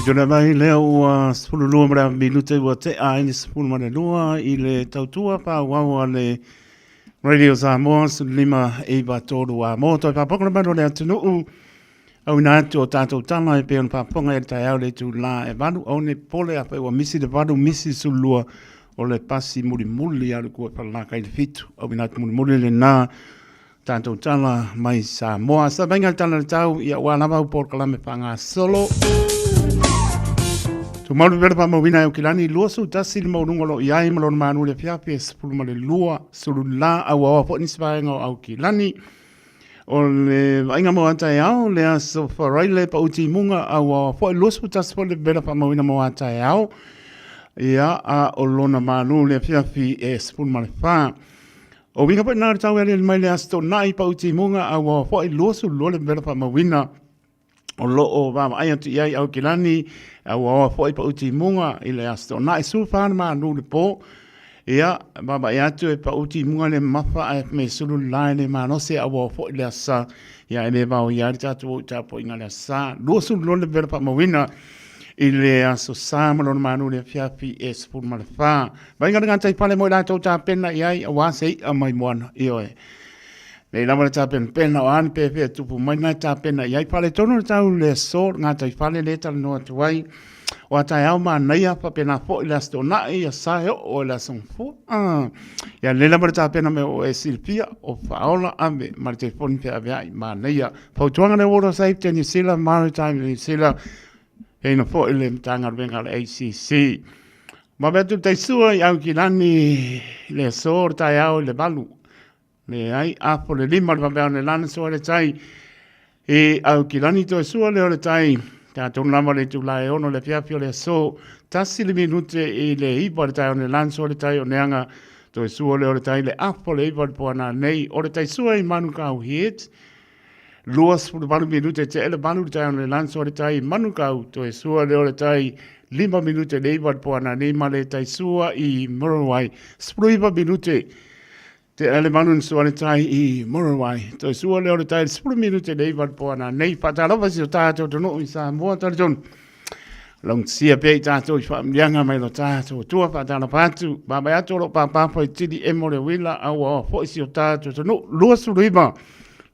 Tuna mai leo ua sepulu lua mara minute ua te a ini sepulu mara lua i le tautua pa wawa le Radio Samoa lima e batoro a moto pa pokona mano le atunu au na atu o tātou tala e peon pa ponga e tai au le tu la e vanu au ne pole a pe ua misi de vanu misi sulua o le pasi muri muli alu kua pa la kai le fitu au ina atu muri muli le na tātou tala mai Samoa sa venga tala le tau ia ua lava upor kalame pa ngā solo tu malu vele pa mawina e kilani lua su tasi li maununga lo iai malona manu le fiapi e sepulu ma le lua sulu la au awa po nisvaenga au kilani o le vainga mo anta e au le aso wharaile pa uti munga au awa po e lua su tasi po le vele pa mawina mo anta e au ia a o lona manu le fiapi e sepulu ma le wha o winga po nare tau ele mai le aso nai pa uti munga au awa po e lua su lua le vele pa mawina o lo o va ai atu iai au kilani au awa foi pa uti munga i le asto na i su whana maa nu le po ia baba i atu e pa uti munga le mawha ai me sulu lai le maa no se awa foi le asa ia e le vau i ari tatu o tapo inga le asa lua sulu lo le vera pa mawina i le aso sa malona maa nu le fiapi e sepulu ma le wha vai ngana ngantai pale mo i lato ta pena iai a wase a mai moana i oe me lama le tapen pena o ani pepe tupu mai nai tapena iai pale tono le tau le so ngā tai pale le tala noa tuai o a tai au maa naia pa pena fo i le asto nai a sahe o le asong fo ia le lama le tapena me o e silpia o faola ame ma le te foni pe aveai maa naia pautuanga le Water Safety New Zealand Maritime New Zealand e ina fo i le mtanga venga le ACC ma betu taisua i au ki lani le so tai au le balu le ai apo le lima le papea le lana soa le tai e au kilani to sua le o le tai ta tonu lama le tula e ono le fiafio le so tasi le minute e le ipa le tai o le lana soa le tai o neanga to sua le o le tai le apo le ipa le poana nei o le tai sua i manu kau hit luas pu le manu minute te ele manu le tai o le lana soa le tai manu kau to sua le o le tai 5 minute le ipa le poana nei ma le tai sua i Morawai 10 minute te ele manu nsuane tai i Morawai. Toi sua leo le tai 10 minute nei van poana nei patalawa si o tātou tono i Samoa tariton. Long sia pei tātou i whaamlianga mai lo tātou tua patala pātu. Baba ato lo pāpāpa i tidi e mo le wila au o fo i si o tātou tono. Lua suriba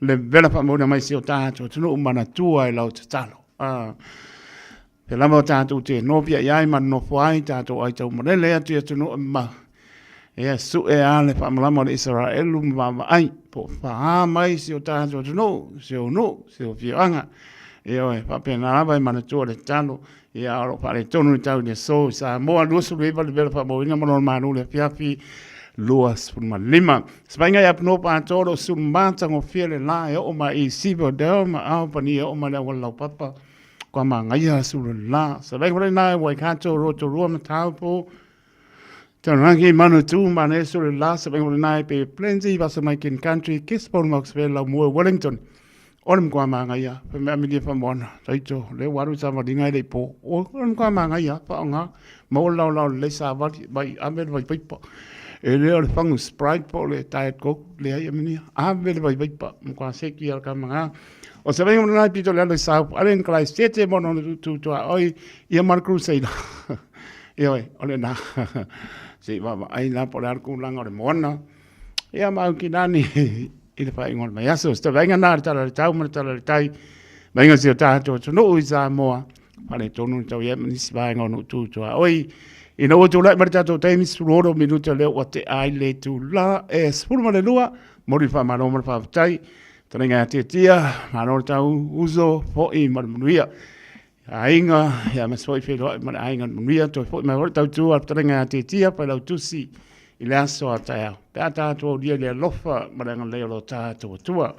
le vela whaamona mai si o tātou tono umana tua i lau tatalo. Pe lama o tātou te nopia iai man no fuai tātou ai tau marele atu i tono ma. Ea su e ale whamalama le Israelu mwa ai po wha mai si o tātou no, si o no, si o whioanga. E oe, whapena abai mana tua le talo, e aro whare tonu i tau ni so, sa moa luasu le iwa le bela whamoina mono manu le whiawhi luas puma lima. Spainga i apno pātoro su mātango whia le la e o ma i sivo deo ma au pani e o ma le walau papa. Kwa ma ngaia su le la. Sa venga wale nai wai kato roto rua ma tau po, Tarangi manu tu mane so le last of nai pe plenty was my kin country Kispon Maxwell la mo Wellington. Onum kwa manga ya pe me di famona. Taito le waru sa madinga le po. Onum kwa manga ya pa nga mo la le sa va bai amel vai pipa. E le o fangu Sprite po le Diet Coke le ai mini. Amel vai pipa kwa seki al kama. O se vengo nai pito le sa alen klai sete mono tu oi ia mar crusade. Ioi, ole na. Si mama ai na por ar ku langa de mona ia mau ki nani i le pai ngol mai aso sta venga na tala tau ma tala tai venga si ta to no i za moa pale tonu tau ia ni si vai ngonu tu to oi i no to la marta to tai mis rodo minuto le o te ai le tu la e spurma le lua mori fa ma no ma fa tai tanga tia ma no tau uso fo i marmuia ainga ya ma soi fe lo ma ainga mia to fo ma tau tu a tanga tia pa lo tu si i le aso a tai ta ta to dia le lofa ma nga le lo ta to tua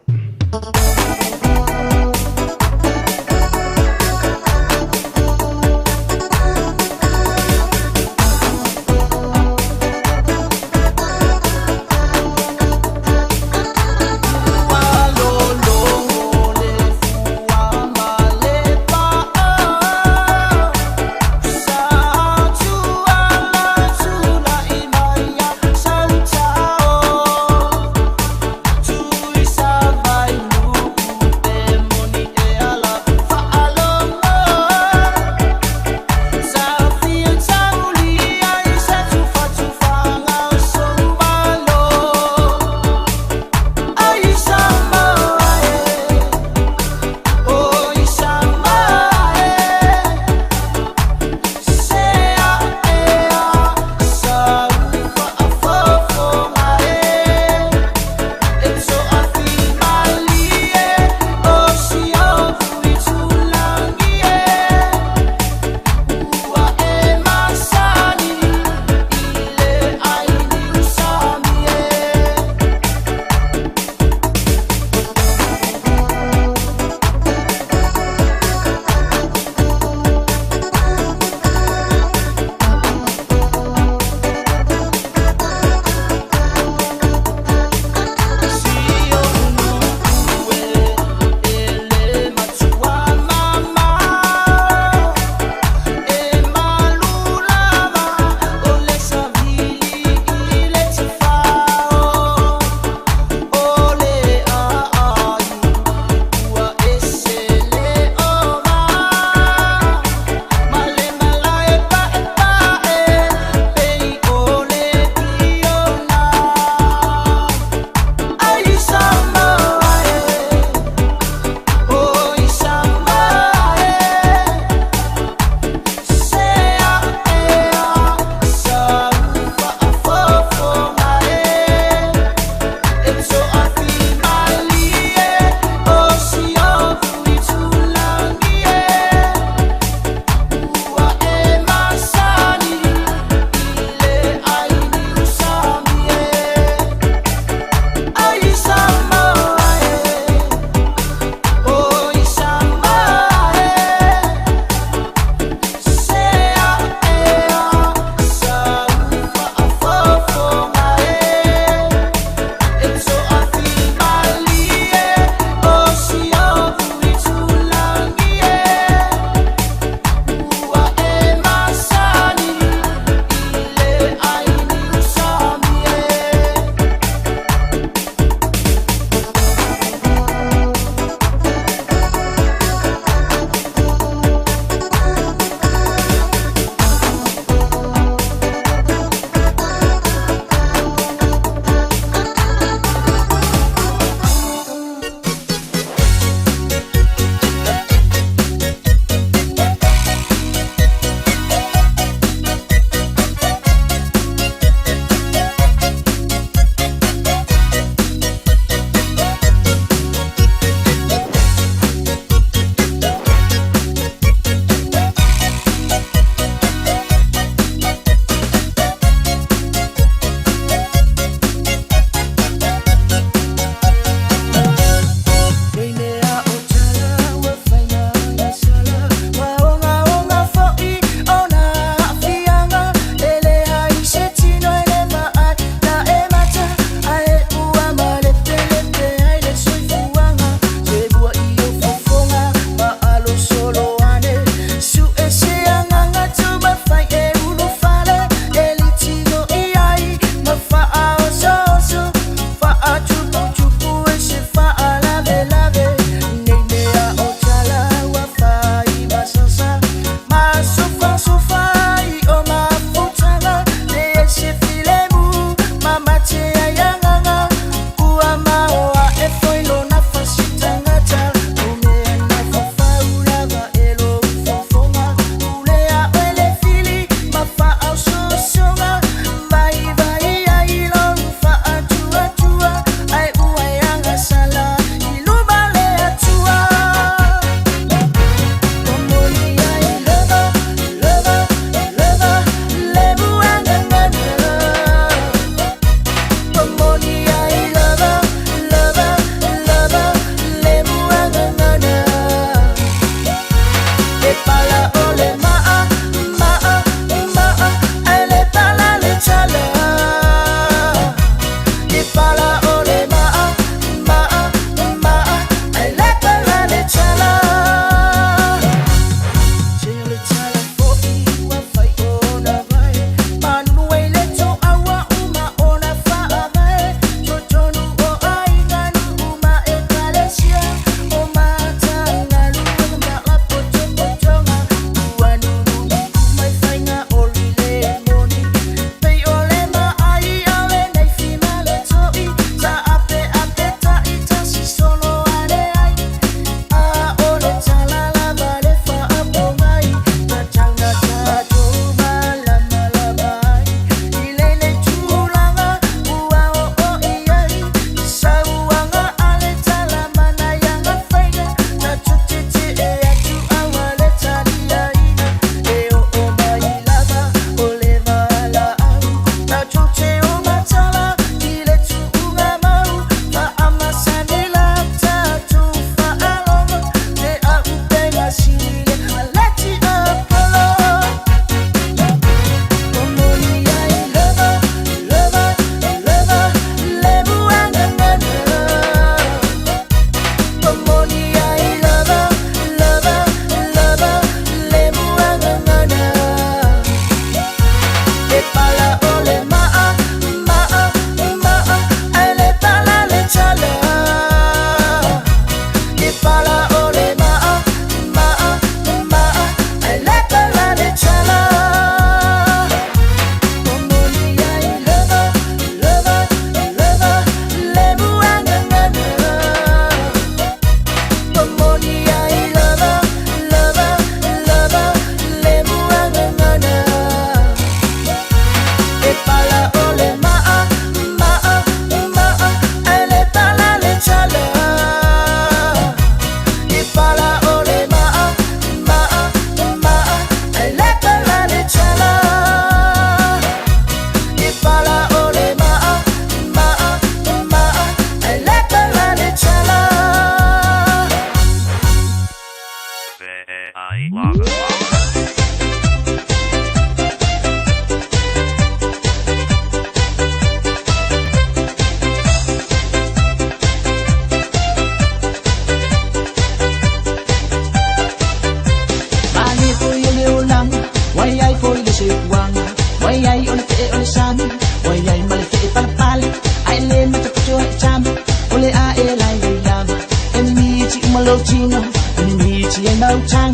Valentino, amici e nautan.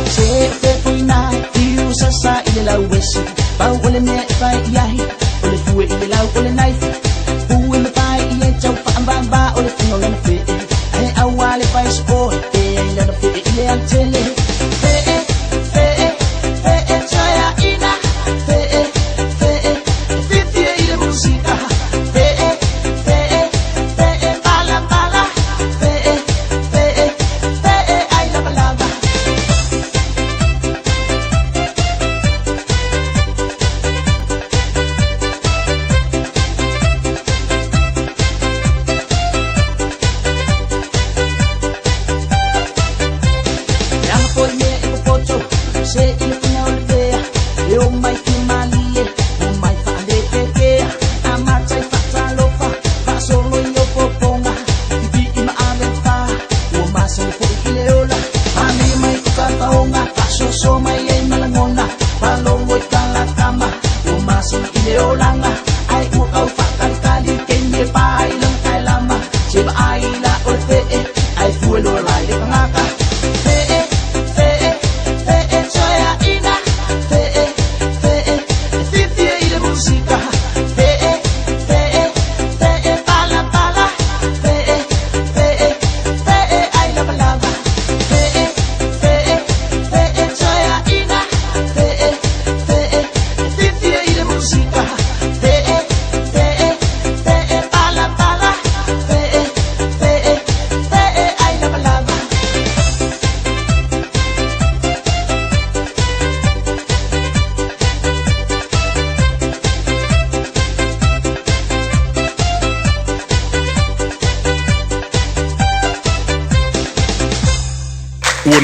Se fefuna, tiu sasa ile la wesi. Pau ole me fai yahi, ole fue ile la ole knife. Fue me fai ye chau fa ambamba ole fino le fe. Ai awale fai sport, ile la fe ile antele. Chaya ina, fifty ile musica.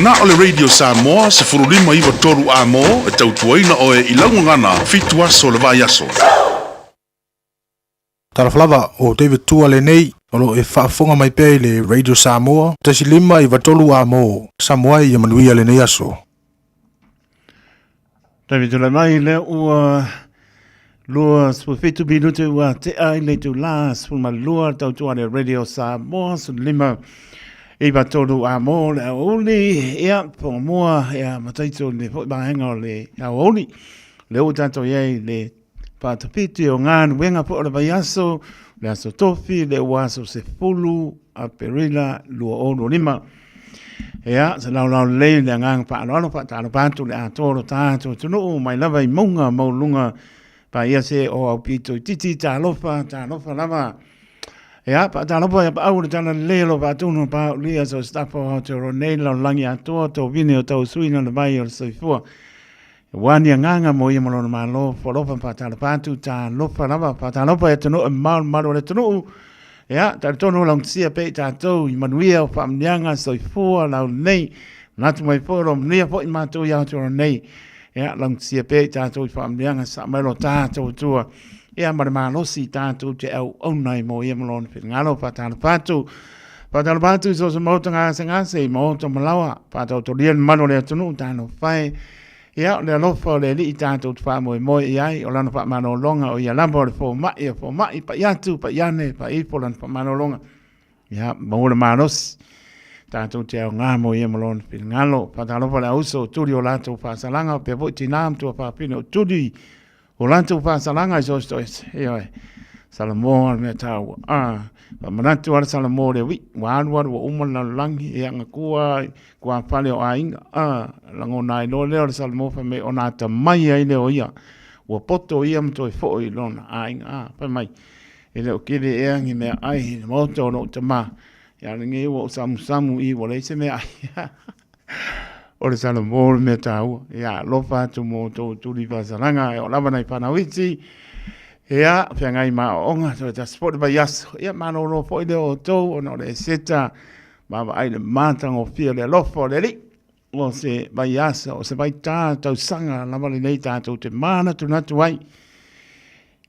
Na ole Radio Samoa se furulima iwa toru amo e tautuaina o e ilangu ngana fitua so le vai aso. Taraflava o David Tuale nei olo e whaafonga mai pei le Radio Samoa tasi lima iwa toru amo Samoa i amanuia le nei aso. David Tuale mai le ua lua spufitu binute ua te ai le tu la spuma lua tautuane Radio Samoa so lima Iba tolu a mo le oli ia po moa ia mataito le fo ba hanga le a oli le o tanto ye le pa tapiti o ngan wenga po le bayaso le aso tofi le waso se fulu a perila lu o lima ia se la le le ngang pa lo pa ta pa tu le a toro ta tu no mai lava I monga mo lunga pa ia se o au pito titi ta lofa lava Ja, pa tala po pa au tala lelo pa tunu pa lia so stapo to ronela langi ato to vini o tau suina le mai o soifua. Wani nganga mo i malo ma lo folo pa tala pa tu ta lo pa lava pa tala po e tunu mal malo le tunu. Ja, ta tunu lang sia pe ta to I manuia pa mnyanga soifua la nei. Natu mai foro nia po I mato ya to nei. Ja, lang sia pe ta to pa mnyanga sa malo ta to tua. Ia marama si tātou te au onai mo ia malon whingalo patala pātu so se mauta ngase I mauta malawa pātou to lian mano lea tunu tāno whai ia le alofa le li tātou te wha moe iai o lana wha mano longa o ia lamba o le fo mai pa iatu pa iane pa ipo lana wha mano longa ia maura manosi tātou te au ngā mo ia malon whingalo patala le auso turi o lātou whasalanga pe vo tinam tua whapine o turi o lantou whasalanga I so stois. Eoi, Salamo me tau. Pa manatu ara Salamo le wi. Waru wa umala langi e anga kua whale o ainga. Lango nai lo leo Salamo pa me o nata mai ai leo ia. Wa poto ia mto I fo I lona ainga. Pa mai. E leo kere e angi me ai. Moto no te ma. Ia ringi wa samu I wa leise me ai. O le Salamo me tau, ia lofa tu mo tu li vasalanga o lava nei panawiti. Ia fiangai ma onga so ta sport ba yas. Ia mano lo fo ile o to o no le seta ma ba ai le matang o fia le lofa le li. O se ba yas o se ba ta tau sanga lava le nei ta te mana tu na tu ai.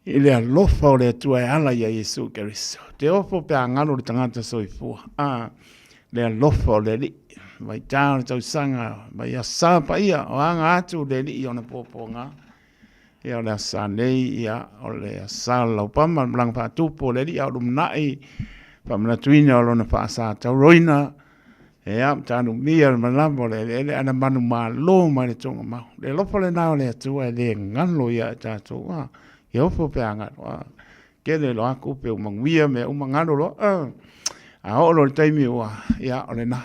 Ile lofa o le tu ai ala ia Yesu Keristo. Te ofo pe ngalo le tangata soifua. Le lofa o le li. Vai tāna tau sanga, vai a sāpa ia, o anga atu le li I ona pōponga. Ia o le a sā nei, ia o le a sā laupama, mlang pātupo le li, au lumnai, pamana tuina o lona whaasa tau roina. Ea, tānu mia malamo le ana manu malo mai le tonga mau. Le lopo le nao le atua le ngalo ia tātou. Ia ofo pe angaro. Kele lo aku pe umanguia me umangalo lo. A olo le taimi ua ia ole na.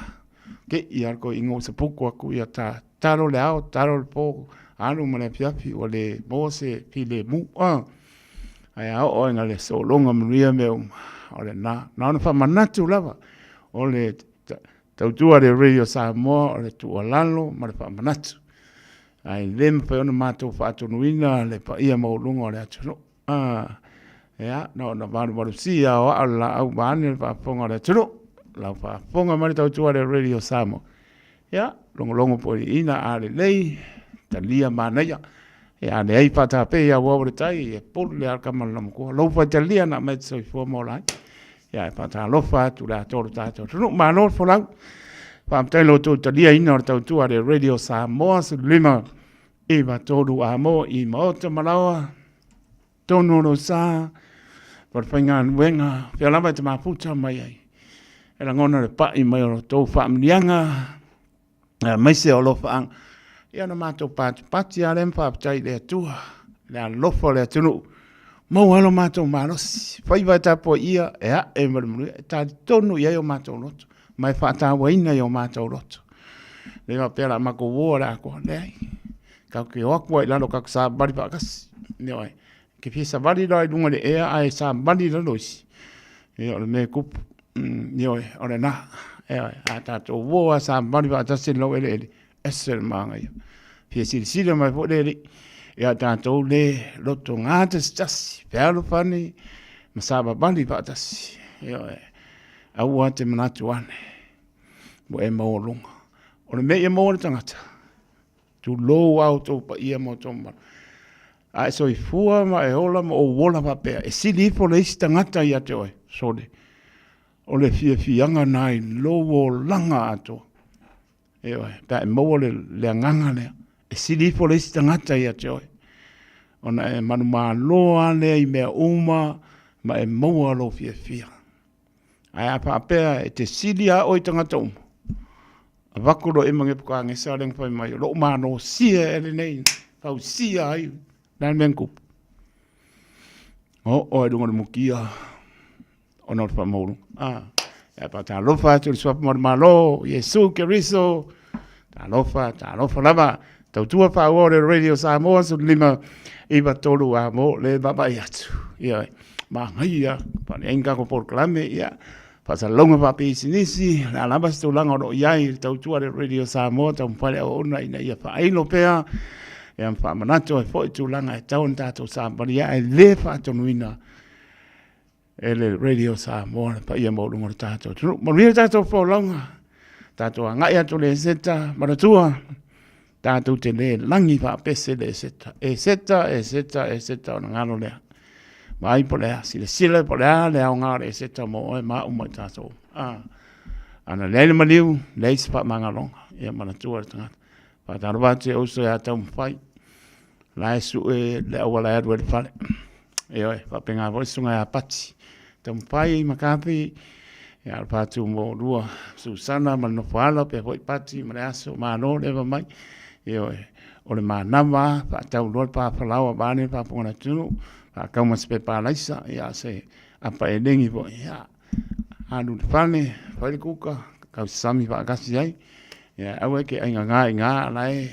Ke ia ko ingo se puku aku ia taro le ao, taro le po. Anu mane piapi o le mose pi le mu. Ai a o inga le so longa manuia me ole na. Na ona wha manatu lava. Ole tautua le radio Samoa o le tua lalo ma le whaamanatu. Ai lema whai ona mātou whaatonuina le pa ia maulunga o le atunu. Ea, no na waru si a o ala au maani le whaaponga o le atunu. Lau whaaponga mani tautua le radio Samoa. Ea, longo po i ina a le lei, ta lia māneia. Ea, le ei pata pe ia wawre tai, e polu le alkamana namukua. Lau whai ta lia na mai tsoi fua maulai. Ia e pata lofa tu la tolu tātou. Tunu mānor folau. Whaamtai lo tō talia ina o tautua le radio Samoa su lima. Iwa tolu a mo i maota malawa. Tono no sa. Warwhainga nuenga. Whia lama te maputa mai ai. E la ngona le pai mai o tō whaamnianga. Maise o lofa ang. Ia na mātou pati a lem whaaptai le atua. Le a lofa le atunu. Mau alo mātou mārosi. Whaiwa tapo ia, ea, e marimuru, tā tonu ia o mātou loto. Mai whātā waina i o mātou loto. Lewa pēra mako wōra ako, leai. Kau ke wakua i lalo kaku sā bari whakasi. Lewa, ke pia sā bari rai lunga le ea, ai sā bari lalo isi. Lewa, le me kupu. Lewa, ore nā. Ewa, a tātou wōa sā bari whakasi lau ele ele. Esel maanga ia. Pia siri mai fo le ia tātou le loto ngāta stasi, pēalo whane, masaba bali pātasi. Ia aua te manatu ane, mo e maolunga. O le mea mo le tangata, tu lou au tō pa ia mo tō mara. A e soi fua ma e hola ma o wola pa pēa, e sili ifo le isi tangata ia te oi, sole. O le fianga nai lowo langa ato. Ia pēa e maua le anganga lea. E sili ifo le isi tangata ia te oi. Ona e manu maa loa lea i mea uma, ma e maua lo fia. Ai a pāpea e te sili a oi tangata uma. A wakuro e mange puka ange sa renga whai mai. Lo maa no sia e le nei. Pau sia ai. Nan menkup. O e runga le mukia. Ona ora whamauru. E pa tā lofa tu le swapa maa lo. Yesu ke riso. Tā lofa lava. Tautua whaua le radio Samoa su lima. Iwa tolu a mo le babai atu. Ia, mahangai ia. Pane enga ko por klame ia. Pasa longa papi sinisi. La lambas tu langa o iai. Tautua le radio Samoa. Tau mpale o ona ina ia whaeilo pea. Ia mpa manato e fo tu langa e tau ntato Samoa. Ia e le whaatonuina. E le radio Samoa. Pa ia mo lungo tato. Maria tato fo longa. Tato a ngai atu le seta. Maratua. Tātou te le langi wha pese le seta. E seta o na ngaro lea. Mai po lea, sile po lea, lea o ngaro e seta mo oe maa umai tātou. Ana leile maliu, leise pa mangalonga. Ia mana tua le tangata. Whātaroa te oso e a tau mwhai. Lai su e le awa lai adu e le whale. E oe, whapenga voisunga e a pati. Tau mwhai i makapi. Ia al patu mo rua. Susana, mana whala, pe hoi pati, mana aso, mano, lewa mai. Ia o le manama, tau lor pa palawa bane pa pongana tunu, pa kauma sepe pa laisa, ia se apa e lengi po, ia anu te pane, whaile kuka, kau sami pa kasi ai, ia au eke ainga ngā lai,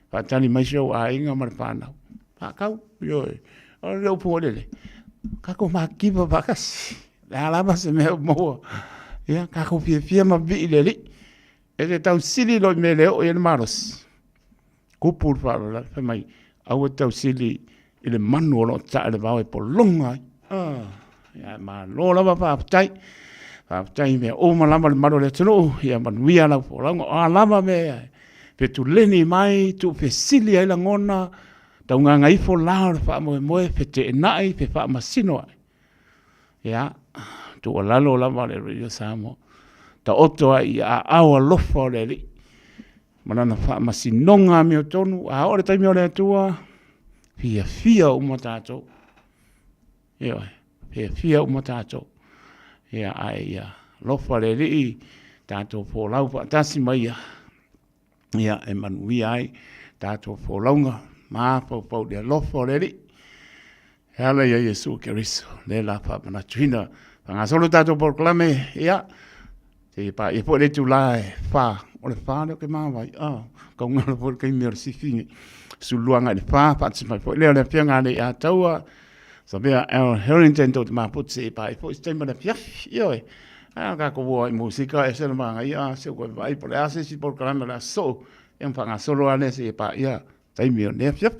pa tani mai show a inga mara whanau, pa kau, ioi, o leo pungo lele, kako maa kipa pa kasi, le alama se mea moa, ia kako fia ma vi lele, e te tau sili loi me leo e le maros, kupur whaala, mai, au e tau sili i le manu o lo tae le vau e po longa. Ia ma lo lava whaapatai mea o malama le maro le tunu, ia manuia lau po longa, a lava mea, pe tu leni mai, tu pe sili ai la ngona, tau nganga ifo lao le wha moe, pe te enai, pe wha masino ai. Ia, tu o lalo lava le radio Samoa, ta oto ai a awa lofa o le li, manana wha masinonga meo tonu, a ore taimi o le atua, fia uma tātou. Ia, fia uma tātou. Ia ai, lofa le li, tātou pōlau pa tasi mai ia e manui ai tātou pōlaunga mā pau dea lofo reri hala ia Yesu Keriso le la pa mana tuina pangasolo tātou porklame ia te pa e po le tu lai fa o le fa le ke mawai ka unga le por kai mer sifingi suluanga le fa pa tsima po le fianga le a taua so bea el Harrington to ma put se pa e po stemma le fia io ka ko wo musika e se manga ia se ko vai por ase si por kalama la so en pangasolo ane se pa ia tai mi ne fia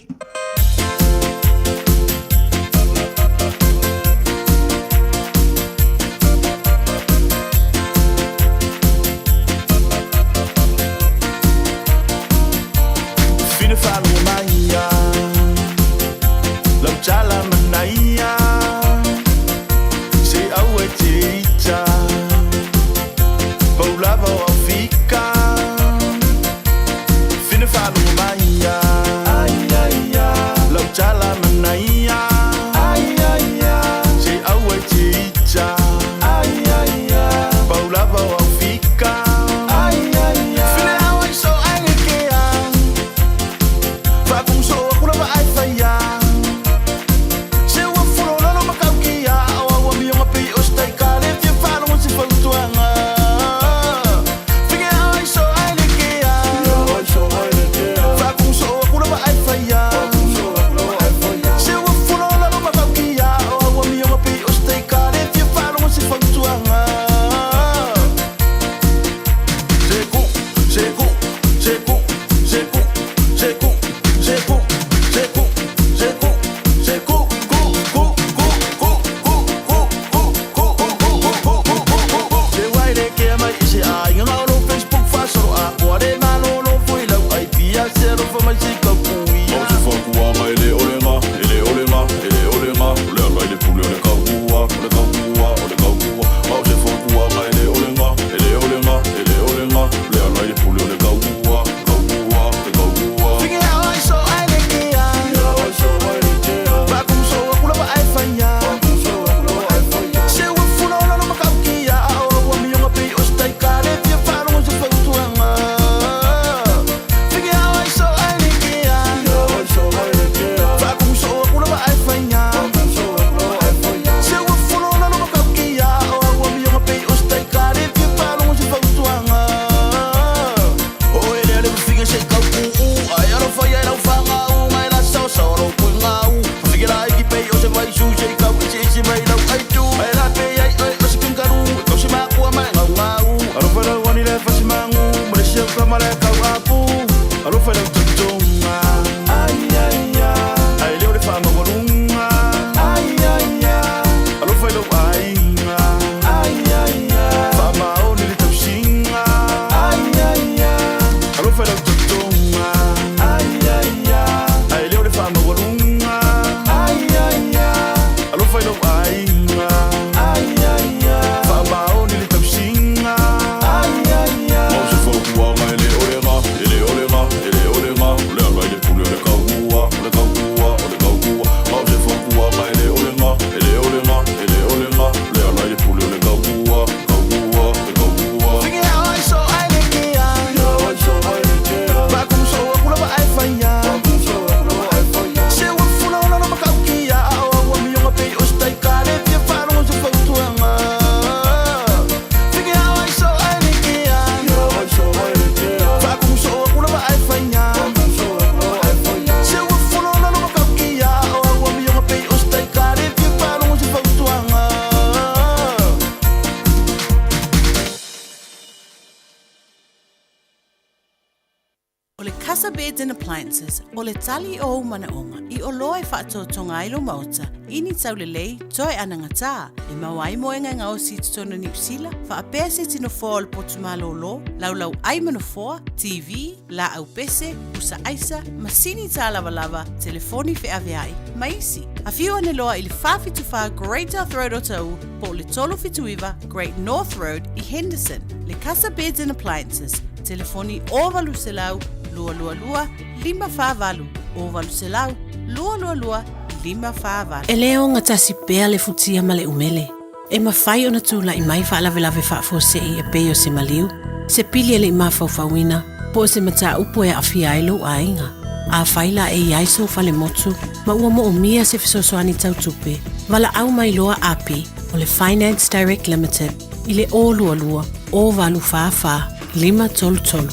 Casa Beds and Appliances, o le tali o manaonga, I o loe whaatotonga ilo mauta, ini taulelei, toi anangata, e mawai moenga ngau si tutona New Zealand, wha apea se tino fōa le potumalo lo, laulau ai manafoa, TV, la au pese, usa aisa, masini ta lava, telefoni fe aveai, maisi. A fiu ane loa ili whawhituwha Great North Road o tau, po le tolo fituiva Great North Road I Henderson, le Casa Beds and Appliances, telefoni o valu se lau, lua lua lua, lima whāwalu, o valu se lau, lua lua lua, lima whāwalu. E leo ngatasi pea le futia ma le umele. E mawhai ona tūla I mai whaalawe whaafosei e peo se maliu. Se pili ele I mawhauwhauina, po se mata upo e awhia ailo a inga. A whaila e iaiso whale motu, ma ua mo o mia se fisosoani tautupe. Wala au mai loa api, o le Finance Direct Limited, I le o lua o valu whawha, 533.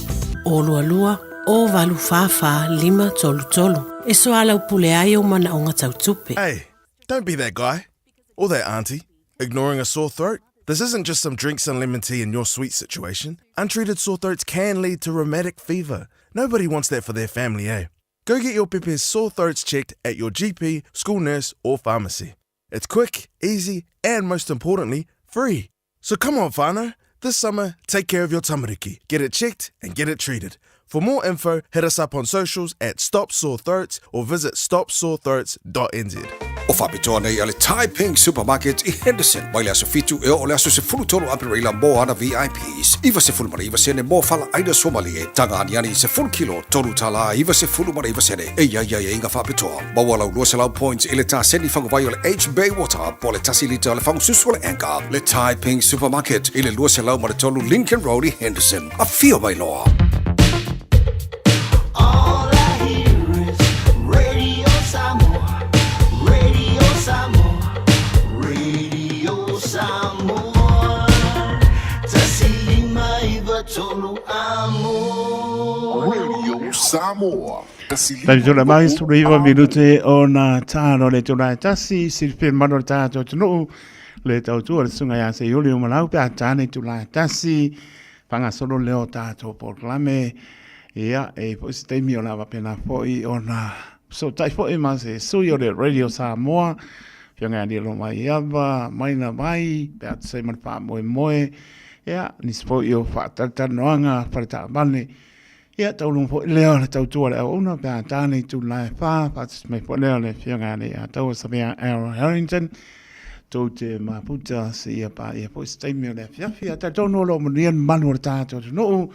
O lua o valu whawha, 533. E so ala upule ai o mana o ngā tautupe. Hey, don't be that guy. Or that auntie. Ignoring a sore throat? This isn't just some drinks and lemon tea in your sweet situation. Untreated sore throats can lead to rheumatic fever. Nobody wants that for their family, eh? Go get your Pepe's sore throats checked at your GP, school nurse, or pharmacy. It's quick, easy, and most importantly, free. So come on, whānau. This summer, take care of your tamariki. Get it checked and get it treated. For more info, hit us up on socials at Stop Sore Throats or visit stopsorethroats.nz. O whapitoa nei ale Tai Ping Supermarket I Henderson. Mai le aso fitu e o le aso se fulu tolu apireila mō ana VIPs. Iwa se fulu mara iwa sene mō whala aina somali e tanga aniani se fulu kilo. Tolu tala iwa se fulu mara iwa sene. E ia inga whapitoa. Mawalau lua se lau points I le ta seni whangawai o le H Bay Water. Po le tasi lita o le whangususu o le Anchor. Le Tai Ping Supermarket I le lua se lau mara tolu Lincoln Road I Henderson. A fio mai loa. All I hear is Radio Samoa, Radio Samoa, Radio Samoa. Tasilima iwa tolu amo. Radio Samoa. Tani tōna mai suru iwa minute o nā tāno le tōna tasi sirpe mano tātou tunu le tautua le sunga ya se yuli o malau pe a tāne tūna tasi panga solo leo tātou porklame ia e po si teimi o la wapena foi o na so tai foi ma se sui o le Radio Samoa whianga ni lo mai iava mai na mai pe a se man pa moe ia ni foi o whaatata noanga wharita mane ia taulung foi leo le tautua le ona pe a tāne tūna wha patis me foi leo le whianga ni a tau sabia Aaron Harrington tau te maputa se ia pa ia po si teimi o le whiawhia ta tono lo manian manu o tātou no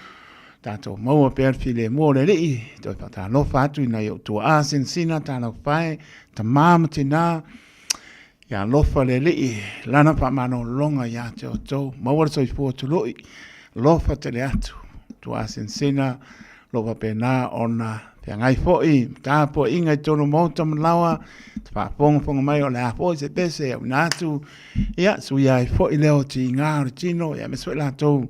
tātou maua pēr while mō le rei, toi pata lofa atu ina i o tua āsen sina tāna whae, ta māma te nā, ia lofa le rei, lana pa mano longa ia te o tau, maua soi fua tu loi, lofa te le atu, tua āsen sina, lofa pē nā ona, pia ngai foi, tā po inga i tono mauta malawa, ta whaponga mai o le a foi se pese, au nātu, ia sui ai foi leo ti ngā o tino, ia me sui la tau,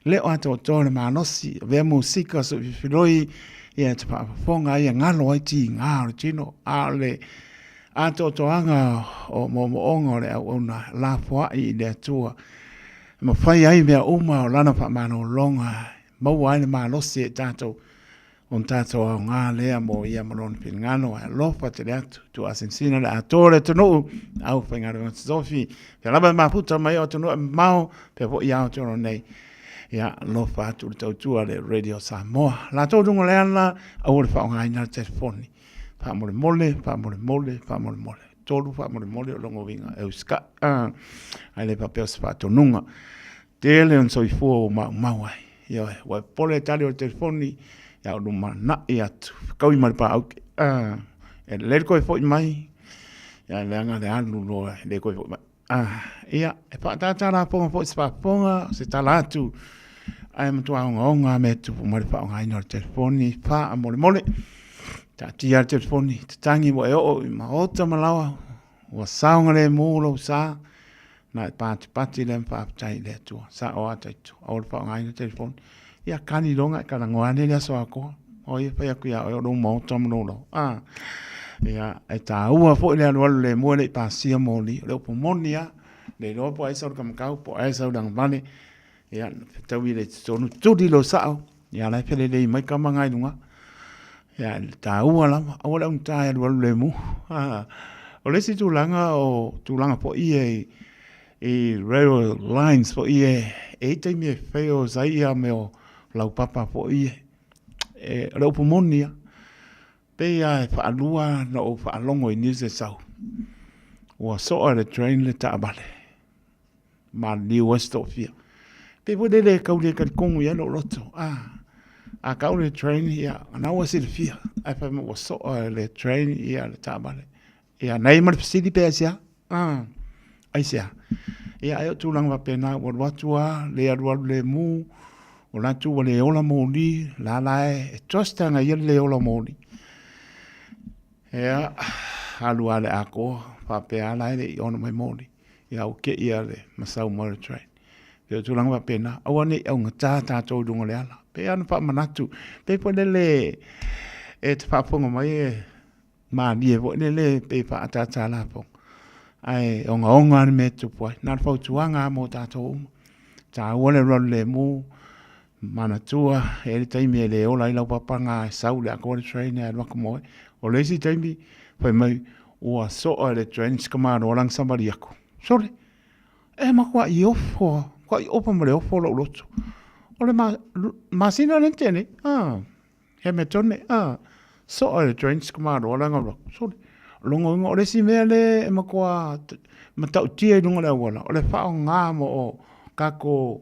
leo ato tōne mānosi, vea musika so whiwhiroi, ia te whaafonga ia ngalo ai ti ngāro tino, a le ato toanga o momoonga le au una la fuai I le atua. Ma whai ai mea uma o lana wha mano longa, mau ai le mānosi e tātou, on tātou au ngā lea mo ia marona pin ngano, a lofa te le atu, tu asensina le atore tonu, au whaingaro ngā tsofi, pe laba maputa mai o tonu mau, pe po ia o tono nei, ia lofa atu le tautua le Radio Samoa. La tōtunga le ana, au le whaonga ina le telefoni. Whaamole mole. Tōru whaamole o longo winga. Euska, ai le papeo se whaatonunga. Te ele on soi fua o mauai. Ia wai pole tali o telefoni, ia o luma nai atu. Kaui maripa auke. E le koe fo mai, ia le anga le anu loa, le koe fo mai. Ia, e whaatatara ponga fo se whaaponga, se tala atu. Ai matua onga me tu maripa onga ina o telefoni, wha mole. Ta tia telefoni, te tangi mo e o I maota malawa, ua saunga le mūlo sa, na e pati le mpaptai le tua, sa o ataitu, au le whaonga ina telefoni. Ia kani longa, kana ngoane le aso akoa, o ia whai aku ia o lo maota malolo. Ia, e ta ua fo le alualu le mua le pasia moli, le upo monia, le lopo ai sau kamakau, po ai sau dang vane, ia, taui le tonu tudi lo sao, ia lai pele le mai kamangai lunga, ia, ta ua lama, awa le untai alualu le mu, o le si tūlanga po I rail lines po e teimi e wheo zai ia me o lau papa po e rau pomonia, pe ia e whaalua na o whaalongo I nise sau, ua soa le train le taabale, ma liu westo fia. Pe pwede le kaule karikongu ia no roto, a kaule train ia, ana ua si le fia, ai pa ua soa le train ia le taabale. Ia nei maripasili pe asia, ai sia. Ia ai o tūlanga wapena o watua, le aruaru le mū, o latu o le ola mōni, la lae, e tostanga ia le ola mōni. Ia, alu ale ako, whapea lae le i ona mai mōni. Ia o ke ia le Masau Motor Train. Ia tūlanga wapena, awa ne au ngata tātou dunga le ala. Pe anu wha manatu, pe po le e te whaponga mai e maa lie po le pe wha atata la po. Ai onga ni me tupuai, nāra whau tuanga mō tātou uma. Tā uale rolu le mū, mana tua, e le taimi e le ola i lau papanga e sau le akore train e alwaka moe. O le si taimi, whai mai ua soa le train skamaro o lang sambari ako. Sore, e makua i ofo, kua i opa mo le ofo lo loto. O le masina le tene, he me tone, soa le train skamaro o lang sambari ako. Sore, longo ingo, o le si mea le e makua matau tia i lunga le awala. O le whao ngā mo o kako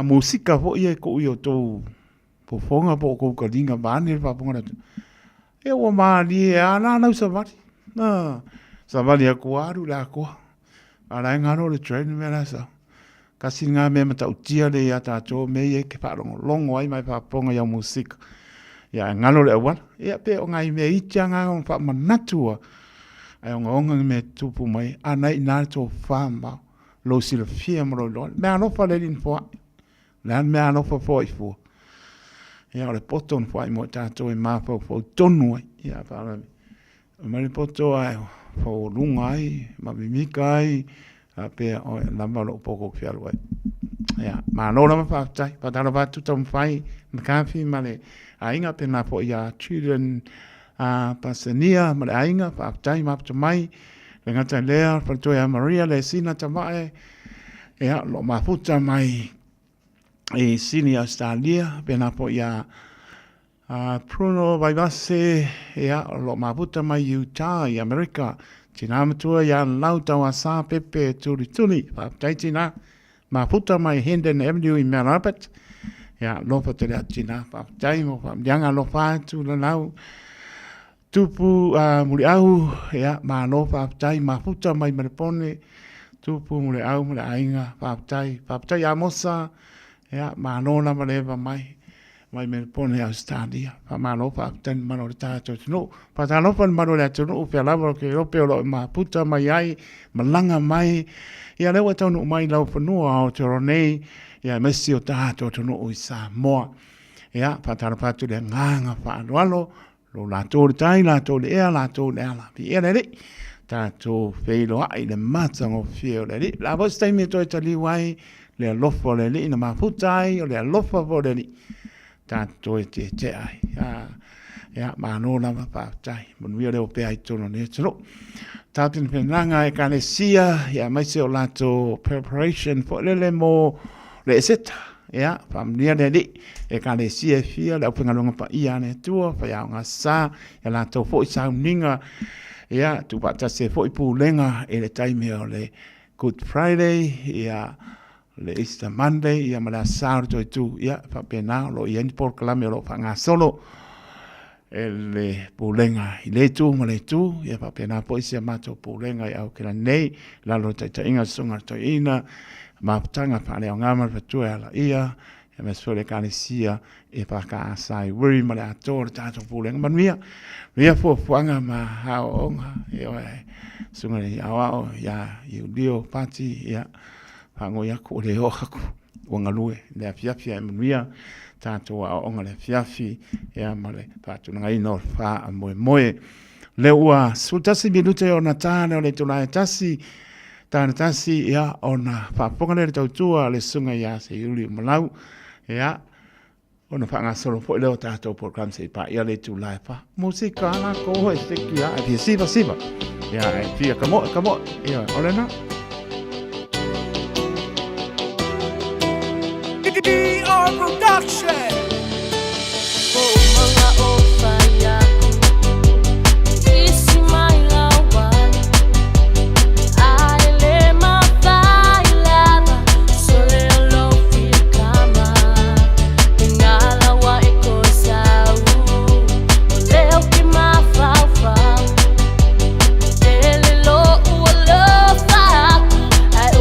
musika po ia ko i o tō pofonga po ko ka ringa vāne le whaponga ratu. E o maari e ana nau savari. Savari a kuaru la koa. A rai ngaro le train me la sa. Kasi ngā mea matau tia le ia tātou me e ke wharongo longo ai mai whaponga ia musika. Ia ngalo le awala. Ia pe o ngai mea itia ngā o whamanatua. Ai o ngaonga me tupu mai. Anai nāre tō whamau. Lo sila fia maro lo. Mea alofa le lin fua. Lean mea alofa fua i fua. Ia o le poto na fua i mo tātou e māpau fua tonu ai. Ia whaarami. O mari poto ai. Fua runga ai. Mamimika ai. A pea o e lamba lo poko fialu ai. Ia. Ma lola ma whaatai. Patara watu tam whai. Makafi ma le ainga pe nā fua ia children pasania. Ma le ainga whaatai mapta mai. Le ngata lea, Frantoia Maria, le sina tamae, ea lo mafuta mai e sini Australia, pena po ia Bruno Vaivase, ea lo mafuta mai Utah, i Amerika, tina matua ia lauta wa sa pepe turi, whaptai tina, mafuta mai Hendon Avenue i Mount Albert, ea lopa te rea tina, whaptai mo whamdianga lo whātu la lau, tupu muri au ya ma no whaptai ma futa mai marepone tupu muri au muri ainga whaptai a mosa ya ma no na mareva mai marepone Australia ma no whaptai ma no tātou tino patalo pan ma no le tino upea lava ke rope o ma puta mai ai malanga mai ya lewa tonu mai lau whanua o te ronei ya mesi o tātou tino o i Samoa ya patalo patu le nganga whaanoalo lo la tō tai, la tō le ea, la tō le ala. Pi ea le tā tō wheilo ai le matango whio le li. La vos taimi toi ta liwai, le alofa le li, ina mafutai, o le alofa vo le li. Tā tō e te ai. Ia, ma no lama pātai. Manuia leo pēa i tōno ne tino. Tā tini whenanga e kane sia, ia maise o la tō preparation, po le mo le eseta. Ia, whamnia le li, e ka le sia fia, le upengalonga pa ia ne tua, pa iau ngā sā, e la tau fo i sau ninga, ia, tu pata se fo i pūlenga, e le taime o le Good Friday, ia, le Easter Monday, ia ma le sāru toi tu, ia, whapena, lo i eni por kalame o lo wha ngā solo, e le pūlenga i le tu, ma le tu, ia whapena po i sia mato pūlenga i au kira nei, lalo taita inga sunga toi ina, maputanga pale o ngama fatua ala ia e me sole kanisia e pa ka asai wiri male ator tato pulenga manuia ria fo fuanga ma hao onga e o sunga ni awao ya dio pati ya pango ya ko le o haku wanga lue le afiafia manuia tato a onga le fiafi ya male patu nga ino fa moe le ua sutasi bilute o natane o le tulae tasi tāna tasi ia ona whaponga le tautua le sunga ia se iuli malau ia ona whangasolo po leo tātou program se pa ia le tu lai pa musika ala koho e seku ia e pia siva ia e pia kamo ia olena DR Production I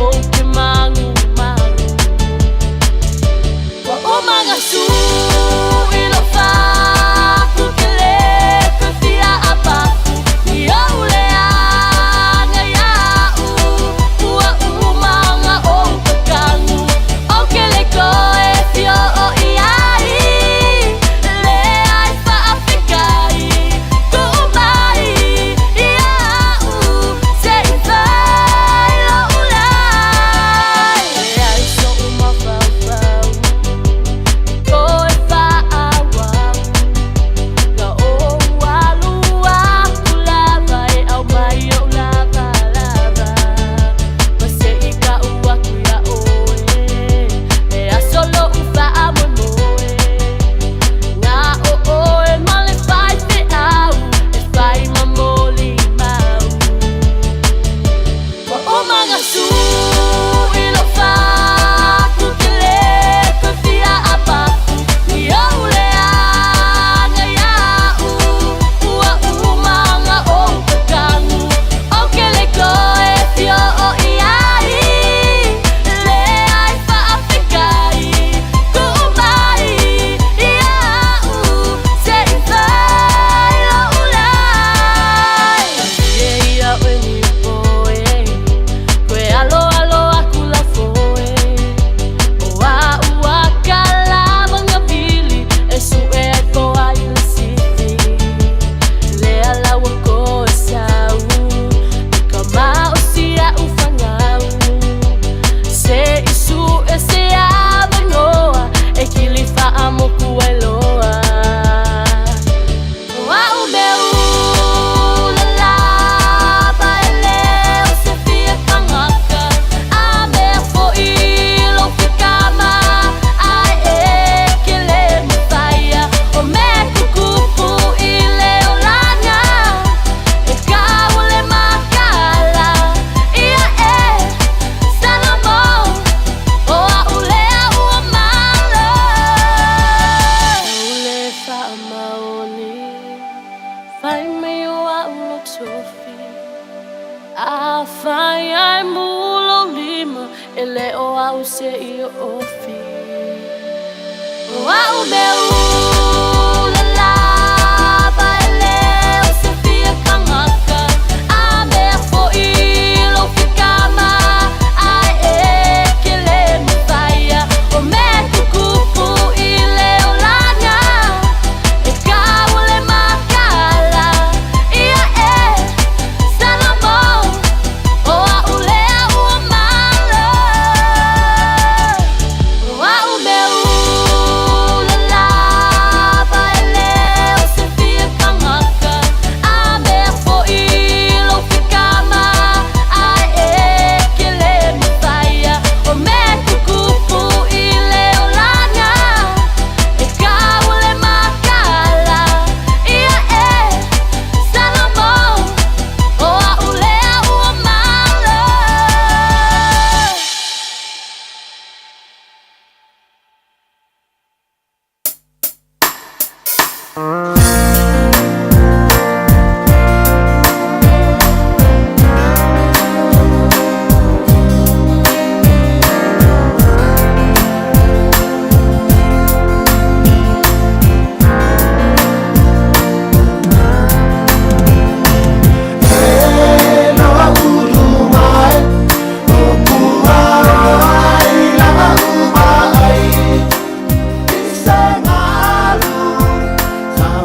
Sa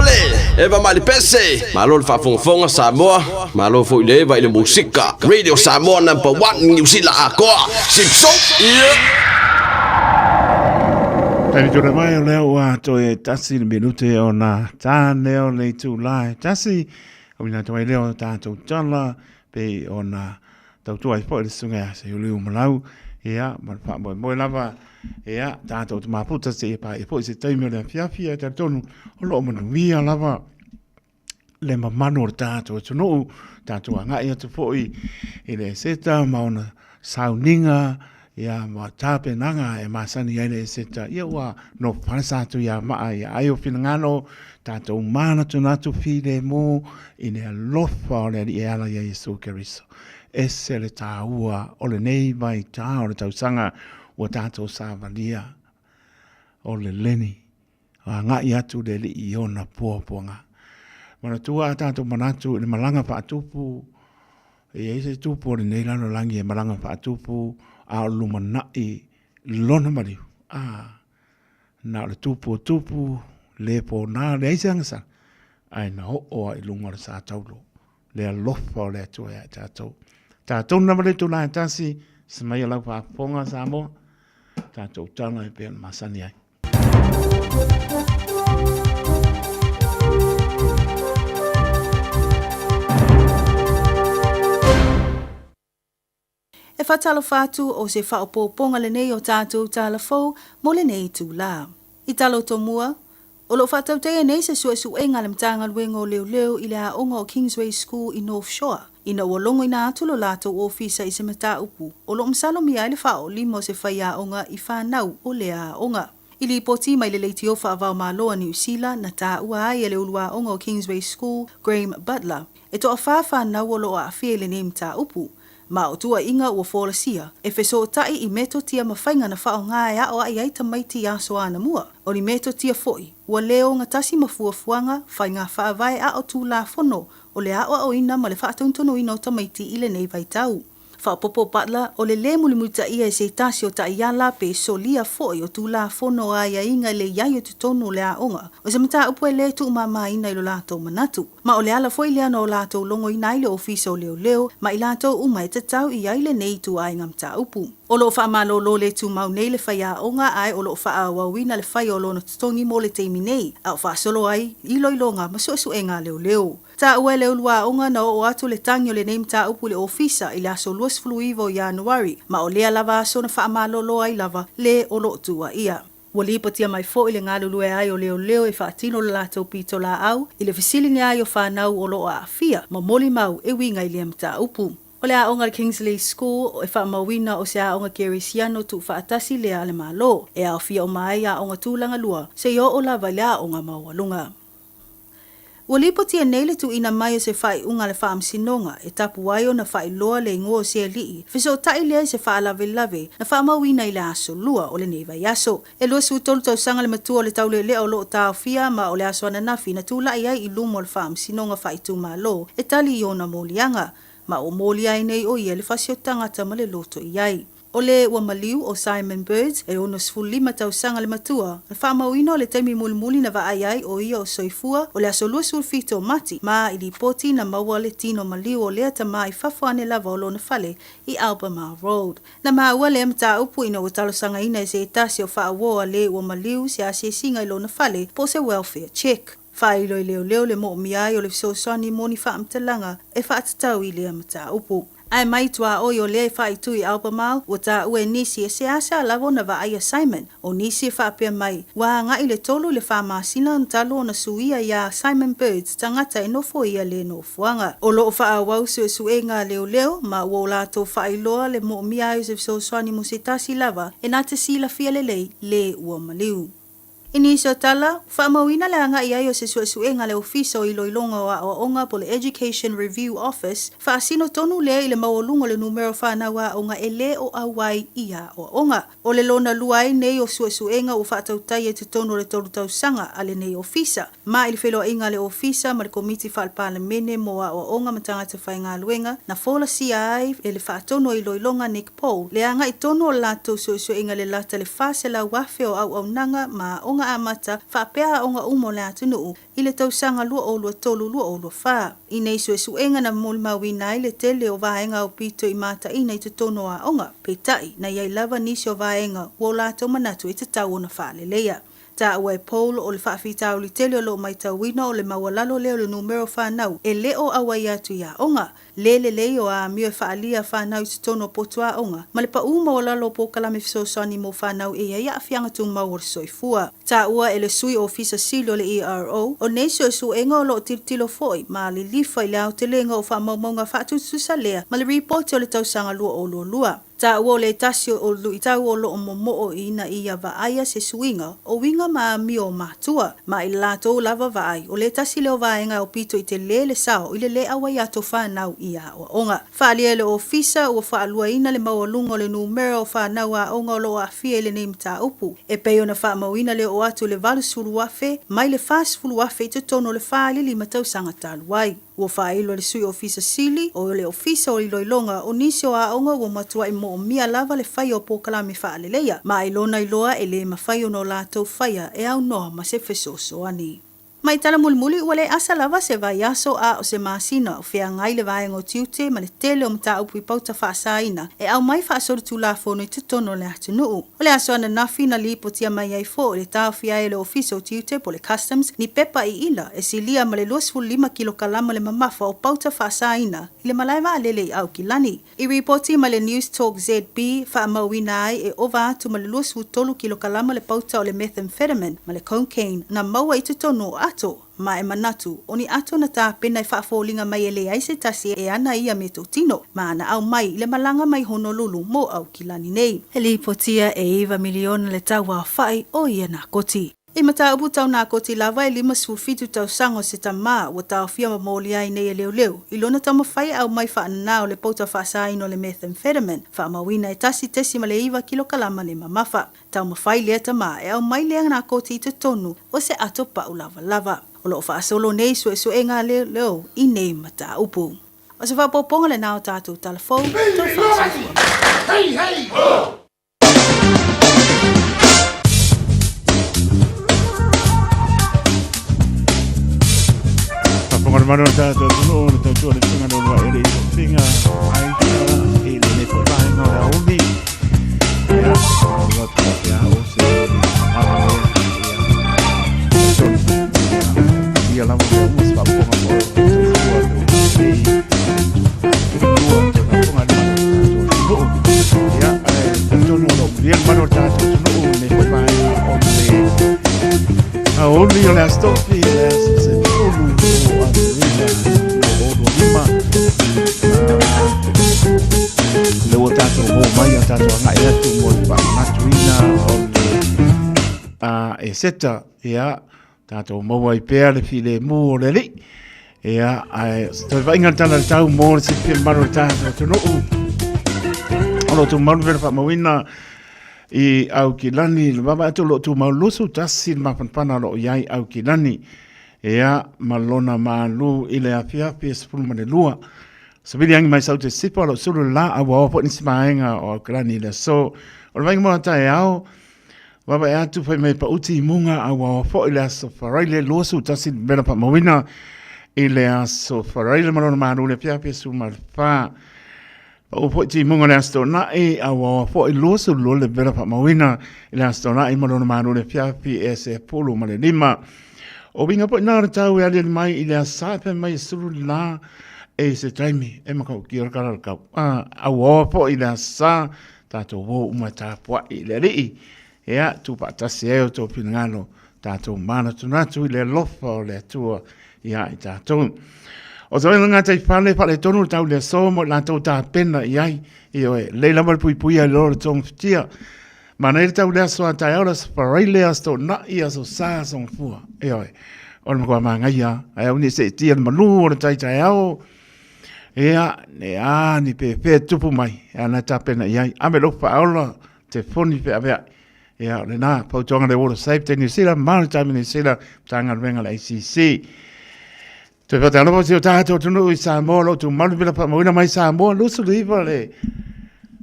ole eva mali pese malo le fafonga Samoa malo fo ile va ile musika Radio Samoa number 1 New Zealand akoa sipso Tani tōna mai o leo a toi tasi le minute o na tāne o le tūlai. Tasi, o mina toi leo tātou tala, pe o na tautua i po le sunga se uli umalau, ea, ma moe lava, ea, tātou tu maputa se e pa, e po i se taimi o le fiafia, ta tonu, o lo manu via lava, le mamano o tātou, tunu, tātou a ngai atu po i le seta, maona sauninga, ia ma tape nanga e masani aile seta ia wa no pansa tu ia ma ia ayo finangano tato mana tu natu fide mo ine lofa le ia la Yesu Kristo ese le taua o le nei vai ta o le tausanga o tato savalia o le leni a nga ia tu de li iona poponga mana tua tato manatu le malanga fa tupu e ese tupu le nei lano langi e malanga fa tupu a lumana i lona mariu na le tupu le po na le isangsa ai na o ai lunga sa taulo le alofa le tu ya tatou na male tu la tasi semai la fa ponga sa mo tatou tana e pe masani ai E whatalo whātu o se whaopoponga le nei o tātou tāla fau mo le nei tū la. I talo tō mua, o lo whatau teia nei se sua suenga le mtanga luenga o leo i le haonga o Kingsway School i North Shore. Ina ua longo ina atulo lātou ofisa i se mata upu. O lo msalo mi ai le whao limo se whai haonga i whanau o le haonga. I li poti mai le leiti o whaavau māloa New Zealand na tā ua ai e le ulua haonga o Kingsway School, Graham Butler. E to a whawhanau o lo a awhia le nei mta upu. Ma o tua inga ua fōlasia, e wheso tai i meto tia mawhainga na whao ngā ea o ai aita maiti a soana mua. O ni meto tia foi, ua leo ngā tasi mafuafuanga, whai ngā whaavai a o tū la whono, o le a o ina ma le whaatauntono ina o tamaiti i le nei vai tau. Whaopopo Butler, o le mulimuta ia e se tasi o ta iala pe solia foi o tū la whono a ia inga le iai o tutono le a onga. O se mata upo e le tu mama ina i lo lātou manatu. Ma o le ala foi leana o lātou longo ina i le ofisa o leo, ma i lātou uma e tatau i ai le nei tu ai ngam ta upu. O lo wha malo lo le tu mau nei le whai a onga ai o lo wha awawina le whai o lo na tutongi mo le teimi nei. A o wha solo ai, i loilonga ma su e ngā leo. Ta ue le ulua onga na o atu le tangi o le nei mta upu le ofisa i le aso luas fluivo i Januari. Ma o lea lava aso na wha malo lo ai lava le o lo tua ia. Ua lipatia mai fo i le ngā lulue ai o leo e whaatino le lātou pito la au, i le fisilingi ai o whanau o lo a awhia, ma moli mau e winga i le mta upu. O le aonga Kingsley School o e whaamawina o se aonga Kerisiano tu whaatasi le ale malo, e awhia o mai aonga tūlanga lua, se o lava le aonga maualunga. Ua lipatia nei le tu ina mai o se whai unga le whaamsinonga e tapu waio na whai loa le ingoa se lii. Fiso tai lea se wha lave na whaamawina i le aso lua o le neiva yaso. E lua su tolu tau sanga le matua o le tau le lea o lo tau fia ma o le aso ananafi na tūla i ai i lumo le whaamsinonga whai tu malo e tali i ona molianga. Ma o moli ai nei o ia le whasio tangata ma le loto i ai. O le ua maliu o Simon Birds e ono sfulima tau sanga le matua. Na whaamawina o le taimi mulimuli na vaai ai o ia o soifua o le aso lua sulfito mati ma i li poti na maua le tino maliu o lea tama i whawhane lava o lona fale i Albemarle Road. Na maua le mta upu ina o talo sanga ina e se etasi o whaawoa le ua maliu se ase singa i lona fale po se welfare check. Whailo i leo le mo miai o le fisosani moni whaamtalanga e whaatatau i le mta upu. Ai mai tua o yo le fai tu i Albemarle o ta ue nisi e se asa lavo na va ai Simon o nisi e whaapea mai wa nga i le tolu le whaamasina ntalo na suia ia Simon Birds tangata e nofo ia le nofuanga. O lo wha awau su e ngā leo ma ua o lato whailoa le mo mia o se fisoswani mo se tasi lava e nata sila fia le ua maliu. Inisio tala, whaamawina le anga i ai o se suenga le ofisa o iloilonga o onga po le Education Review Office, whaasino tonu lea i le mauolunga le numero whanawa onga e le o awai ia o onga. O le lona luai nei o suenga o whaatautai e te tonu le tolu sanga ale nei ofisa. Ma ili whelo inga le ofisa ma le komiti whaalpalamene mo o onga matangata whainga luenga na fola si ai e le whaatono iloilonga Nick Paul. Le anga i tonu o lato suenga le lata le whaasela wafe o au nanga ma onga onga amata whaapea onga umo le atunu i le tausanga lua o lua tolu lua o lua wha. I nei suenga na mole mawina i le tele o vaenga o pito i mata i nei te tono a onga peitai na iai lava nisi o vaenga o lato manatu i te tau ona whaalelea. Ta ua e Paul o le whaafitau li tele o lo mai tauina o le mawalalo leo le numero whanau e leo awa i atu ia onga. Lele leo a mio e whaalia whanau i tono potua onga. Ma le pa u mawalalo po kalame fisosani mo whanau e ia fianga tu mawar soifua. Ta ua e le sui ofisa sili o le ERO o neisio e su enga o lo tilo foi ma li lifa i le au te lenga o whamaumaunga whaatutusa lea ma le report o le tausanga lua o lua lua. Ta ua le tasio o lu i tau o lo o momo o ina i a vaaya se suinga o winga ma mio matua ma i lato lava vaai o le tasi leo vaenga o pito i te le sao i le awa i ato whanau i a o onga. Whaalia le ofisa o whaalua ina le maualunga o le numero o whanau a onga o lo a fia i le neim ta upu. E peo na whaamauina le o atu le valu suru wafe mai le fast fulu wafe i te tono le whaali li matau sanga taluai. Ua whaelo le sui ofisa sili o le ofisa o iloilonga o nisio a onga ua matua i mo o mia lava le whai o pōkalami whaalelea ma ilona iloa e le mawhai o no lātou whaia e au noa ma se fesoso ani. Mai tala mulmuli ua le asa lava se vai aso a o se masina o whea ngai le vaenga o tiute ma le tele o mta upu i pauta whaasaina e au mai whaasoro tu la fono i te tono le atunuu. O le aso ana nafi na li potia mai ai fo le tau whia e le ofisa o tiute po le customs ni pepa i ila e silia ma le 2.5 kilo kalama le mamafa o pauta whaasaina i le malaiva lele i au ki lani. I reporti ma le News Talk ZB whaamauina ai e ova atu ma le 2.3 kilo kalama le pauta o le methamphetamine ma le cocaine na maua i te tono ma e manatu o ni ato na tā pena i whaafolinga mai ele ai se tasi e ana ia me tino ma ana au mai le malanga mai Honolulu mo au ki lani nei. He li potia e iwa miliona le tau a whai o ia nā koti. E mata upu tau nā koti lava e 5 tau sango se tamā ua tau whia ma mōli ai nei e leo leo. I lona tau mawhai au mai whaanana o le pauta whaasaino le methamphetamine. Whaamawina e tasi tesi ma le 2 kilo kalama le mamafa. Tau mawhai lea tamā e au mai lea nā koti i te tonu o se ato pau lava lava. O loo whaasolo nei sue e ngā leo i nei mata upu. O se whapoponga le nao tātou talafou, tau whaasifua. Hey, hey! Paponga mano tātou tuno, na tātou le whinga no rua ere i so whinga, ai tia, e le ne putai ngā rea undi. Ea, rua tātou o se mara ea, ia lama o umas paponga mo tua do e tua te paponga ni mano tātou ia tātou no ria mano tātou tuno ne whai o le a oli o le astofi le se pulu o a rila o do lima le o tātou o mai a tātou nga e atu mo le matuina o le a e seta ia tātou maua i pēr le file mū o le li. Ea, toi vainga tana le tau mō le se pia maro le tātou tunu u. Ono tu maru vera whamawina i au ki lani, le baba atu lo tu maru lusu tasi le mapanpana lo iai au ki lani. Ea, malona malu i le apiapi e sepulu mane lua. Sabili angi mai sau te sipa lo suru la awa opo nisi maenga o ki lani le so. O le vainga mō tae au, Waba e atu whai mai pa uti i munga a wawa fo i le aso wharaile losu tasi bera pa mawina i le aso wharaile marona maru le pia su marwha. Pa upo i munga le aso na e a wawa fo i losu lo le bera pa mawina i le aso na i marona maru le pia e se polo ma le lima. O winga po i nara tau e ali mai i le asa pe mai suru la e se taimi e makau ki ora kara kau. A wawa fo i le asa tato wo umatapua i le rii. Ea, tu patasi eo tō pinangalo, tātou mana tunatu i le lofa o le atua ia i tātou. O tō ina ngātai whale tonu tau le somo, lātou tā pena i ai, i oe, leila mal pui pui ai lora tōng whitia. Mana i tau le aso a tai aura sa wharai le aso na i aso sā song fua, i oe. O na kua maa ngai a, ai au ni se tia na manu o na tai au. Ea, ne a ni pe tupu mai, ea na tā pena i ai. Ame lofa aula, te foni pe avea. Ia, le nā, pautonga le Water Safety New Zealand, Maritime New Zealand, tanga renga le ACC. Te whate alopo si o tātou tunu i Samoa, lo tu maru bila pa mawina mai Samoa, lusu le iwa le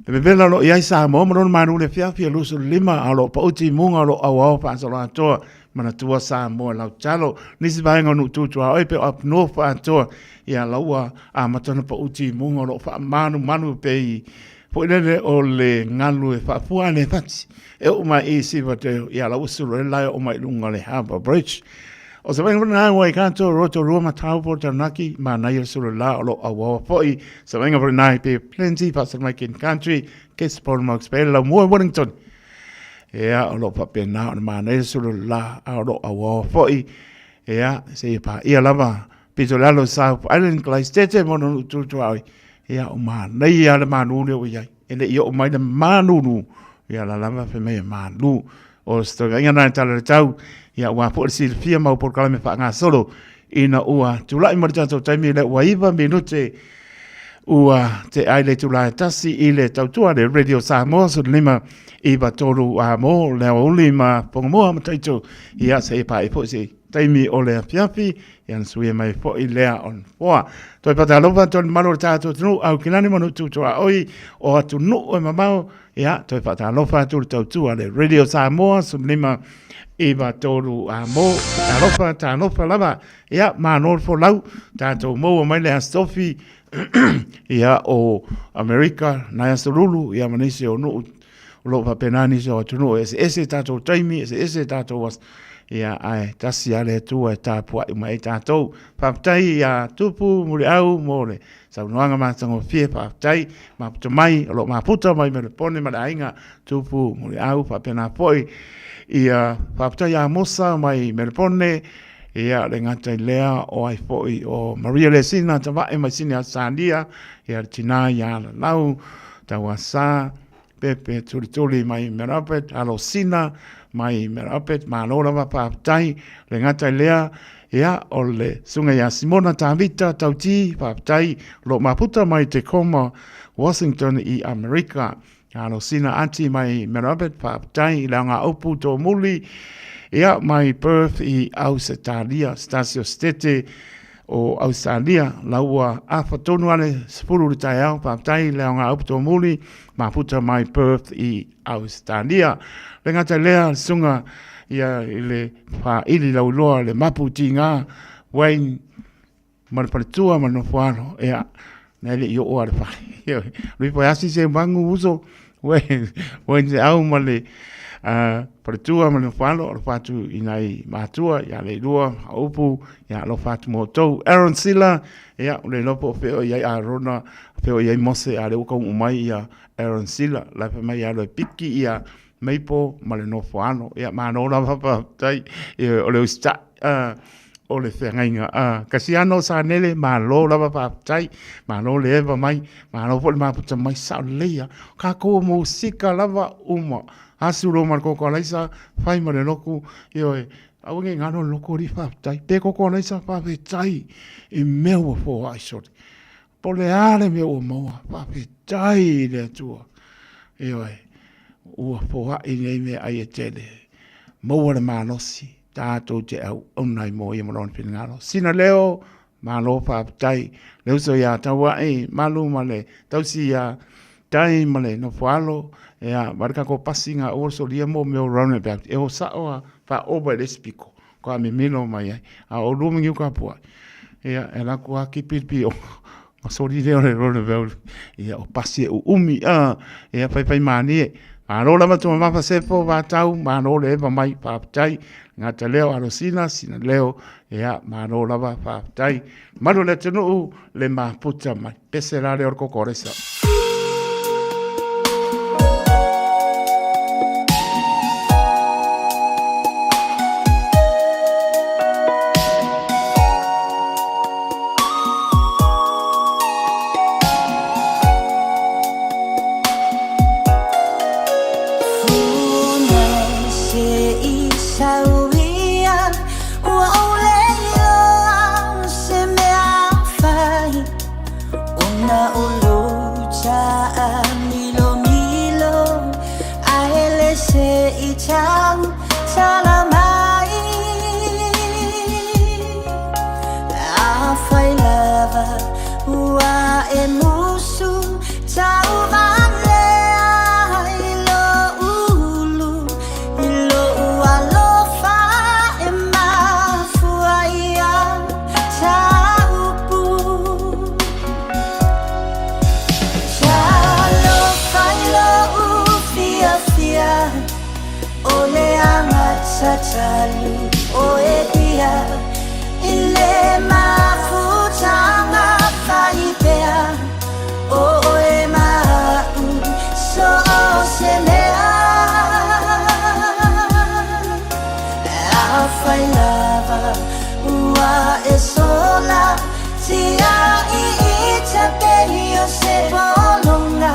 Me vela lo iai sa mo mo manu le fia lu su lima alo pa uti munga lo awa pa so la to mana tua sa mo la chalo nisi vai ngonu tu oi pe up no pa to ia laua a matana pa uti munga lo fa manu pe po le o le ngalu e fa fu ane fati e o mai e si va te ia la usu le la o mai lunga le Harbour Bridge o se venga na wai kanto roto roma tau po tanaki ma na ia suru la o lo awa foi se venga por nai pe plenty pa se mai kin country ke sport max pe la mo Wellington ia o lo pa pe na ma na ia suru la o lo awa foi ia se pa ia lava pitolalo South Island Gleistete mo no tu ai ia o ma na ia le manu le o ia ele ia o mai le manu ia la lava fe me manu o sto nga na tala tau ia wa po si fia mau por kala me fa nga solo ina ua tulai mo tanto taimi le waiva minute ua te aile tulai tasi ile tau tua le radio Samoa so lima iba tolu a mo le oli ma pongo mo taito ia se pa po si taimi o le fiafi ia sui mai fo ile on foa toi pata lova ton malo tato tunu au kinani mo tu oi o atu no e mamau ia toi pata lova tu tau tua le radio Samoa so lima iba tolu a mo ta lofa lava ia ma no fo lau tato mo mai le stofi ia o America na solulu ia manisi o no lo va penani so tunu ese tato taimi ese tato was ia ai tasi ale tu e tapua i mai tato paptai ia tupu muri au mole sa noanga ma tango fie paptai ma puta mai lo ma puta mai me pone ma ainga tupu muri au papena poi ia paptai ia mosa mai me pone ia le ngata lea o ai foi o Maria Lesina tava e mai sini sandia ia tina ia lau tawasa pepe tuli mai merapet alosina mai merapet malora va paptai le ngata lea ia o le sunga ia Simona Tavita tauti paptai lo maputa mai te koma Washington i America alosina anti mai merapet paptai la nga opu to muli ia mai Perth i Australia, Stasio Stete o Australia, laua awhatonu ale sepulu le tai au, paptai leo ngā uputo muli, maputa mai Perth i Australia. Le ngata lea sunga ia le wha ili lau loa le maputi ngā, Wayne Marapaletua manofuano, ia nele i o are whai. Lui po asi se mangu uso, Wayne se au male, Paletua manu whalo, o whatu i nei mātua, ia le lua, haupu, ia lo whatu mō tau. Aaron Silla, ia le lopo o whio iai a rona, whio iai mose a le ukau umai ia Aaron Silla, lai pa mai a le piki ia meipo ma le no whano, ia mānora papa tai, o le usta, o le whengainga. Kasi ano sa nele, mālo lava papa mālo le eva mai, mālo po le māputa mai sao leia, ka kua musika lava uma, asuro marco colaisa fai mare loku io au nge ngano loku ri fa tai te ko colaisa fa fe tai e meu fo ai sort pole ale meu mo fa fe tai le tua io u fo ai nei me ai tele mo wala manosi tato te au onai mo i moron fin ngalo sina leo malo fa tai leo so ya tawa e malu male tausi ya tai male no falo ia marka ko pasinga o so lia mo me roundabout e o sa o fa over the speaker ko me mino mai a o lu mingi ka po ia ela ko aki pipi o so lia le roundabout ia o pasi o umi ia pai mani a lo la ma to ma fa se fo va tau ma no le va mai pa tai ngata leo a sina leo ia ma no la va pa tai ma lo le tenu le ma puta mai pesera le orco coresa. tatalu o e dia ile mafutanga faipea o e mau so se mea a fai lava ua e sola tia i te penio se polonga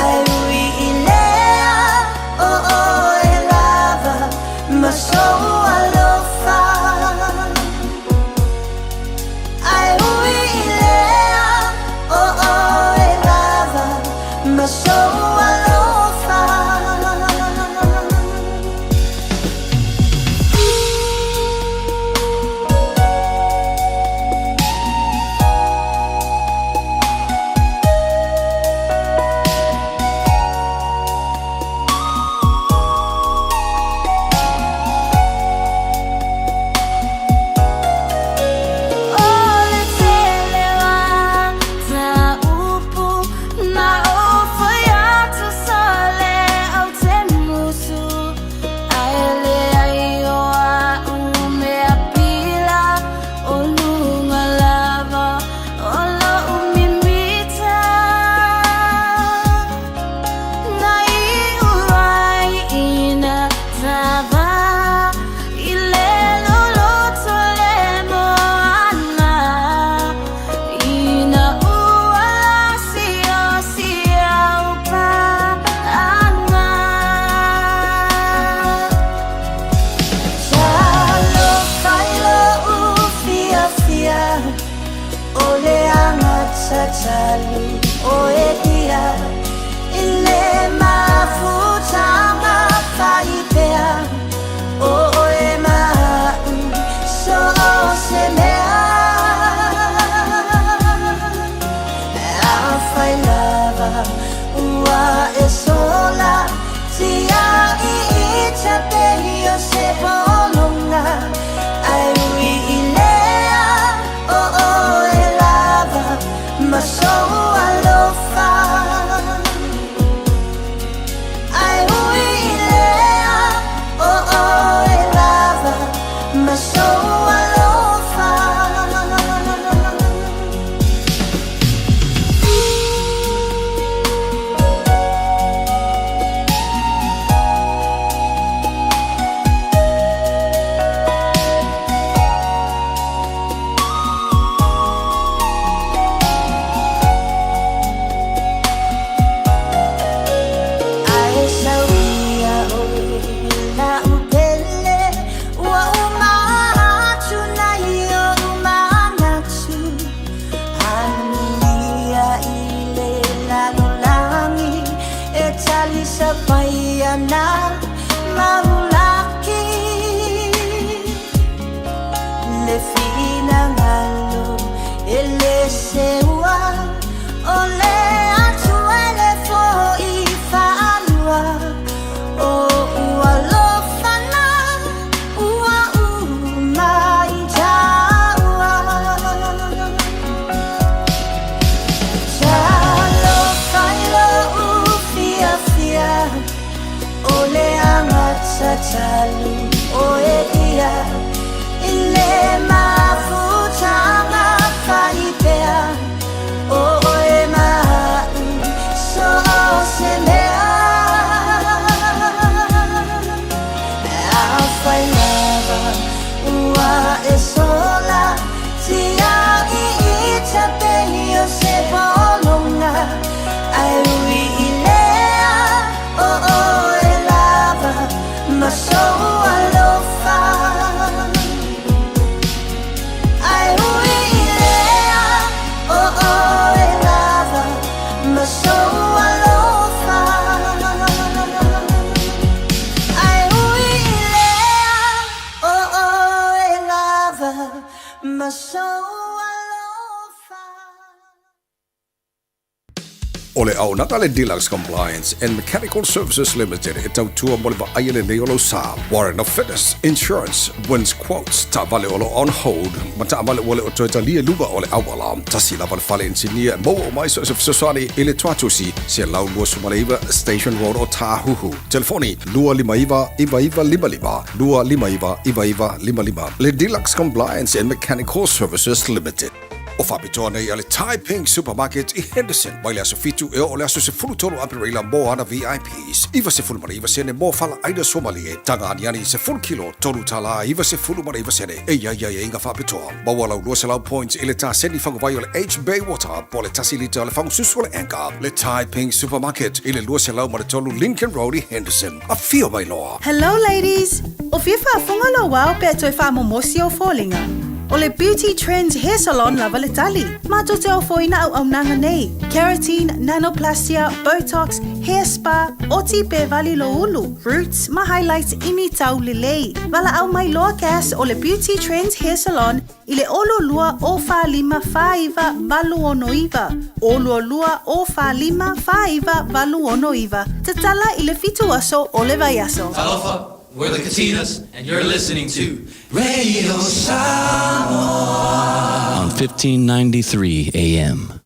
ai ui ilea o e lava ma so alofa ai ui ilea o e lava ma so alofa Ole au Natale Deluxe Compliance and Mechanical Services Limited e tautua mo le vaaia le nei o lo sa. Warrant of Fitness Insurance wins quotes ta vale o lo on hold ma ta vale o le o toitalia luga o le awala. Tasi la vale fale engineer mo o mai so sosani ile tuatusi se lau lua sumalaiva Station Road o Tahuhu. Telefoni lua limaiva iva lima lua limaiva iva lima. Le Deluxe Compliance and Mechanical Services Limited. O whapitoa nei ale Tai Ping Supermarket I Henderson. Mai le aso fitu e o le aso se fulutolo apereila mo ana VIPs. Iwa se fulumare iwa sene mo fala aida somalie. Tanga aniani se full kilo tolu tala iwa se fulumare iwa sene. Ia inga whapitoa. Mawalau lua se lau points ile ta seni whangawai o le H Bay Water. Po le tasi lita le whangu susu le anka. Le Tai Ping Supermarket ile lua se lau ma le tolu Lincoln Road I Henderson. A fio mai loa. Hello ladies! O whiwha whunga lo wau pe toi whamomosi o fōlinga. O le Beauty Trends Hair Salon lava le tali. Mato te o foina au nanga nei. Keratin, nanoplastia, botox, hair spa, oti pe vali lo ulu. Roots, ma highlights ini tau lelei. Vala au mai loa kas o le Beauty Trends Hair Salon ile olo lua o fa lima faiva valu ono iva. Olo lua o fa lima faiva valu ono iva. Tatala ile fitu aso o le vaiaso. Aloha. We're the Katinas, and you're listening to Radio Samoa on 1593 AM.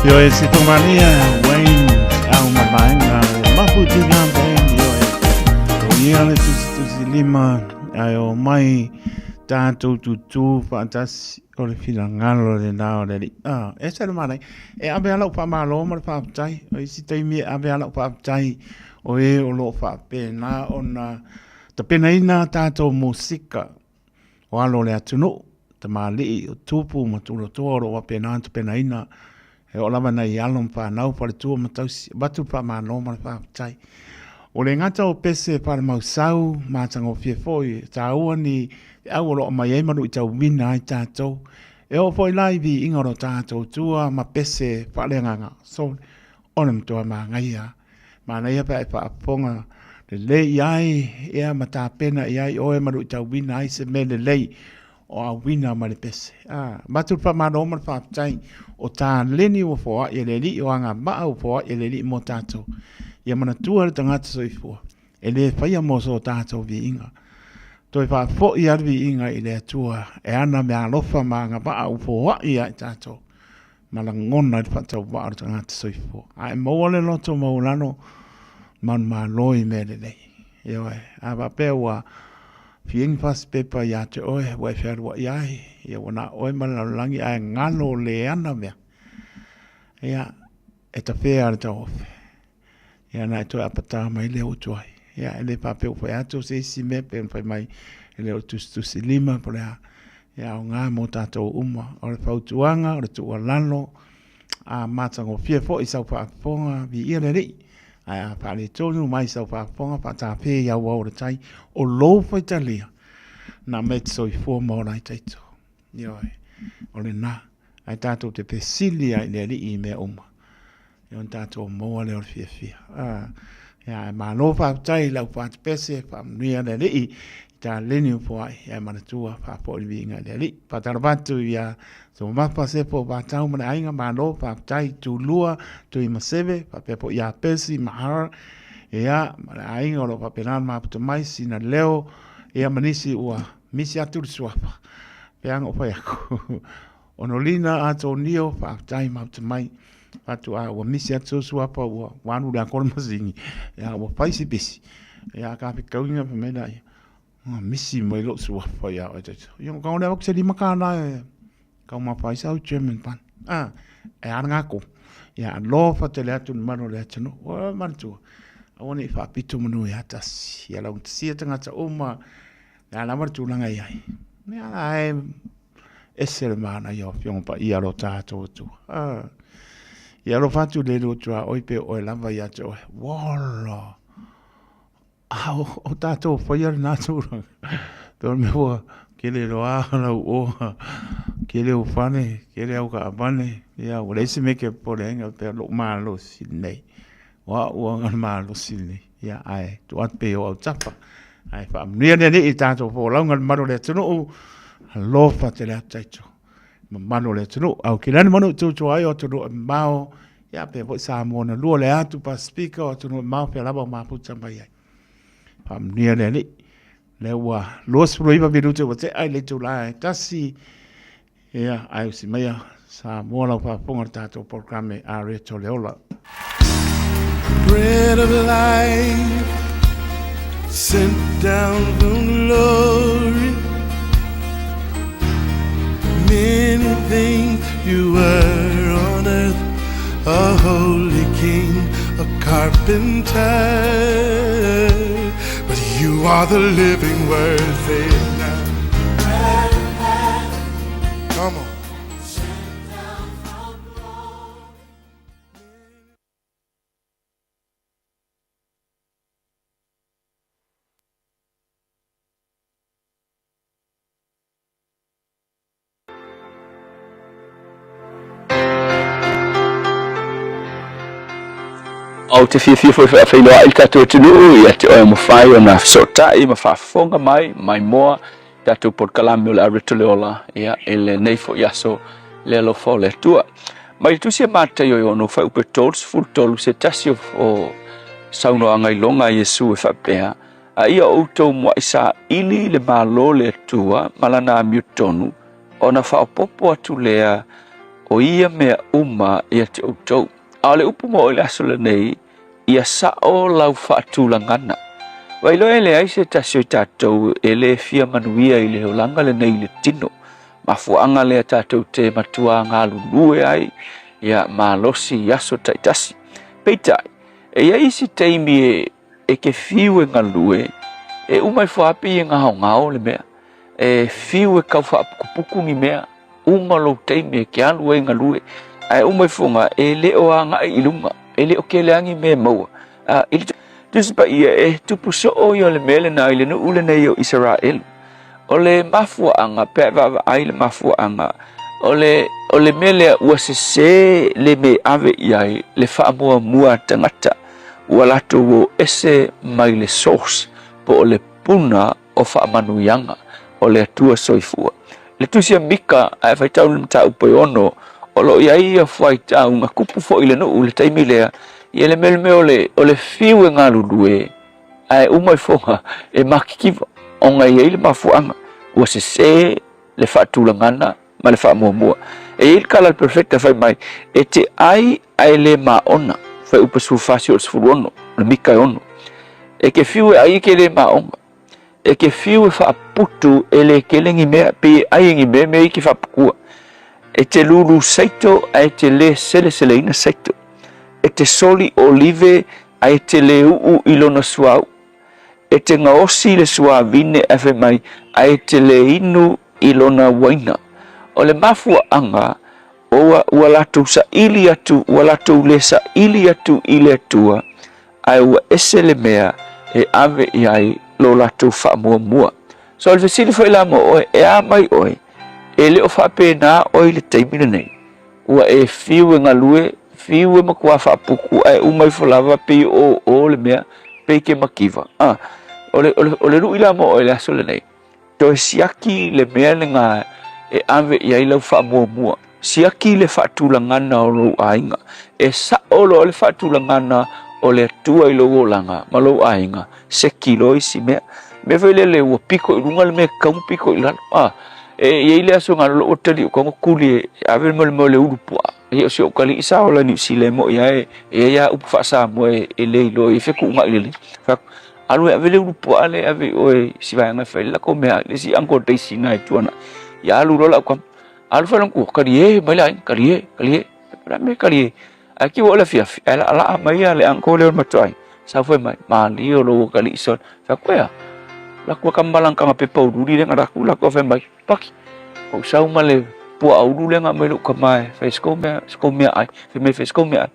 Yo e si tomania Wayne au mabanga mafuti ngambe yo e. Yo le tu lima ayo mai tanto tu fantas o le filangalo le nao le esa le mana e abe ala pa malo ma pa tai o si tai mi abe ala pa tai o e o lo fa pena ona ta pena ina tanto musika o alo le atuno ta mali o tupu mo tulo toro o pena ta pena ina e o lava nei alon pa nau pa le tua matausi batu pa malo ma pa tai o le ngata o pese pa mausau matango fie foi ta uani au lo mai e manu i tau mina i tātou. E o foi lai vi ingaro tātou tua ma pese whalenganga. So, onam tua ma ngaia. Ma naia pa e pa aponga le lei ai ea ma tā pena i ai o e manu i tau mina ai se me le lei o a wina ma le pese. Matu pa ma no ma pa tai o tā leni o foa i le li o anga maa o foa i le li mo tātou. Ia mana tua le tangata soifua. E le whaia mo so tātou vi inga. Toi fa fo i arvi inga i le atua e ana me alofa ma nga ba au fo wa i ai tato ma la ngona i fatau wa ar tanga te soifo ai mo le loto mo lano man ma loi me le lei yo a ba pe wa fieng fas pepa ya te oe wa fer wa ai ia wana oe ma la langi ai ngalo le ana me ia e ta fe ar ta ofe ia na to apata mai le utuai ya ele papel foi ato se si me pe foi mai ele o tu si lima por ya nga mo tato uma o le fautuanga o le tu lano a matango fie fo i sau pa ponga vi ile ri a pa le tonu mai sau pa ponga pa ta pe ya wa o le tai o lo foi talia na mezzo i fo mo na taito yo o le na ai tato te pesilia ile ri i me uma yo tato mo le o fie fie ya ma no fa tai la fa pese fa mia le li ta leni po ya ma tua fa po li nga le li pa ta batu ya so ma pa se po ba ta ma ai nga ma no fa tai tu lua tu i ma seve pa pe po ya pesi ma har ya ma ai nga lo pa penal ma to mai sina leo ya manisi ua misi atu sua pe ang o fa ya onolina atonio fa tai ma to mai atu a wa misi atu sua pa wa wanu da kon mazingi ya wa paisi bisi ya ka pe kauinga pe me dai misi mai lo sua pa ya o te yo ka ona se di makana ka ma paisa u german pan e anga ko ya lo fa te le atu mano le atu no wa mantu a woni fa pitu manu ya tas ya la untia tanga ta uma ya la martu langa ya ya ai ese mana yo fion pa ia lo tato tu ia lo fatu le lo tua oi pe o lava ia to wala o tato foi ar natura per me ho che le lo ala o che le ufane che le au ka bane ia o le se me che porenga per lo malo sinei wa malo sinei ia ai tu at pe o tapa ai fa mia ne tato fo longa maro le tunu lo fa te le taito mano le tunu au ki lani manu tu ai o tunu mau ya pe vo sa mo na lu le atu pa speaker o tunu mau pe laba ma puta mai ai pam nia le wa los proiba minuto o te ai le tu lai tasi ya ai si mai sa mo la pa ponga tato programme a reto le ola bread of life sent down from glory many things you were on earth, a holy king, a carpenter, but you are the living word. Say it now. Come on. au te fia foi fa loa il kato tunu ia te o mo fai ona sota i ma fa fonga mai moa tatu por kalame la retoleola ia ele nei fo yaso le lo fo le tua mai tu se mata yo no fa upe tols full tolu se tasio o sauno anga longa Yesu fa pea a ia auto mo isa ili le malo le tua malana miutonu ona fa popo atu lea o ia mea ia te outou. A le upu mo le aso le nei, ia sao lau whaatulangana. Wailo e le aise tasio tātou e le fia manuia i le holanga le nei le tino. Mafuanga le tātou te matua ngā lulue ai, ia malosi yaso taitasi. Peitai, e ia isi teimi e ke fiu e ngā lue, e umai whaapi e ngā ngao le mea, e fiu e kau whaapukupuku ni mea, umalo teimi e ke alu e ngā lue, ai umai whonga e leo a ngā ilunga, e leo ke leangi mea maua. Tusipa ia e tupu so o yo le mele na ile no ule nei o Israel. O le mafua anga, pe vava ai le mafua anga, o le mele ua se le me ave iai, le whaamua mua tangata, ua lato wo ese mai le sauce, po o le puna o whaamanuyanga, o le atua soifua. Le tusia mika, ai whaitau le mta upo ono, o lo iai a whaitau ngā kupu fo ile no ule taimi lea, ia le mele me o le fiu e ngā lulue, ai umai fonga e makikiva, o ngai e le mafuanga, ua se le whaatulangana, ma le whaamuamua. E il kala perfecta whai mai, e te ai le maona, whai upa sufasi o sifuru ono, le mika e ono. E ke fiu e ai ke le maonga, e ke fiu e whaaputu e le kelengi mea, pe ai ngi mea mea i ki whaapukua. E te lulu saito, ai te le sele ina saito. E te soli olive ai te le uu ilona suau. E te ngaosi le suavine efe mai ai te le inu ilona waina. O le mafua anga, ua latu sa ili atu, ua latu le sa ili atu ile atua, ai ua ese le mea e ave iai lo latu wha mua. So le vesili fo ila mo oe, e a mai oe, e leo whape na oe le taimina nei. Ua e fiu e ngalue, fiu e makua whapuku, ai umai folawa pe o le mea, pe ke makiva. O le ru ila mo oe le aso le nei. To e siaki le mea le ngā e ave iai lau wha mua. Siaki le whaatulangana o lo ainga. E sa o lo le whaatulangana o le atua i lo langa, ma lo ainga. Se kilo isi mea. Me vele le ua piko i runga le mea kaum piko i lalo. E iei le aso ngā lo o tali o kongo kuli e ave mo le urupua. E o si o kali isa o la ni si le mo ia e ia upu whaasa mo e le ilo e wheku unga i le. Alu e ave le urupua ale ave o e si vai ngai whai lako mea le si anko teisi ngai tuana. Ia alu rola kwam. Alu whalang kua karie mai lain karie. Rame karie. Aki wo la fiafi. Ala mai ale anko leo matuai. Sa fwe mai. Mali o lo kali ison. Whakwea. Lakua kambalang kama pepa ururi lenga raku lakua whai mai. Paki. O sau male pua uru lenga mai luka mai. Whai sko mea ai. Whai mai whai sko mea ai.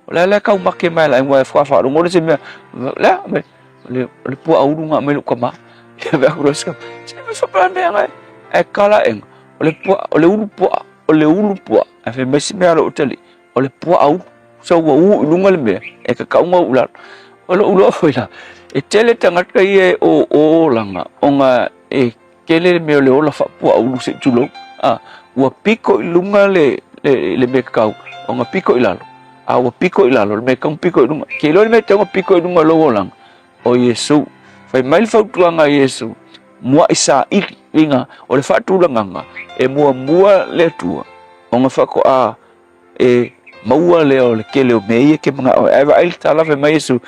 O le kau make mai lai ngoi whawha. Ngore se mea. Lea mai. Le pua uru nga mai luka mai. Ia vea kuroskam. Se me whapane ngai. E kala eng. O le ulu pua. E whai mai si mea lo utali. O le pua au. Sau wa uu ilunga le mea. E ka kaunga ular. O le ulo oila. E tele tangata i e o langa. O nga e kele mea le ola whapua ulu se tulo. Ua piko ilunga le mea kau. O nga piko ilalo. Ua piko ilalo. Le mea kau piko ilunga. Ke lo le mea tanga piko ilunga lo langa. O Yesu. Whai mai whautuanga Yesu. Mua isa ili. Inga, o le whaatulanganga, e mua le tua. O nga whako a, e maua le o le kele o mei e ke mga o. Ewa aili talawe mai Yesu,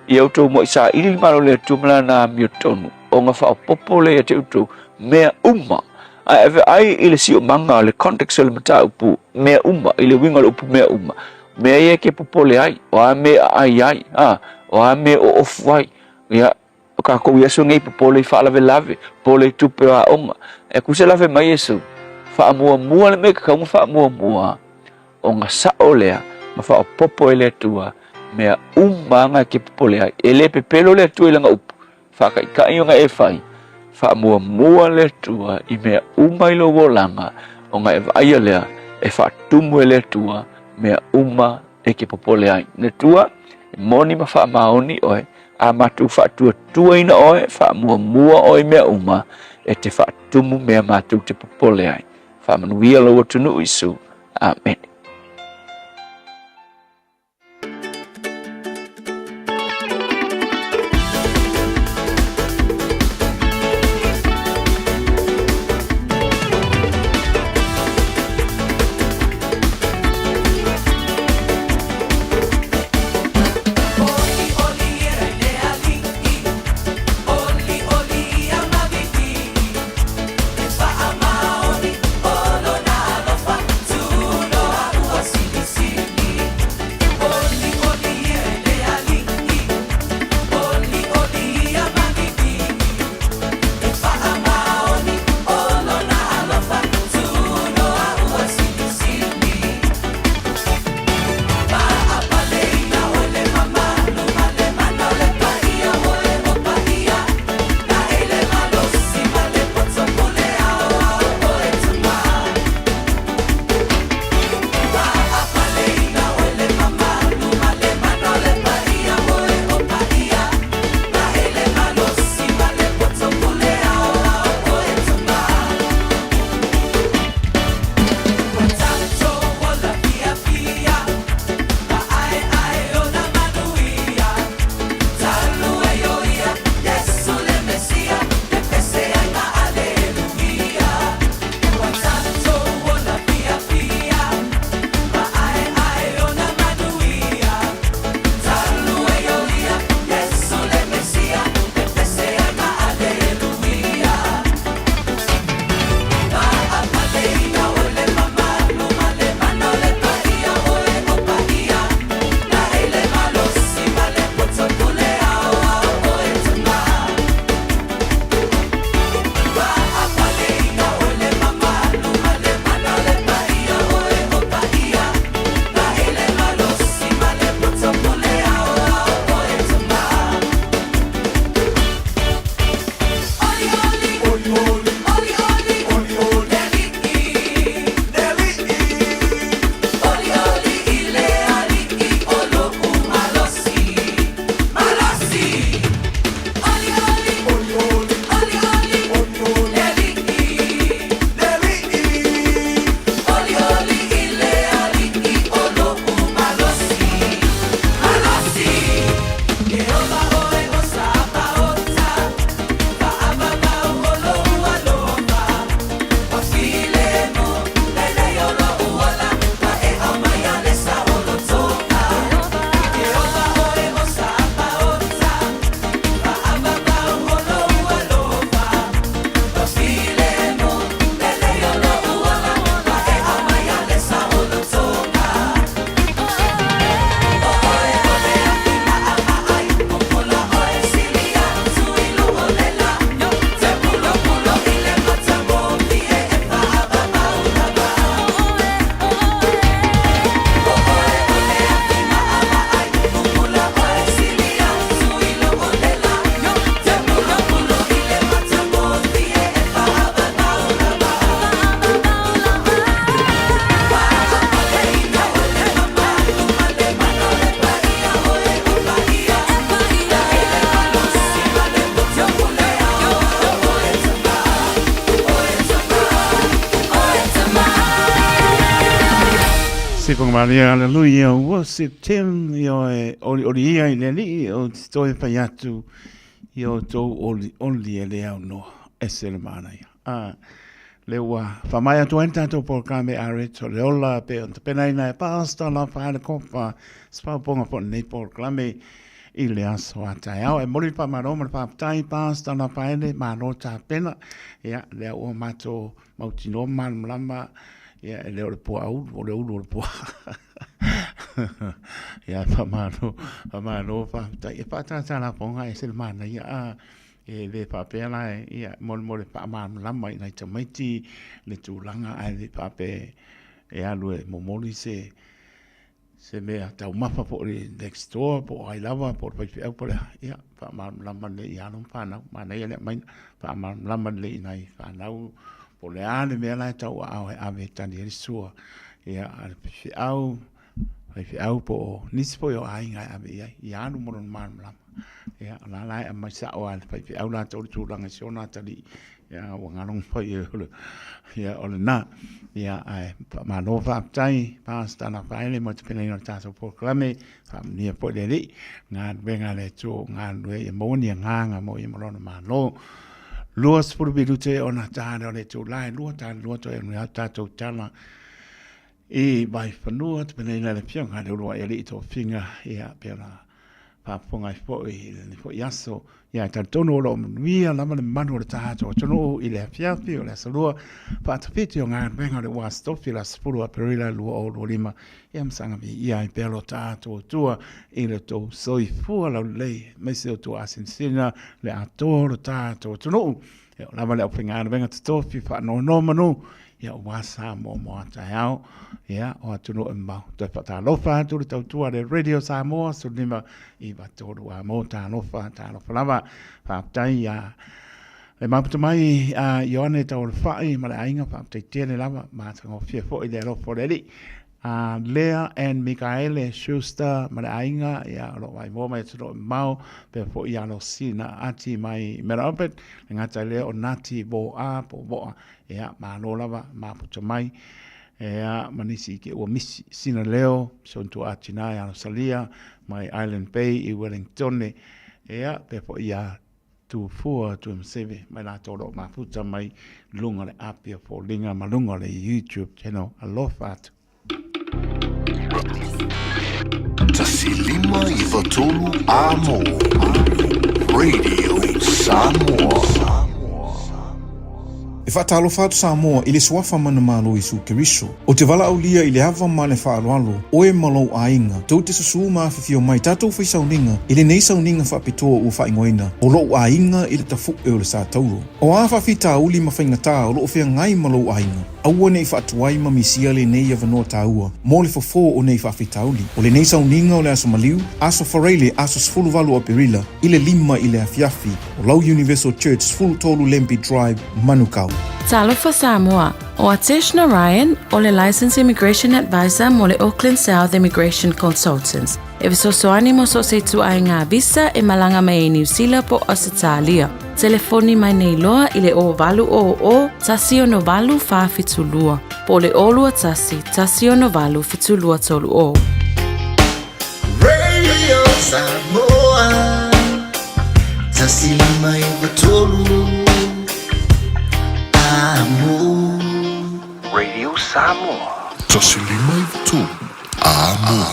i auto mua isa ili maro le tua mala na miotonu. O nga whao popo le te uto, mea uma. Ewa ai ile si o manga, le context o le mata upu, mea uma, ile winga le upu mea uma. Mea e ke popo le ai, o a mea ai, o a mea o ofu ai. Ia, ka ko Yesu ngai po le fa lave po le tupe a onga e ku se lave mai Yesu fa mua le me ka fa mua onga sa olea ma fa popo ele tua me umanga ke po le ele pepelo le tua langa up fa ka nga e fai fa mua le tua i me umai lo volanga onga e ai le e fa tumu le tua me uma e ke popo le ne tua moni ma fa maoni oe a matu whaatua tua ina oe, whaamua oe mea uma, e te whaatumu mea matu te popole ai. Whaamanuia lo tunu Isu. Amen. Maria, hallelujah, worship him, yo, ori ia i leli, o toi pai atu, yo tō oli e lea no, ese le mana ia. Lewa, whamai atu enta tō por kame areto, le ola, pe on te penaina e pasta, la whaare kopa, spauponga po nei por klame, i le aso atai au, e mori pa maroma, pa tai pasta, la whaere, maro ta pena, ia, lea o mato, mautino man mlama, ia e leo le pua au, o le ulu o le pua. Ia whamano, whamtai, e patata la ponga e sel mana, ia e le papela e, ia mole pa amano lama i nai tamaiti, le tūlanga ai le pape, e alu e momoli se mea tau mapa po le next door, po ai lava, po le paipi au po le, ia, whamano lama le i anum whanau, mana ia le maina, whamano lama le i nai whanau, po le ane mea lai tau au e ave tani e sua. Ia ale paifi au po nisi po yo ai ngai ave ia. Ia anu moron manu lama. Ia la lai a mai sao ale paifi au la tau tūranga si ona tali. Ia wanganong pai e hulu. Ia ole na. Ia ai mano whaaptai. Pāstana whaele mo te pena ina tātou po klame. Whaamnia po le li. Ngā wenga le tō ngā nue e moni a nganga mo i morona mano. Lua sepuluh te ona tāna o le tō lai, lua tāna lua tō e nui tātou tāna i mai whanua, te pene ina le pionga, le urua e li tō whinga, ia pēna pāponga i fōi, i fōi aso, ia tāna tono o lo manuia, lama le manu o le tātou, tono i le fiafi o le asalua, pātawhiti o ngā wenga le wā stofi la sepuluh a perila lua o lua lima, ia msanga mi ia i pēlo tātou tua, i le tō soi fua lau lei, meisi o tō asinsina, le atoa o tātou tono, ia lama le au whinga wenga tatofi, whanau no manu, ia wasa mo atai au, ia o atunu e mau. Toi pata alofa atu le tautua le Radio Samoa, so nima i watoru a mo ta alofa lava, whaaptai ia. Le maputa mai a Ioane tau le whai, ma le ainga whaaptai tēne lava, ma tango fia fo i le alofa le li. Lea and Mikaele Schuster, ma le ainga, ia alo mai mo mai tano mau, pe fo i alo sina ati mai Meraopet, le ngata lea o nati bo a, po boa, ia ma alo lava, ma puta mai, ia manisi ke ua misi sina leo, sontu ati nai alo salia, mai Island Bay i Wellington, ia pe fo i a tu fua tu mseve, mai la tolo ma puta mai lunga le apia fo linga ma lunga le YouTube channel, alofa atu. Tasilima i watolu amo Radio Samoa. E whaatalo whaatu Samoa i le suafa mana malo Isu Keriso. O te wala aulia i le hava ma le whaaloalo o e malo ainga. Tau te susu mawhiwhio mai tātou whaisauninga i le nei sauninga whaapitoa ua whaingoina. O lo ainga i le tafu e o le sa tauro. O a whawhita uli ma whaingata o lo whea ngai malo ainga. Aua nei whaatuai ma misia le nei avanoa tāua. Mo le fofo o nei whawhita uli. O le nei sauninga o le aso maliu, aso whareile, aso sfuluvalu a perila, i le lima i le afiafi o Lau Universal Church Sfulu Tolu Lempi Drive, Manukau. Talofa Samoa, o Atish Narayan, o le Licensed Immigration Advisor mo le Auckland South Immigration Consultants. E visosoani mo so se tu ai ngā visa e malanga mai e New Zealand po Australia. Telefoni mai nei loa i le o valu o tasi o no valu wha fitulua. Po le olua tasi o no valu fitulua tolu o. Radio Samoa, tasi mai vatolu. Radio Samoa. Tasi limai tu. Amo.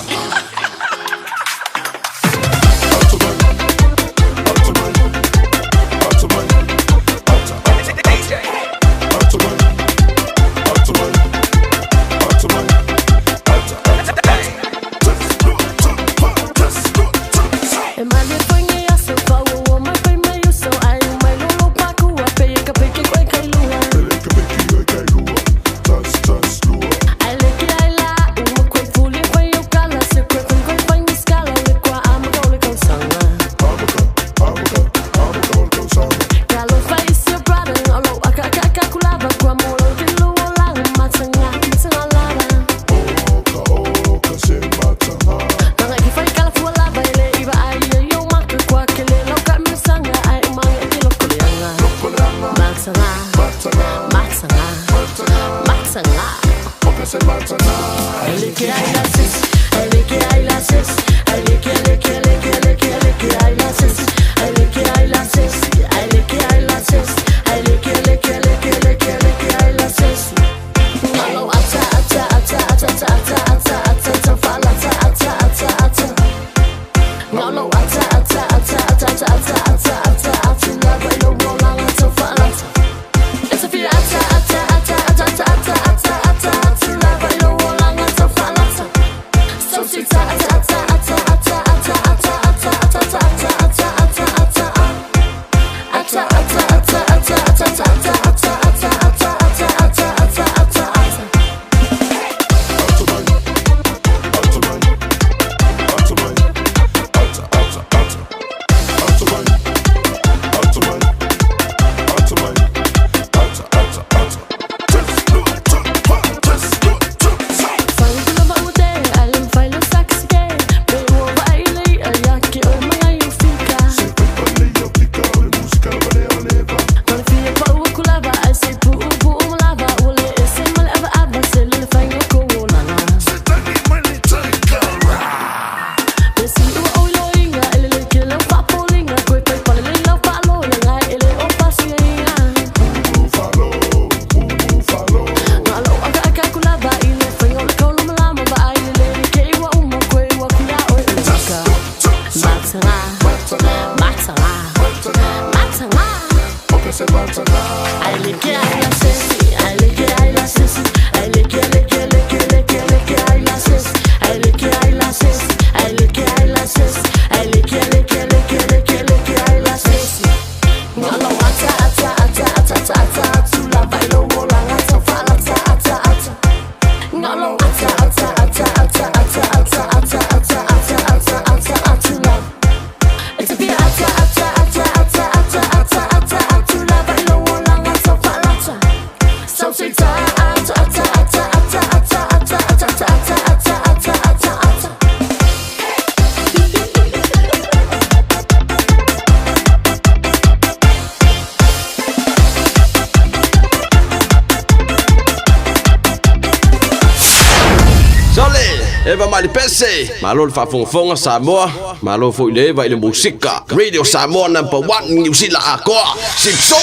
Eva mali pese, malo le whafonga Samoa, malo fo ile va ile musika. Radio Samoa #1 New Zealand akoa. Simpson.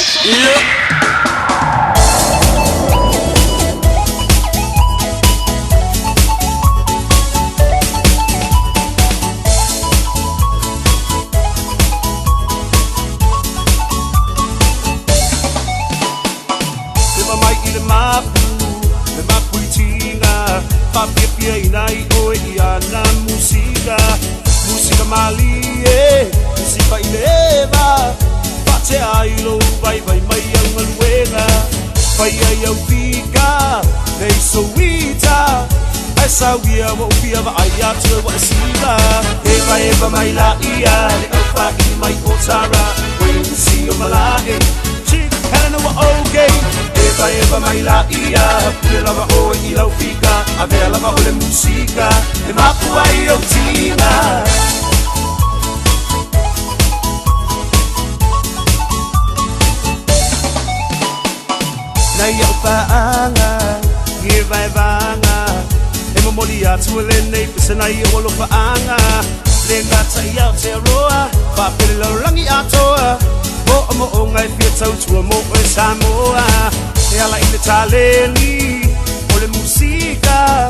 mali e musipa ileva Pace ailo vai vai mai ang maluena Vai ayaw pika Nei sowita Esa wia wa upia wa ayatua wa siva Eva mai la ia Le alfa i mai otara When you see your malae Chick Helena wa okay Eva mai la ia Pule lava o i lau pika Avea lava o le musika E mapu ayaw tina Na ia upaanga Nge vai vanga Moli atu le nei pisana I olo faanga Le ngata I au te roa Fa pele lau rangi atoa Mo amo o ngai pia tau tua mo e Samoa E ala I le taleli O le musika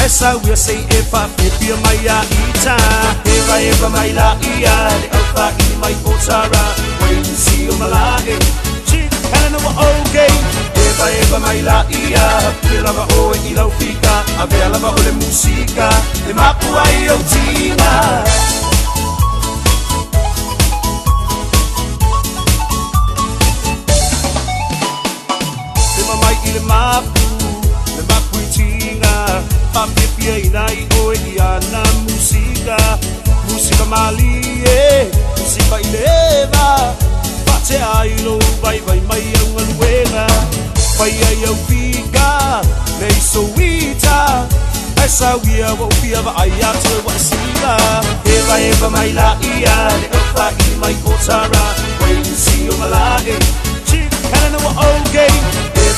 E sa wia sei e fa pia mai a ita Eva mai la ia Le alfa I mai otara When you see o malae Chick Helena wa okay Eva mai la ia Pile lava o I lau pika Avea lava o le musika E mapu ai o tina E mamai I le mapu I tina Papipia I nai o I ana musika Musika mali e Musika I leva Pate ai lo vai vai mai au aluena Vai ayaw pika Nei sowita Esa wia wa upia wa ayatua wa siva Eva mai la ia Le alfa I mai otara When you see your malae Chick Helena wa okay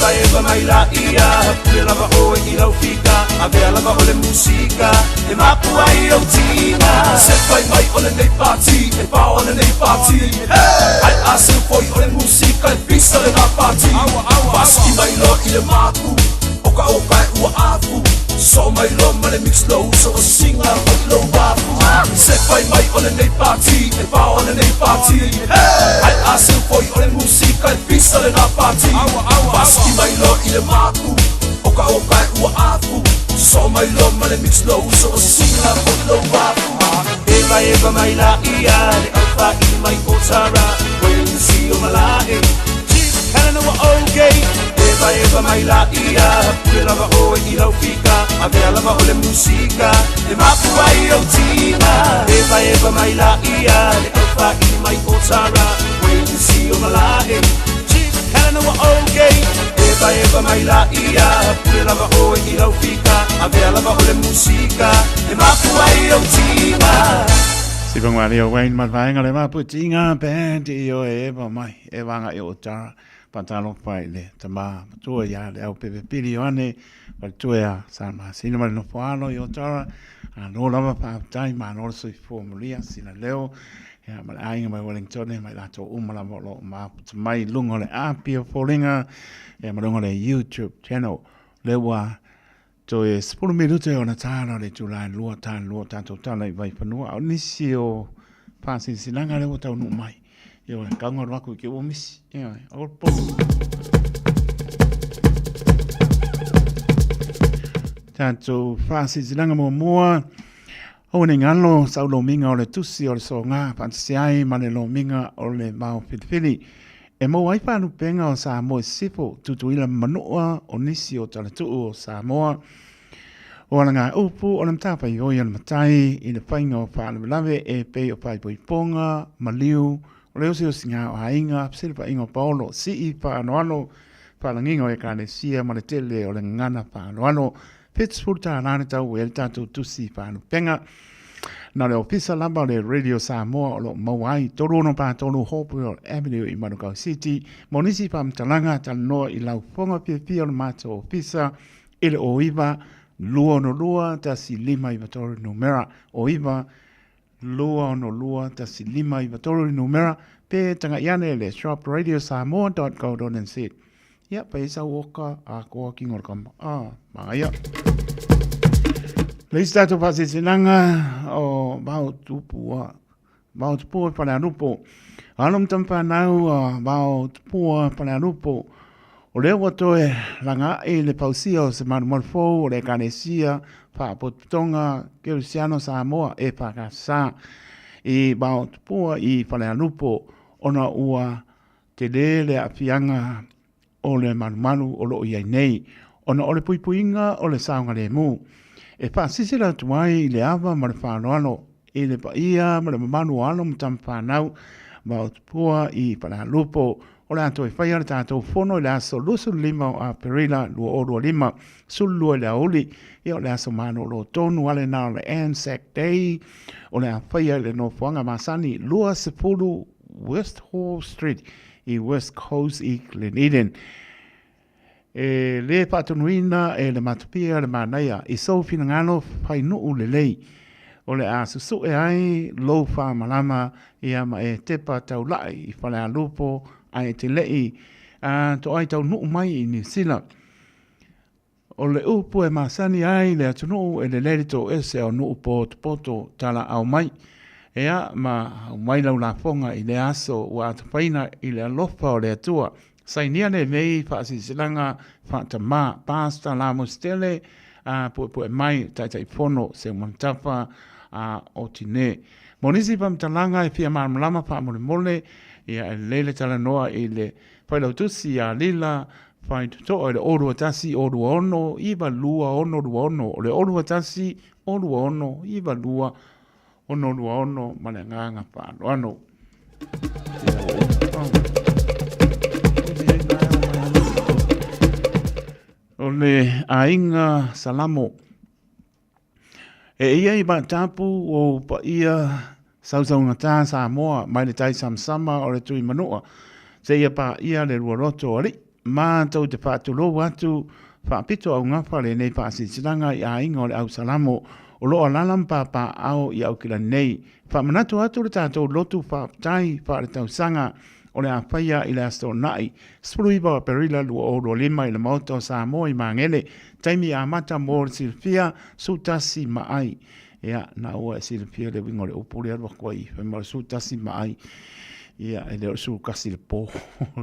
Eva mai la ia Pule lava o I lau pika Avea lava o le musika E mapu ai au tina Se vai mai o le nei party E pa o le nei party Ai ase foi o le musika E pisa le na party Paski mai lo I le mapu Oka e ua afu So mai lo ma le mix low So a singa o lo wafu Se vai mai o le nei party E pa o le nei party Ai ase foi o le musika E pisa le na party Paski mai lo I le mapu Oka e ua afu So mai lo ma le mix low So a singa o lo wafu Eva mai la ia Le alfa I mai otara When you see your malae Chick Helena wa okay Eva mai la ia Pule lava o I lau pika Avea lava o le musika E mapu ai o tina Eva mai la ia Le alfa I mai otara When you see your malae Chick Helena wa okay Eva mai la ia Pule lava o I lau pika Avea lava o le musika E mapu ai o tina Si pangwa leo wain matvainga le mapu tinga band I o eva mai E wanga I otara Pantalo pai le tama tua ya le au pepe pili ane pa tua ya sama sino mal no poalo yo tara no lava pa tai ma no so formulia sina leo ya mal ainga mai Wellington mai la to umala mo ma mai lungo le apia folinga ya malungo le YouTube channel le wa to e 10 minuto ona tana le July lua tanto tala vai panua onisio pasi silanga le wata no mai yo kanga wako ke o misi o po tanto Francis langa moa o ne ngalo sa lo minga o le tusi o le songa pansiai mane lo minga o le mau filifili e mo wai pa no penga o sa mo sipo tutuila manoa o nisi o talatu o sa moa o nga upu o le mtapa yo yan matai i le painga o pa le lave e pe o pai ponga maliu Leo se o singa o hainga, psele pa ingo paolo, si I pa anoano, pa langingo e kane sia ma le tele o le ngana pa anoano, Pittsburgh ta nane tau e el tatu tusi pa anu penga, na le opisa lamba le Radio Samoa o lo mawai, toro no pa tonu Hopewell Avenue I Manukau City, monisi pa mtalanga tal noa I lau fonga pia o le mato opisa, ile o iwa, lua no lua, tasi lima I vatori numera, o iwa, lua no lua tasi lima I vatoru numera pe tanga iane le shopradiosamo.co.nz ya pa isa woka a koa kingor kamba maya le stato pasi sinanga o bao tupua pana anupo alum tampa nau bao tupua pana anupo o le watoe langa e le pausia o se manumorfo o le kanesia pa potonga ke Luciano Samoa e pa kasa I bao tupua I whale alupo ona ua te lele a fianga o le manu o lo iai nei. Ona o le puipuinga o le saunga le mu. E pa sisira tuai I le ava ma le whanoano I le pa ia ma le manu ano mtam whanau bao tupua I whale alupo o le ato e whaia le tātou whono I le aso lusu lima o a perila lua o lua lima sulua le auli I o le aso mano lo tonu ale na o le Anzac Day o le a whaia le no whanga masani lua sepulu West Hall Street I West Coast I Gleneden. E le patunuina e le matupia le manaia I so fina ngano whai nuu le lei o le a susu e ai lo wha malama I ama e tepa tau lai I whale a lupo ai te lei to ai tau nuu mai I New Zealand. O le upu e masani ai le atunu e le lerito ese o nuu po poto tala au mai. Ea ma mai lau la fonga I le aso wa atapaina I le alofa o le atua. Sainia le mei whaasisilanga whaatama pasta la mostele pu e mai tai fono se mantapa o tine. Monisi pamtalanga e fia marmalama wha mole ia e lele tala noa I le whailautusi a lila whai tuto o le orua tasi orua ono iwa lua ono rua ono o le orua tasi orua ono iwa lua ono rua ono male nganga whaano ano. O le ainga salamo. E ia I ba tapu o pa ia sausau ngata Samoa mai le tai samsama o le tui manua. Se ia pa ia le ruaroto ali. Ma tau te whaatulo watu whaapito au ngawha le nei whaasitiranga I ainga o le au salamo. O loa lalampa pa au I au kila nei. Whaamanatu atu le tātou lotu whaatai whaare tau sanga. O le awhaia I le asto nai. Spruiba o perila lua o lima I le mauto Samoa I mangele. Taimi a mata mō silfia sutasi maai. Ia na ua silfia le wingo le upuri arwa kwai. Whemara sutasi maai. Ia e le su kasi le po.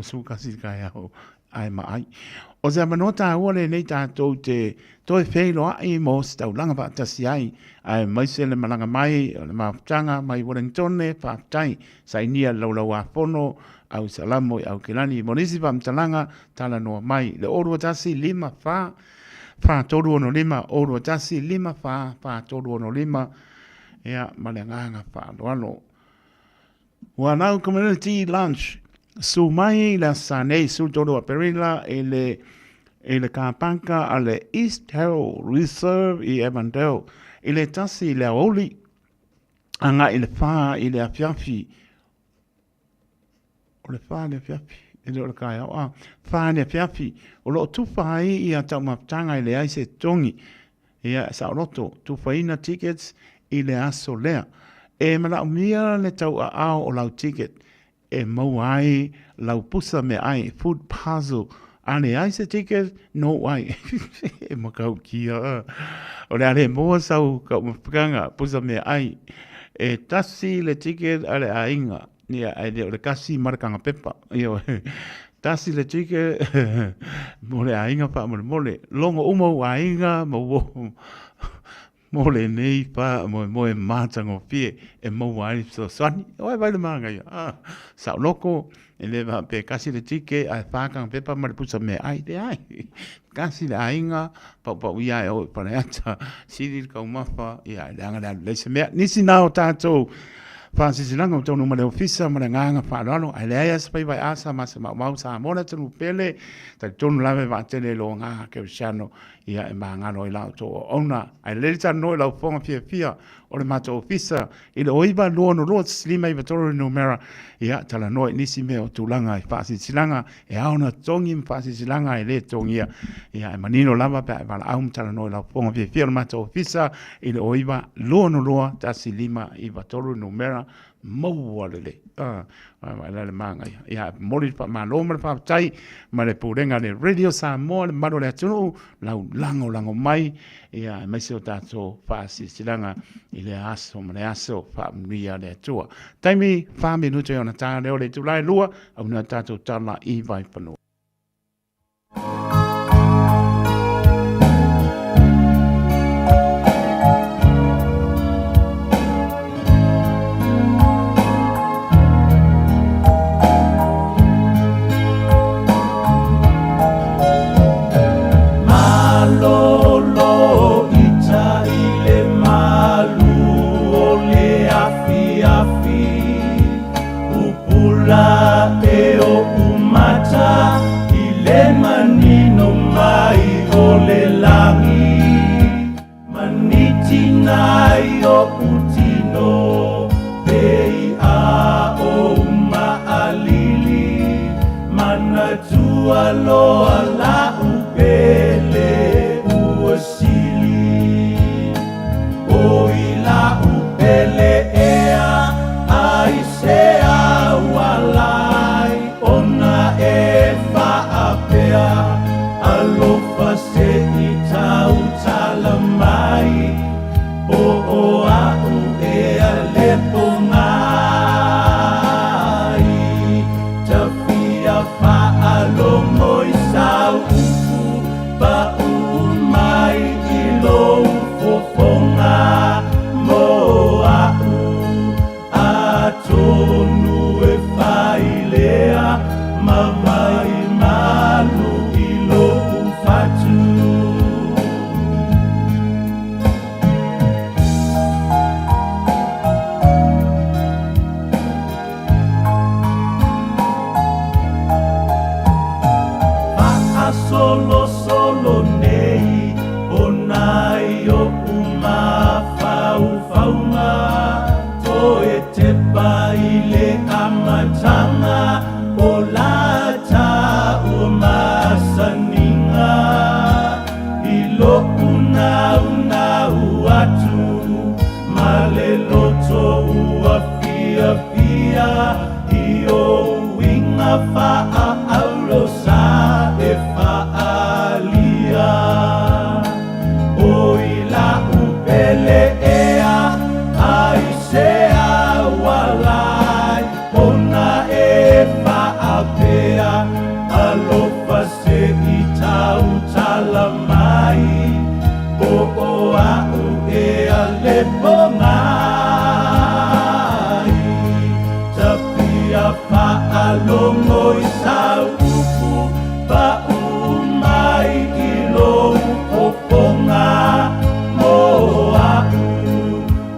Su kasi le kai au. Ai maai. O se amanota ua le nei tātou te toi wheilo ai mō stau langa whaatasi ai. Ai maise le malanga mai, le maafutanga mai Wellington e whaafutai. Sainia laulau a fono. Au salamo au kilani monisi pa mtalanga tala noa mai le orua tasi lima fa toru ono lima orua tasi lima fa toru ono lima ea malenganga fa loano wanau community lunch su mai la sanei su toru a perila ele kapanka ale East Herald Reserve I Evandale ele tasi le oli anga ele fa ele afiafi o le whāne whiawhi, e le o le kai au, whāne whiawhi, o lo tuwhai I a tau maptanga I le aise tongi, ia sa roto, tuwhaina tickets I le aso lea, e malau mia le tau a au o lau ticket, e mau ai, lau pusa me ai, food puzzle, a le aise ticket, no ai, e makau kia, o le ale mua sau kau mapkanga, pusa me ai, e tasi le ticket a le ainga, Ia ai le kasi marakanga pepa. Ia tasi le tike mole ainga pa mole longo umo ainga mole nei pa mo matango pie e mo ai so sani. Oi vai le manga ia. Sa loko e le va pe kasi le tike ai pakanga pepa ma pusa me ai de ai. Kasi le ainga pa ia o pa ata siri ka umafa ia langa le se me nisi nao tato Whaasisilanga o tonu ma le ofisa ma le nganga whaarano ai lea spai vai asa ma se mau sa mona tonu pele ta tonu lawe wa tele lo nganga ke usiano ia e maangano I lau to ona ai lelita no I lau fonga fia o le mato ofisa I le oiba loa no roa slima I vatoro no mera ia tala noi nisi me o tulanga I whaasisilanga e aona tongi whaasisilanga I le tongia ia e manino lava pe ai wala aum tala noi lau fonga fia o le mato ofisa I le oiba loa no roa ta silima I vatoro no mera maua lele mai le manga ia mori pa maloma pa tai ma le purenga le radio Samoa le maro le tunu lau lango mai ia mai se tato fasi silanga I le aso ma le aso fa mia le tua taimi fa minuto ona ta le ole tulai lua au na tato tala I vai pano mai o le langi maniti nai o utino pei a o maalili mana tua loa la upele uosili o ila upele ea ai sea walai ona e faapea alofa se i tau tala mai o au e alepo ngai tawhia whaalongo i sau upu pa umai i lou fofonga mo au a tonu e whailea mawai malu i lou fatu. Solo solo nei o nai o uma fau faunga to e te paile amatanga o lata o masaninga i lo una atu male loto ua fia fia i o winga faa aulosa e faalia o ila upele ea ai sea walai ona e faapea alofa se i tau tala mai o au e alepo ngai tapia faalongo i sau upu pa umai i lou poponga mo au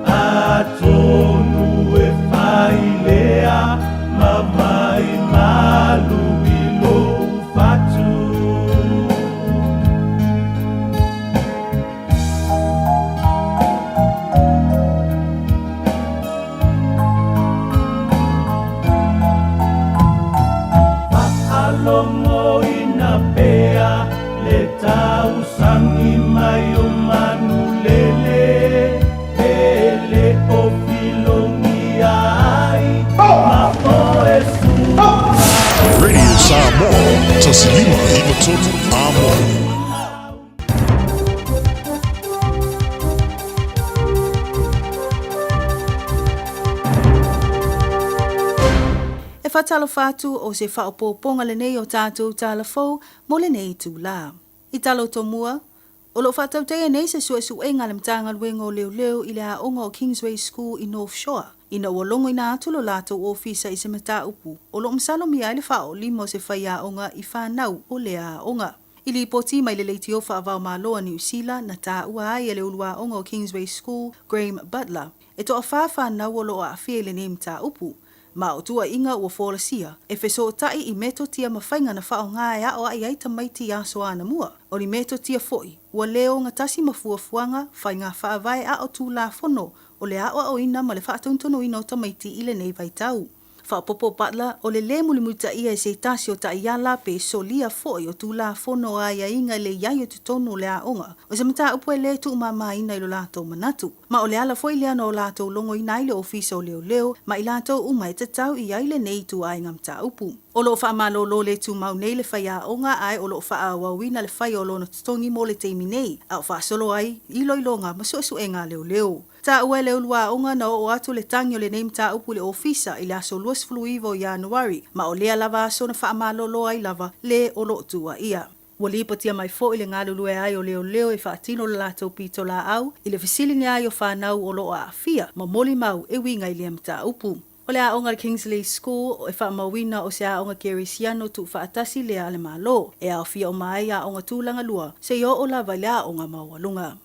a tonu e whailea mamai malu i lou fatu. Longo ina pea le tau sangi mai o manu lele pele o filongi ai ma o esu Radio Samoa tasilima iwa totu amo. E whatalo whātu o se whaopoponga le nei o tātou tāla fau mo le nei tū la. I talo to mua, o lo whatau teia nei se sua su e ngale mtanga luengo leo leo i le a onga o Kingsway School i North Shore. Ina ua longo ina atu lo lātou ofisa i se mata upu. O lo msalo mi aile whao limo se whai a onga i whanau o le a onga. Ili poti mai le leiti o whaavau maloa New Zealand na tā ua ai le ulua onga o Kingsway School, Graham Butler. E to a whaafānau o lo a awhia le nei mta upu. Ma o tua inga ua wholasia, e wheso tai i meto tia mawhainga na whao ngāia o ai aita maiti a soana mua. O ni meto tia foi, ua leo ngatasi mafuafuanga, whai ngā whaavai a o tū la whono, o le a o ina ma le whaatauntono ina o tamaiti i le nei vai tau. Whaopopo Butler, o le mulimuta ia e se tasi o tai ala pe solia foi o tū la whono a ia inga le iai o tutono le a onga. O se mata upu e le tu mama ina i lo lato manatu. Ma o le ala foi le ano o lato longo ina i le ofisa o leo leo, ma i lato uma e tatau i ai le nei tu ai ngamta upu. O lo wha malo lo le tu mau nei le whai a onga ai o lo wha a wawina le whai o lo na tutongi mo le teimi nei. A o wha solo ai i loilonga ma su e ngā leo leo. Ta ue le ulua onga na o atu le tangi o le neim ta upu le ofisa i le aso luas fluivo i Januari. Ma o lea lava aso na wha malo lo ai lava le o lo tua ia. Wali patia mai fo i le ngā lulue ai o leo leo e whaatino le lātou pito la au, i le fisilingi ai o whanau o lo a awhia, ma moli mau e winga i le mta upu. O le aonga le Kingsley School, e whaamawina o se aonga Kerisiano tu whaatasi le ale malo, e a awhia o mai aonga tūlanga lua, se i o la vai le aonga mawalunga.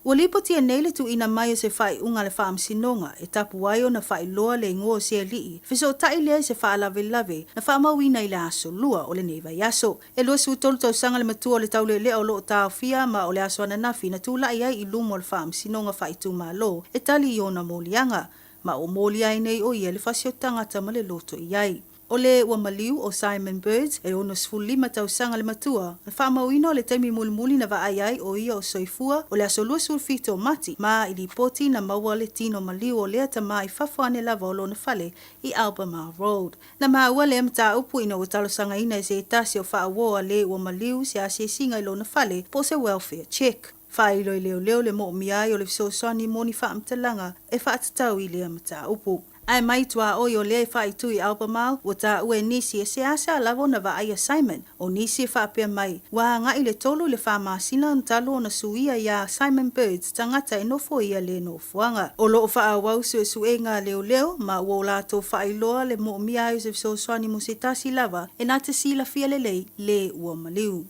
Ua lipotia nei le tuuina mai o se whaiunga le whaamsinonga e tapu ai o na whailoa le ingoa se alii. Fiso tai lea se whaalave na whaamawina i le aso lua o le neiva i aso. E lua su tolu tau sanga le matua o le tau le lea o loo tau fia ma o le aso ananafi na tūla i ai i lumo le whaamsinonga whaitu ma lo e tali i ona molianga. Ma o moli ai nei o ia le whasio tangata ma le loto i ai. O le ua maliu o Simon Birds e ono sfulima tau sanga le matua. Na whaamawina o le taimi mulimuli na vaai ai o ia o soifua o le aso lua sulfito o mati ma i li poti na maua le tino maliu o lea tama i whawhane lava o lona fale i Albemarle Road. Na maua le mta upu ina o talo sanga ina e se etasi o whaawoa le ua maliu se ase singa i lona fale po se welfare check. Whailo i leo le mo miai o le fisosani moni whaamtalanga e whaatatau i lea mta upu. Ai mai tua o yo le whai tui Albemarle, o ta ue nisi e se asa lavo na wa aia Simon, o nisi e whaapea mai. Wa nga i le tolu le whamasina ntalo na suia ia Simon Birds tangata e nofo ia le nofuanga. O lo o wha wau su e ngā leo, ma ua o lato whailoa le mo mia o se fisoswani mo se tasi lava, e nā te sila fia le ua maliu.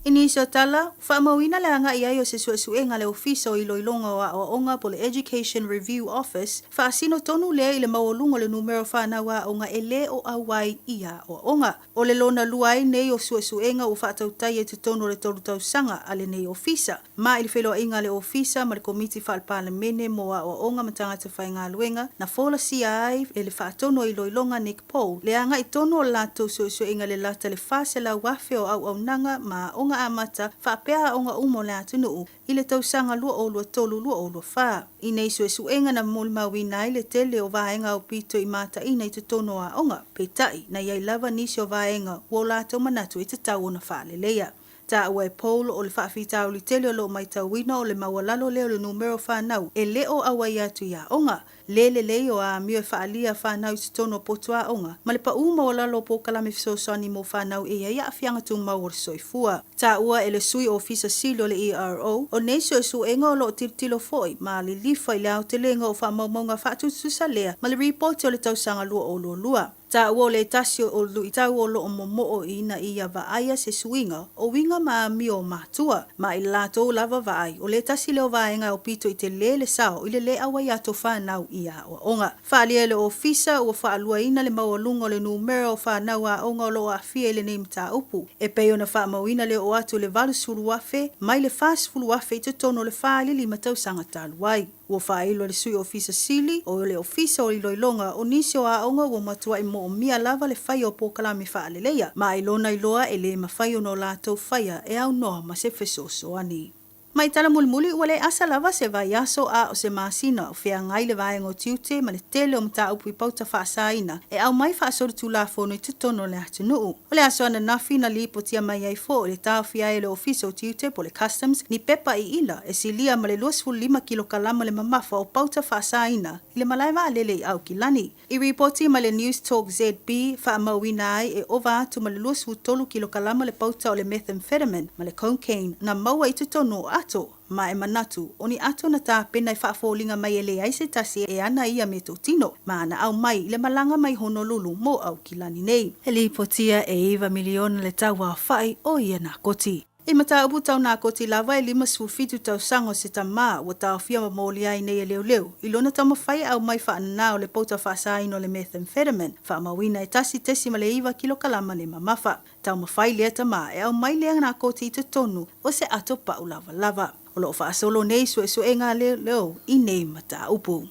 Inisio tala, whaamawina le anga i ai o se suenga le ofiso i loilonga o onga po le Education Review Office, whaasino tonu lea i le mawalunga le numero whanau onga e le o awai ia o onga. O le lona luai nei o suenga o whaatautai e te tonu le tolu sanga ale nei ofisa. Ma i le wheloa inga le ofisa ma le komiti whaalpalemene mo o onga matangata whainga luenga, na fola si ai e le whaatono i loilonga Nick Paul. Le anga i tonu o lato suenga le lata le whaasela wafe o au nanga ma onga amata whaapea onga umo le atunuu i le tausanga lua o lua tolu lua o lua wha. I nei suenga na mulmawina i le tele o vaenga o pito i mata ina i te tono a onga, peitai na iai lava nisi o vaenga o lato manatu i te tau ona whaalelea. Ta ua e Paul o le whaafitau li tele o lo mai tauina o le mawalalo leo le numero whanau e leo awa i atu ia onga. Le o a mio e whaalia whanau i tono potua onga. Ma le pa uma o lalo po kalame fisosani mo whanau e ia whianga tu mawar soifua. Ta ua e le sui o ofisa silo le ERO o neso e suenga o lo tilo foi ma le lifa i le au te lenga o whaamaunga whaatutusa lea ma le report o le tausanga lua o lua. Ta ua le tasio o lu itau o lo o momo o ina ia vaaya se suinga o winga ma mio matua ma i lato lava vaai o le tasi leo vaenga o pito i te le sao i le awa ia to whanau ia o onga. Whaalia le ofisa o whaalua ina le mawalunga le numero o whanau a onga o lo a fia le neim ta upu. E peo na whaamawina le o atu le valu suru wafe mai le fast fulu wafe i te tono le whaali li matau sanga taluai. Ua whaelo le sui ofisa sili o le ofisa o iloilonga o nisio a onga ua matua i mo o mia lava le whai o pokalami whaaleleia. Ma ilona iloa e le mawhai o no lātou whaia e au noa ma se fesoso ani. Mai tala mulimuli ua le asa lava se vai aso a o se masina o whea ngai le vaenga o tiute ma le tele o mta upu i pauta whaasaina e au mai whaasoro tu la fono i te tono le atunuu. O le aso ana nafi na li potia mai ai fo o le tau whia e le ofisa o tiute po le customs ni pepa i ila e silia ma le 25 kilo kalama le mamafa o pauta whaasaina i le malaiva alele i au kilani. I reporti ma le News Talk ZB whaamawina ai e ova atu ma le 23 kilo kalama le pauta o le methamphetamine ma le cocaine na maua i te tono ato ma e manatu o ni ato na tā pena i whaafolinga mai ele ai se tasi e ana ia me tō tino ma ana au mai le malanga mai Honolulu mo au kilani nei. He li potia e iwa miliona le taua whai o ia nā koti. E mata upu tau nā koti lava e 5 tau sango se tamā o tau whia mamoli ai nei e leo. I lona tau mawhai au mai whaanana o le pauta whaasaino le methamphetamine. Whaamawina e tasi tesi ma le iwa kilo kalama le mamafa. Tau mawhai lea tamā e au mai lea nā koti i te tonu o se ato pau lava. O loo whaasolo nei sue ngā leo i nei mata upu.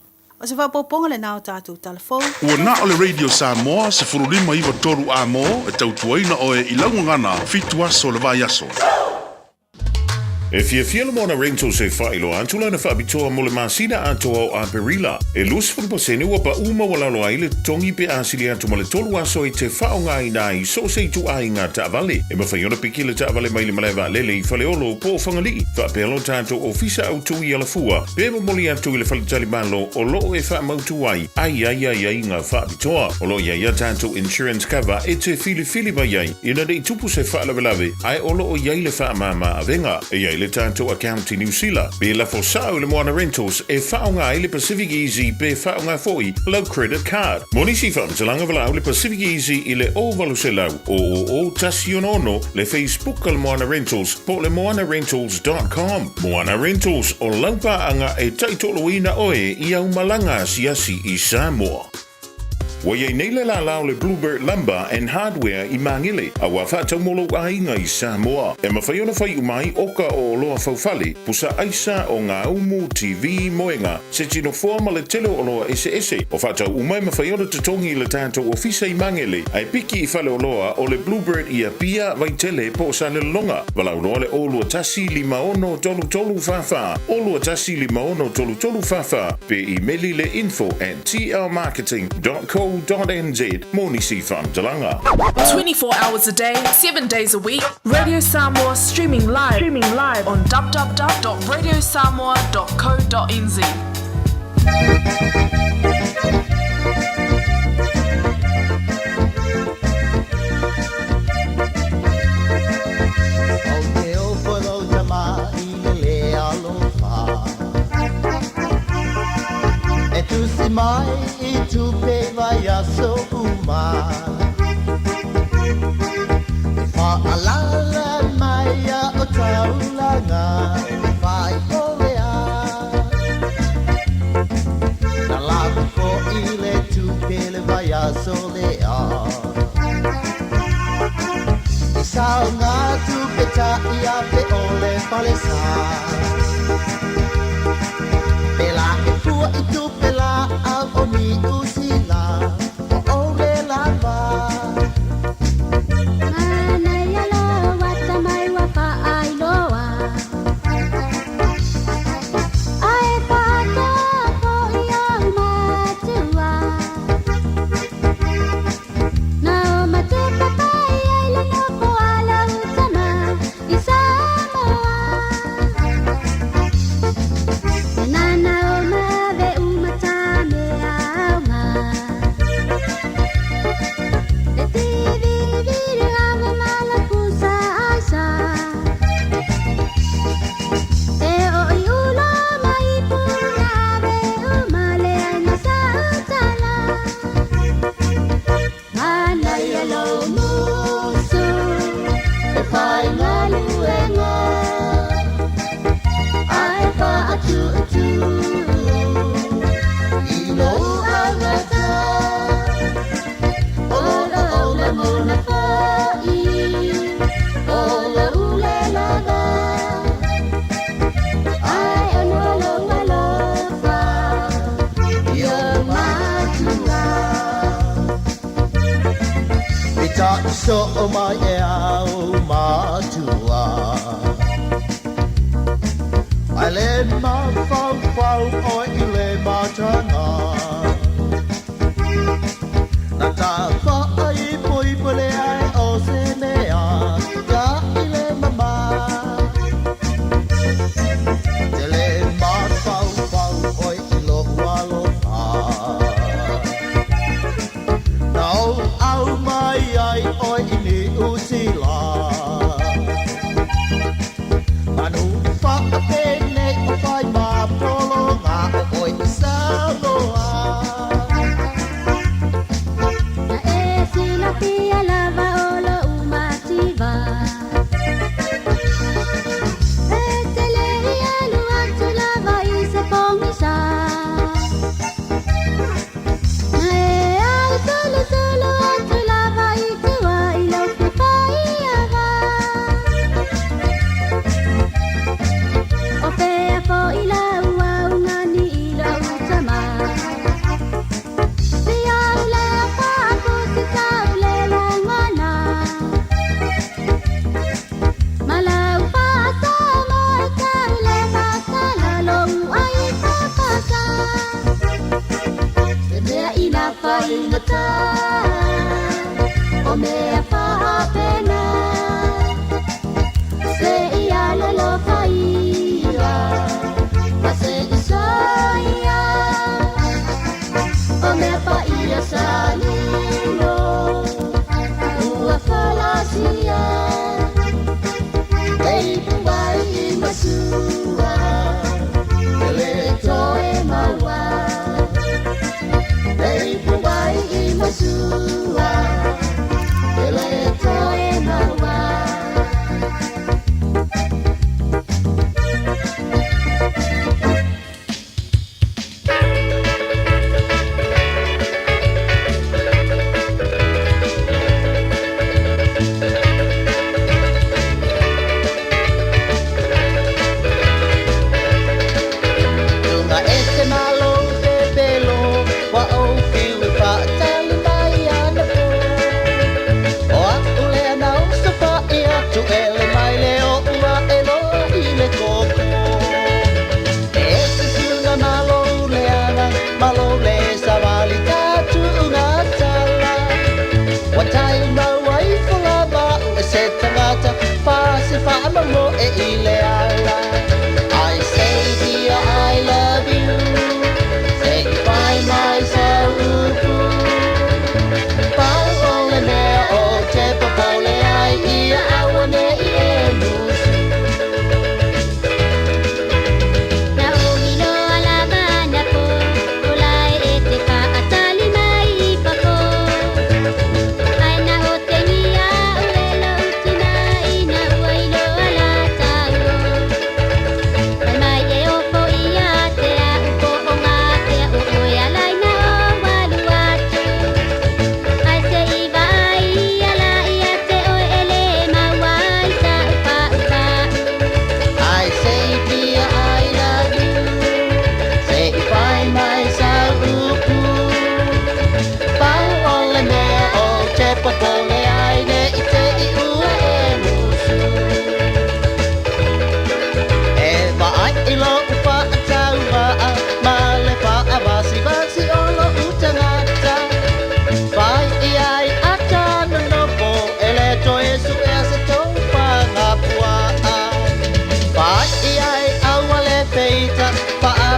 O se whapoponga le nao tātou talafou. Ua na o le Radio Samoa se furulima iwa toru a mo e tautuaina o e ilaungangana fitua so le vai aso. E fia le mona ringto se whailo antula na whaabitoa mo le masina atoa o Aperila. E lusfun pasene ua pa uma walalo ai le tongi pe asili atu ma le tolu aso i te whaonga i nai so se tu ai ngā taavale. E mawhaiona piki le taavale mai le malaiva lele i whaleolo po whangali. Whaapelo tātou ofisa au tui ala fua. Pema moli atu i le whalitali malo o loo e whaamautu ai. Ai ngā whaabitoa. O loo ia tātou insurance cover e te fili mai ai. Ina dei tupu se whaalawelawe ai o loo iai le whaamama avenga. E iai le tātou account i New Zealand. Be la fosao le Moana Rentals e whaonga i le Pacific Easy pe whaonga foi low credit card. Monisi whamtalanga walau le Pacific Easy i le ovalu se lau o tasi ono le Facebook al Moana Rentals po le moanarentals.com. Moana Rentals o laupaanga e taitoloina oe i au malanga siasi i Samoa. Wa ye nele la lao le Bluebird Lumber and Hardware i Mangile, a wa wha taumolo ainga i Samoa. E mawhaiona whai umai oka o loa whauwhale, pusa aisa o ngā umu TV moenga, se tino forma le telo o loa ese. O whatau umai mawhaiona tatongi le tātou ofisa i Mangile, ai piki i whale o loa o le Bluebird i a pia vai tele po sa le longa. Walau loa le olua tasi 5 tolu whawha, olua tasi 5 tolu whawha, pe i meli le info@tlmarketing.co.nz. Monisi Whamtalanga. 24 hours a day, 7 days a week. Radio Samoa streaming live on www.radiosamoa.co.nz. Tu si mai I tu pe vai a so uma Fa alala mai a o taulanga Fai olea Na lago ko ile tu pe le vai a so lea I sao ngā tu pe ta I a pe ole palesa Pela e fua I tu pela au o ni usila o ore lava. Mana ya loa tamai wa pa ai loa. Ai pa to po ia matua. Na o mate papai ai la no po ala utama I Samoa. Nana o mave umatame alma. Le tivi viri ama malapusa asa. E o iula mai punave umale ana sautala. Mana yelo musu e pai ngaluenga. Ai pa atu Ilo agata Ola mona fai Ola ule laga Ai anolo ngalofa Yo matua Pita so o mai e au matua Ai le ma fau o I le matanga Na ta wha ai pui pule ai o se mea Ka I le mama Te le ma fau o I lo walofa Na o au mai ai o I ni usila tangata Pasi whaama mo e ile ala I say dear I love you Say goodbye my saupu Pau ole mea o te papole ai ia awane I e musu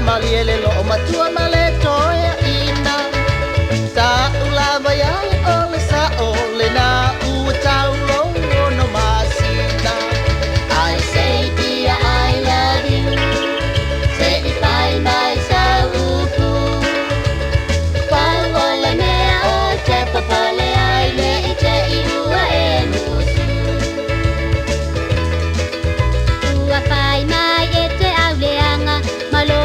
Maliele lo matua male toya ina sa ulava ya ole sa ole na utau lo no masina I say dear I love you say bye bye sa upu pa ole me o te papale ai le te iua e musu ua pai mai e te auleanga malo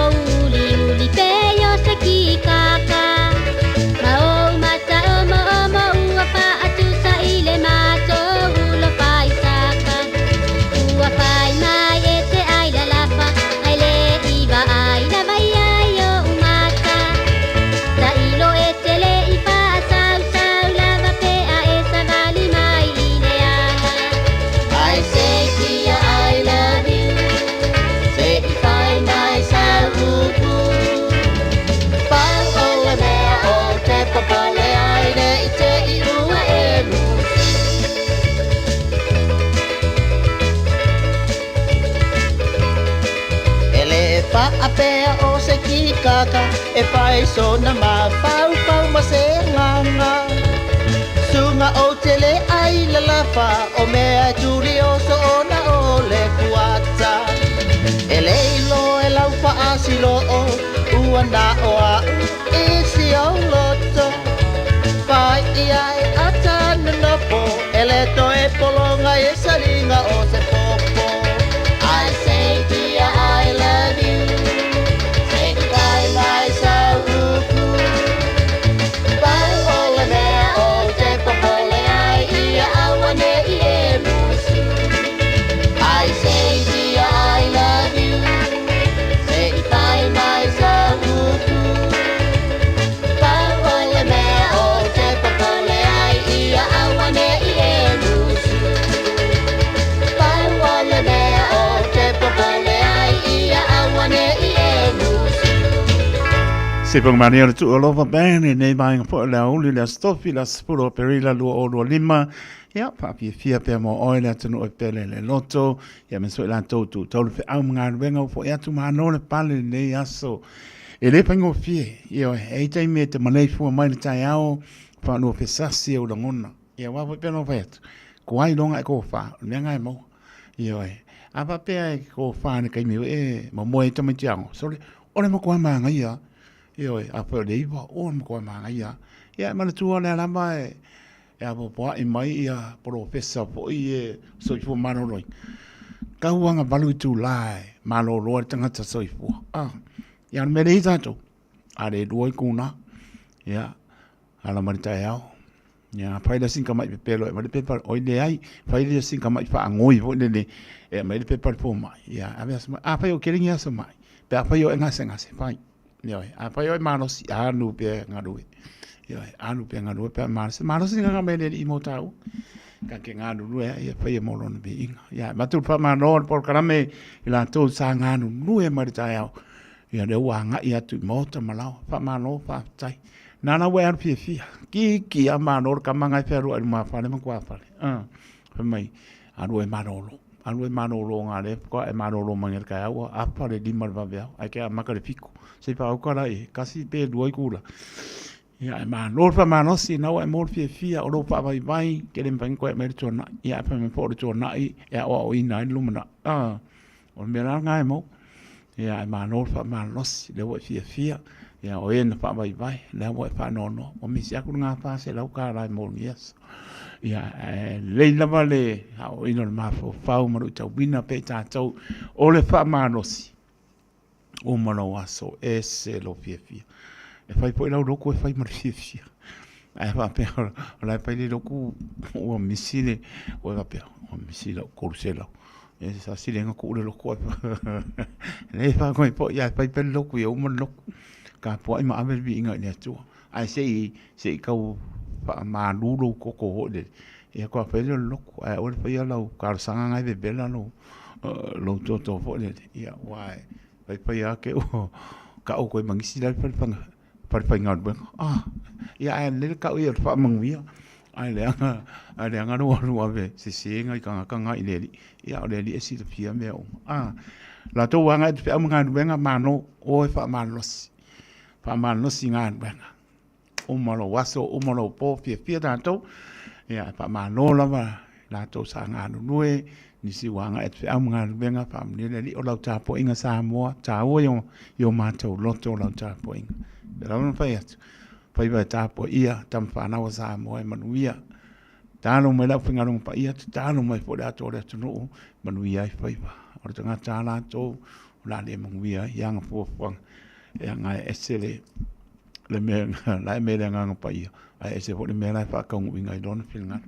Apea o se kikaka e pai so na ma pau pau ma se nganga sunga o tele ai la lafa o mea turi o so na o le kuata e leilo e lau pa asilo o ua na o a e si o loto pai i ai atana na po e le to e polonga e salinga o se popo I say dear I love you Se pang mani ala tu alova bene nei mai po la uli la stofi la spuro perila lu o lu lima ya pa pi fia pe mo oila tunu o pele le loto ya men so la to tu tolu fe au mga venga fo ya tu ma no le pale nei aso e le pango fie yo e tai me te malai fu mai tai ao fa no fe sasi o ngona ya wa pe no vet ko ai longa ko fa le ngai mo yo e apa pe ko fa ne kai me e mo mo e tama tiang so le ole mo ko ma ngai ya yo a po le va o mo ko ma ia ya ma tu ona la mai ya po po i mai ia professor po i so fu ma no roi ka wanga balu tu lai ma lo lo tanga ta so fu ya me le za to a le do ku na ya ala ma ta ya ya pa le sin ka mai pe lo ma le pe pa o le ai pa le sin ka mai fa ngoi vo le e ma le pe pa po mai ya a pa yo kering ya so mai pe pa yo nga se pa yo apa yo manos anu pe ngaru yo anu pe ngaru pe manos nga me le imotau ka ke ngaru ya pa yo molon be ya matul pa manon por karame ila to sa nganu nu e marita ya ya de wa nga ya tu mota malau pa mano pa tai nana we ar fi ki amano ka manga feru al ma fa le ma kwa fa pa mai anu e manolo ngā le, ko e manolo mangel kai aua, apa le lima le vaveau, ai ke a maka le fiko, se pa au kara e, kasi pe duai kula. Ia e manolo pa manosi, nau e mol fia, o lo pa vai, ke le mpangi koe mele tōna, ia e pa me po le tōna i, ia o ina i lumana, o le mera ngai mo, ia e manolo pa manosi, le o fia, ia o e na pa vai, le o e pa nono, o misi aku ngā pa se lau ka rai mol yes. Ia le lava le o ino le mafo fau maru tau bina pe tātou o le wha manosi o mano aso e se lo fia. E whai po ilau loko e whai maru fia. E wha pia o lai pai le loko o misile o e wha pia o misile o korusela. E sa sile nga ko ule loko e wha koe po ia pai pe loko i o man loko. Ka po ai ma avel vi inga ni atua. Ai se i kau ma lulu koko hode e ko pele loko e o pe lau ka sanga ngai be bela no lo toto hode ia wai pai ke o ka o ko mangisi la pa ngat ben ia e le ka o ia fa mangwia ai le anga no ave se ngai ka ngai le ia o le e si pia me o la to wanga pe anga benga mano o fa manos ngat benga o malo waso o malo po fia tanto ya pa mano lava la to sanga no ni si wanga et amanga benga pam ni le o la ta po inga sa mo ta o yo mato loto la ta po inga pero no faiat pai va ta po ia tam fa na wa sa mo e manuia ta no me la finga no pa ia ta no me po da to le no manuia i fai va o tanga ta la to la le manuia yang po yang ai esele le me la me le nga pa ia ai se le me la fa ka ngi ngai don filnga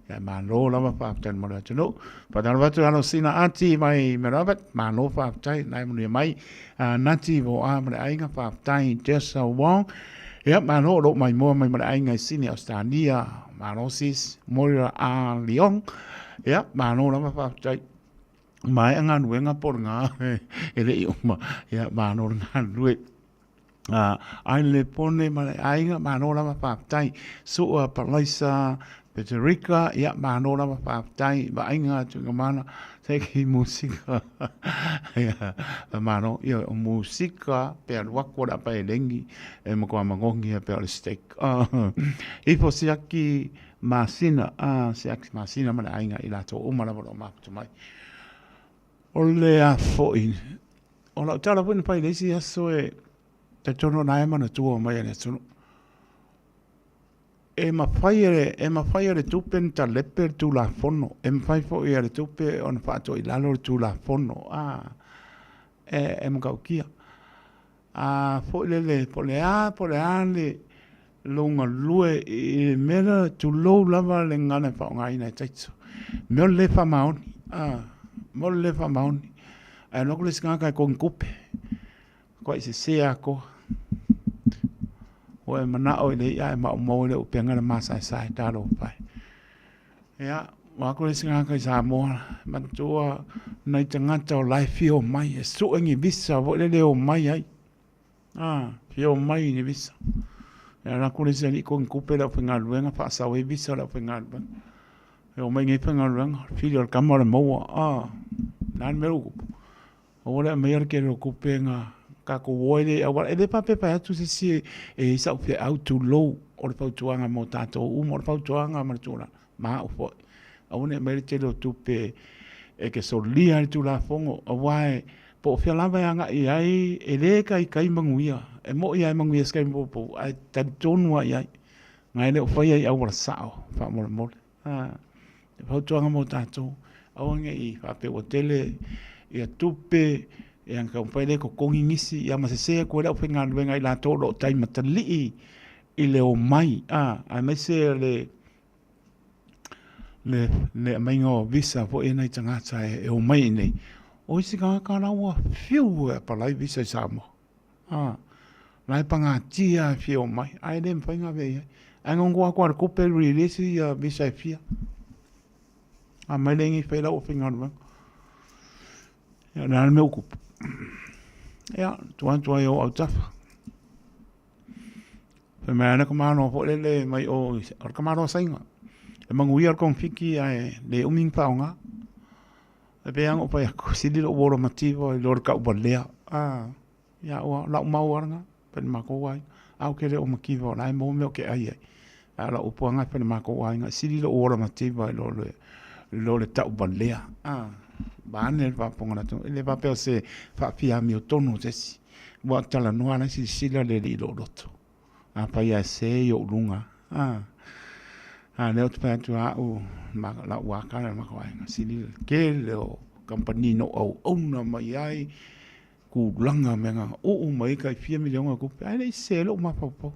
ya ma lo la fa tan mo la no pa dan va tu ano sina anti mai me rabat ma no fa tai nai mo mai nati vo a me ai nga fa tai just so long ya ma no lo mai mo mai me ai ngai sini Australia ma no sis moria a Leon ya ma no la fa tai mai nga nuenga por nga ele uma ya ma no nga lui ai le pone ma ainga manola ma patai so palaisa Peterica ya manola ma patai ba ainga tu mana se ki musika ya mano ya musika per wakora pa elengi e mo ko mangongi per steak e fosse aqui masina se aqui masina ma ainga ila to o mala ma tu mai ole a foi ola tala pun pa ilesi aso e te tono na e mana tua mai ane tono. E ma whaiere tupen ta leper tu la fono. E ma whai fo i are tupe on whaato i lalo tu la fono. E ma kau kia. Fo i lele, po le ale longa lue i mera tu lou lava le ngane whao ngai nei taitso. Meo le wha maoni. Meo le wha maoni. E noko le singaka e kong kupe. Kwa i se ako. O e mana o le ia e ma mo le o penga le masa sai talo pai ia wa ko le singa ka sa mo man tua nei tanga to life o mai e su ngi visa vo le o mai ai fio mai ni visa ia na ko le sani ko kupe la penga luenga fa sa we visa la penga ba e o mai ngi penga luenga filio kamore mo nan meru o le mai ke ro kupenga ka ko woile awal e pa pe pa tu si e sa pe auto low o le pautuanga mo tato o mo le pautuanga ma tula ma o fo a une me te lo tu pe e ke so lia tu la fongo o wai po fe la va nga i ai e le kai manguia e mo ia manguia skai mo po ai ta tonu ai ngai le o fa ai awal sao fa mo mo e pautuanga mo tato o ngai fa pe hotele e tu pe e ang ka pai le ko kongi ngisi ia ma se ko la fenga luenga ila to lo tai matali i le o mai a me se le mai ngo visa fo e nei tanga sai e o mai nei o si ka la wa fiu pa lai visa sa mo lai panga tia fiu mai ai dem fenga ve ai ngo ko ko pe release ia visa fia a mai le ngi fe la o fenga no ya na me ocupo ya tuan yo au tafa pe me ana ko mano fo le mai o ka mano sainga E manguia o konfiki ai le uming paonga. E beang o pai ako sili lo woro mativo e lor ka ubalea. Ya o la umauaranga pen mako wai. Au kere o makivo na e mo me o ke ai ai. La upuanga pen mako wai nga sili lo woro mativo e lo le ta ubalea. Bane va ponga na tu. Le va pe se fa pia mi o tonu tesi. Wa tala noa na si sila le li lo roto. Pa ia se yo lunga. Leo te pēr tu au la wakana makawainga sili ke leo company no au ona mai ai ku langa menga o mai kai 4 miliona ku ai se lo ma popo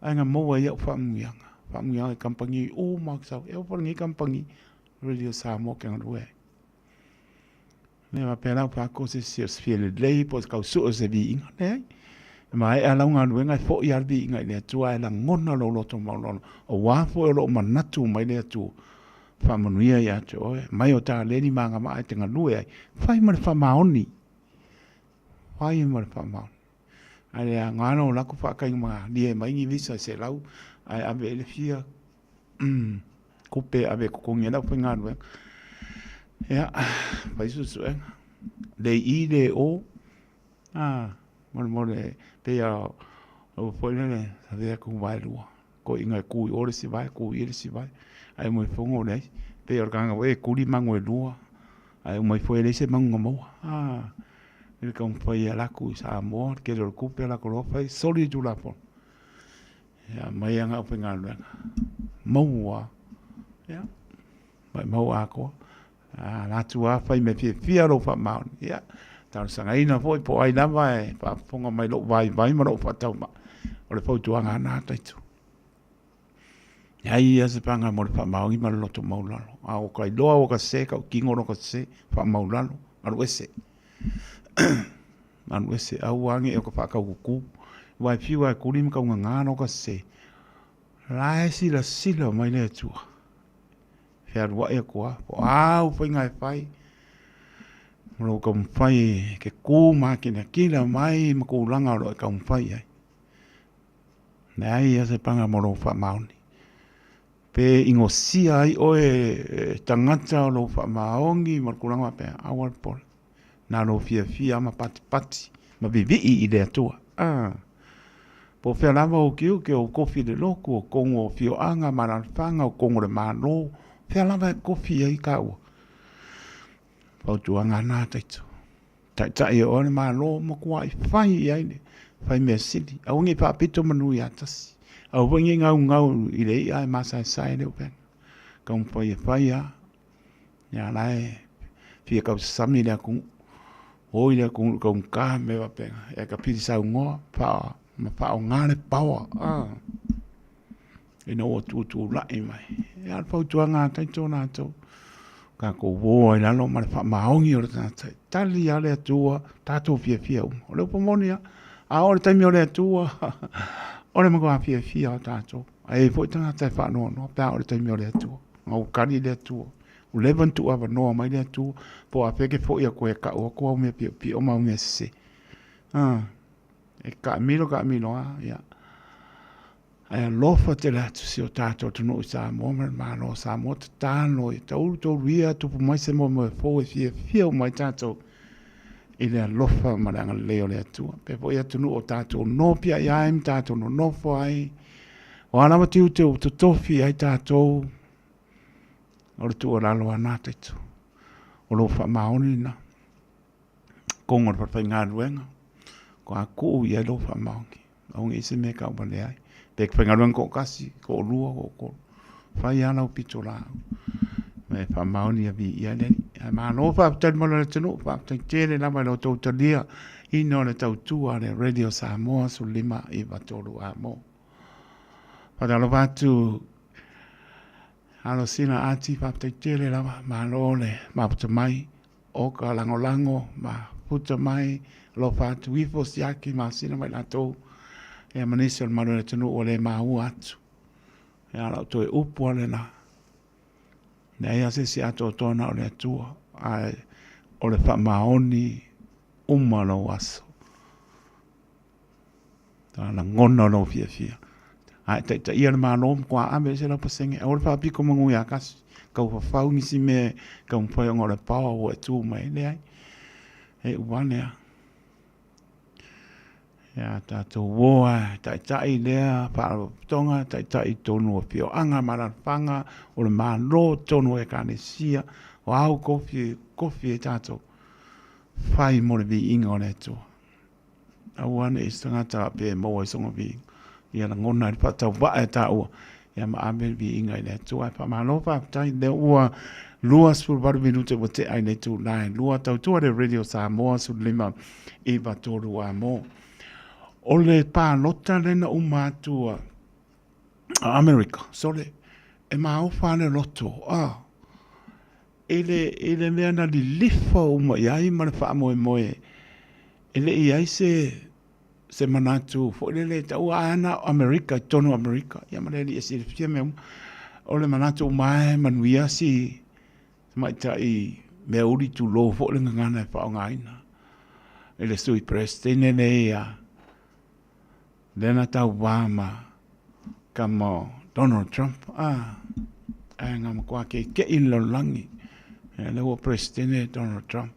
ai nga mo ai o famuanga company o maksa e o ni company Radio Samoa ke ngwe ne va pera pa ko se fiel lei pos ka so se vi ne mai ala nga wenga fo ia bi nga le tu ai la ngona lo to ma lo o wa fo lo manatu mai le tu fa manuia ya tu mai o ta le ni manga mai te nga lue ai fai mar fa maoni fai mar fa ma ai nga no la ku fa ka ma ni mai ni visa se lau ai ave le fia ku pe ave ku ngi na fa nga we ya vai su le i le o mole pe o foi ne sabia ku vai lua ko inga ku ore si vai ku ile si vai ai mo fongo nei pe organga we ku li mango lua ai mo foi le se mango mo il kom foi la ku sa mo ke lo ku pe la ko fai soli tu la po ya mai anga pe nga lu mo wa ya mai mo a ko la tu a fai me fia lo fa ma ya tau sanga ina foi po ai na vai pa ponga mai lo vai ma lo fa tau ma o le fo tuanga na taitu ai ia se panga mo le fa ma ngi ma lo to mau lalo a o kai lo o ka se ka kingo no ka se fa mau lalo alu ese anu ese au angi e ko fa ka ku vai fi vai ku lim ka nga no ka se la si la sila mai le tu fer wa e ko au fa ngai fai mo kom fai ke ku makina kila mai mo ku langa ro ka fai ai nei se panga mo ro fa mauni pe ingo si ai o tangata lo fa maongi mo ku langa pe awal pol na lo fia ma pati ma vivi i de tu po fe lava o kiu ke o kofi de loko o kongo fio anga mana fanga o kongo de malo fe lava kofi ai ka o pau tuanga nā taitu. Tai o ne mā lo mo kua i whai ai ne. Whai mea sili. Au ngi pāpito manui atasi. Au wangi ngau i rei ai māsai sai leo pen. Kau mwhai e whai a. Ia lai. Fia kau sami lea kung. Hoi lea kung kau kā mewa pen. E ka piti sau ngoa. Ma pao ngāre paua. E no o tūtū lai mai. Ia pau tuanga taitu nā tau. Ka ko wo ina lo ma fa maongi o ta tali ale atua tato fia o le pomonia a o te mi o le atua o le mo fia tato ai fo tanga te fa no pa o te mi o le atua o kari le atua o le van tu ava no mai le atua po a peke fo ia ko e ka o ko me pi o ma me se e ka milo ya ai lofa te la tu si o tato tu no sa mo ma no sa mo tano e tau ria tu mai se mo fo e fia mai tato ile lofa ma nga leo le tu pe po ia tu no tato no pia ia im tato no fo ai o ana ma tu tofi ai tato o tu ora lo ana tato o lo fa maoni na kongo pa nga ruenga ko aku ia lo fa maoni o ngi se me ka ba le ai pe que venga ko kasi ko lua ko fai ana o pitola me fa maoni vi ia le ma no fa tel mo le tenu fa tele na ma lo to dia ino le tau tu ale Radio Samoa su lima i vatolu amo pa da lo vatu alo sina ati fa tele la ma lo le ma puta mai o ka lango ma puta mai lo fa tu ifo siaki ma sina mai la to e manisi o marone tenu o le mahu atu. E ala to e upu ale na. Ne ea se si ato tona o le atua. O le wha maoni umalo aso. Tā na ngona no fia. ai ta ia le malo kwa ame se la pasenge o fa pi ko mangu ya kas ka fa fa ngi si me ka un pa ngora pa o tu mai le ai e wane ya ta to wo ta i le pa tonga ta i tonu pio anga mara fanga o le malo tonu e ka ne sia wow kofi ta to fai mo le vi inga o le to awan e sanga ta pe mo e songa vi ia na ngona pa ta va e ta o ia ma ame vi inga le to ai pa malo pa ta le ua lua sul var minute o te ai le tu nai lua tau tu le radio Samoa su lima e va toru a mo o le pa lota le na umatua America sole e ma o fa le loto ele mea na li lifa uma iai ma le wha moe moe ele iai se manatu fo le tau ana America tono America ia ma le li esi le fia mea o le manatu mai manuia si mai tai me uri tu lo fo le ngana e wha o ngaina ele sui prestene ne ia lena tau wama kamo Donald Trump ai ngama kwa ke ilo langi le o presidente Donald Trump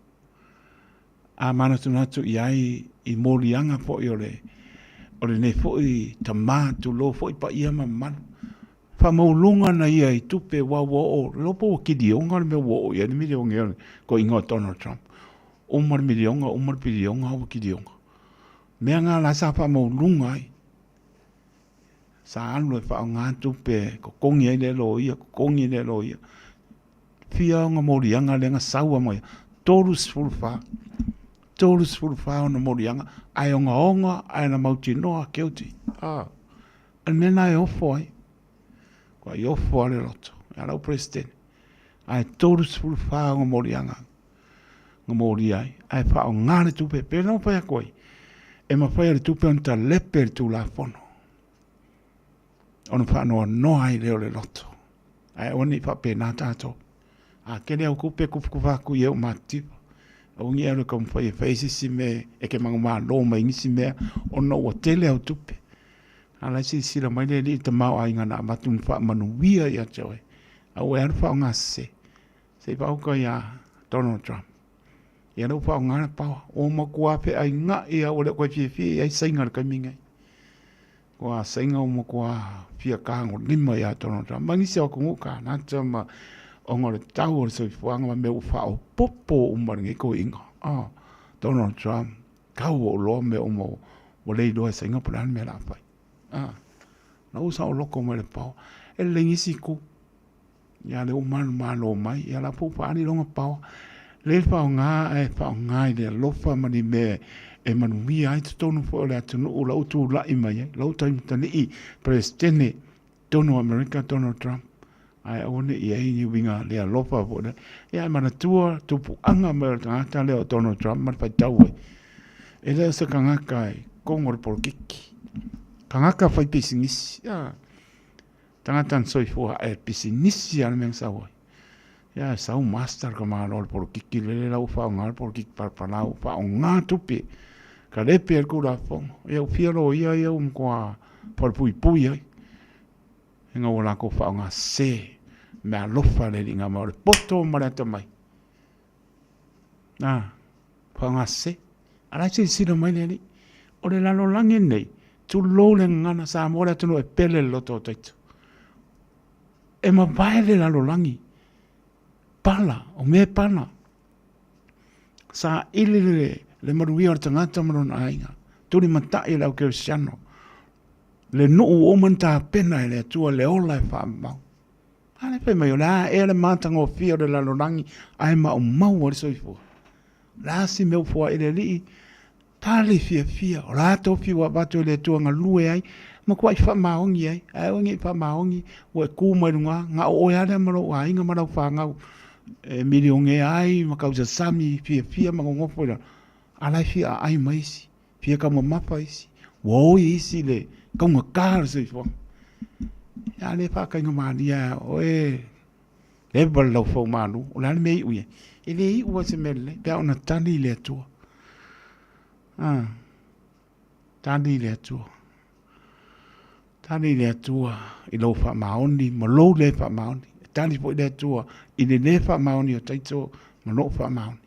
mana tunatu iai i molianga po i ole ne po i tamatu lo po i pa ia mamanu fa maulunga na ia i tupe wa o lopo ki dionga me wo ia ni milionga ko ingo Donald Trump umar milionga o ki dionga mea ngā la sa fa maulunga ai sa anu e fa ngā tupe ko kongi ai le lo ia fia nga morianga le nga saua mai torus fulfa ona morianga ai onga ai na mauti noa keuti an mena e ofo ai kwa i ofo ale loto ala o president ai torus fulfa nga morianga nga moriai ai fa o ngane tupe pe no pa koi e ma fa le tupe on ta leper tu la fono ona fa no ai le loto ai oni fa pe na tato kene au kupe kufukufa ku ye mati o ngi alo kom fa ye face si me e ke manguma lo mai ngi si me ono o tele au tupe ala si la mai le te mau ai ngana matum fa manuia ya joe au e fa nga se pa ko ya Donald Trump ya no fa nga pa o mo kwa pe ai nga ia o le ko fi ai singa ka minga kwa singa o mo kwa fia ka ngo lima ya Donald Trump mangi se ko ka na tama ongore tau so fuanga me u fa popo umbangi ko inga Donald Trump kau o lo me o mo o le do singa plan me la pai na usa o loko me le pau e le ngisi ku ya le umano mai ya la pupa ani longa pau le fa nga de lo fa mani me e manu mi ai tonu fo le tonu o la utu la i mai lo time tani president tono America Donald Trump ai one i ni winga le lofa vo ia mana tua tupu anga me ta le Donald Trump ma fa tau e le se kanga kai kongor por kiki kanga ka fa pisingis ya tanga tan soi fo e pisingis ya men sa wo ya sa un master ka ma lol por kiki le la fa ngal por kiki par la fa nga tupi ka le per ku la fo e o fiero ia kwa por pui ai nga wala ko fa nga se me alofa le ringa ma le poto marata mai fa nga se ala si no mai le o le lalo langi nei tu lo le ngana sa mo le tu e pele lo to taitu e ma vai le lalo langi pala o me pala sa ili le maruia o tangata maron ainga turi matai lau ke siano le no o manta pena le tua le ola e fa mau ale pe mai la e le matanga o fio de la lonangi ai ma o mau o so ifo la si meu fo ele li tali fia o la to fi wa bato le tua nga lue ai ma kwa fa maongi ai ongi fa maongi o ku mai nga o ya le maro ai nga maro fa nga milionge ai ma causa sami fia ma ngo fo ala fia ai mai si fia ka mo mapa isi wo isi le konga kar se fo ya le fa ka ngoma dia oe le bal lo fo malu o la me u ele i o se mele pe ona tani le tu tani le tu Tani le atua I lo wha maoni, ma lo le wha maoni. Tani po I le atua I le wha maoni o taito ma lo wha maoni.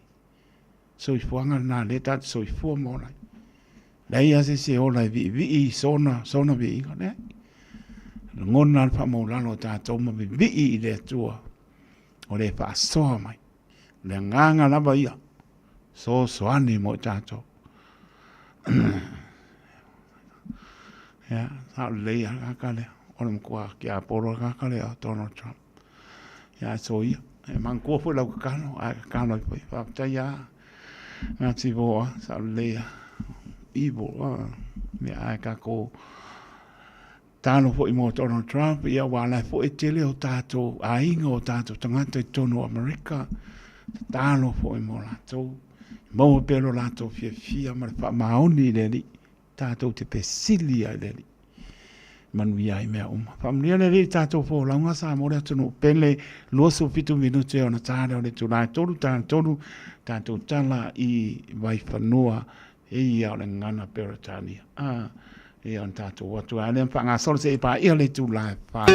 So I fuanga nā le tatu so I fua mōna. Lei ase se ola vi sona vi inga ne. Ngona al wha maulano tātou ma vi I le atua. O le wha asoa mai. Le nganga lava ia. So soani mo tātou. Ya, sa lei akale. Ona mkua ki a polo kakale a Donald Trump. Ya, so ia. E mangkua fu lau kakano. A kakano I pui. Wapta ia. Ngā tivoa. Sa lei evil. Me a kako. Tāno fu I mo Donald Trump. Ia wala fu e tele o tātou. A inga o tātou. Tangata I tono Amerika. Tāno fu I mo lātou. Mau pelo lātou fia ma wha maoni le li. Tātou te pesili ai le li. Manuia I mea uma. Whamlia le li tātou fō launga sa mōre atunu pele luosu fitu minutu e ona tāre o le tūnai tolu tātou tala I vai whanua e ia o le ngana Peritania. E on tātou watu a le mpanga solo se I pā ia le tūlai pā.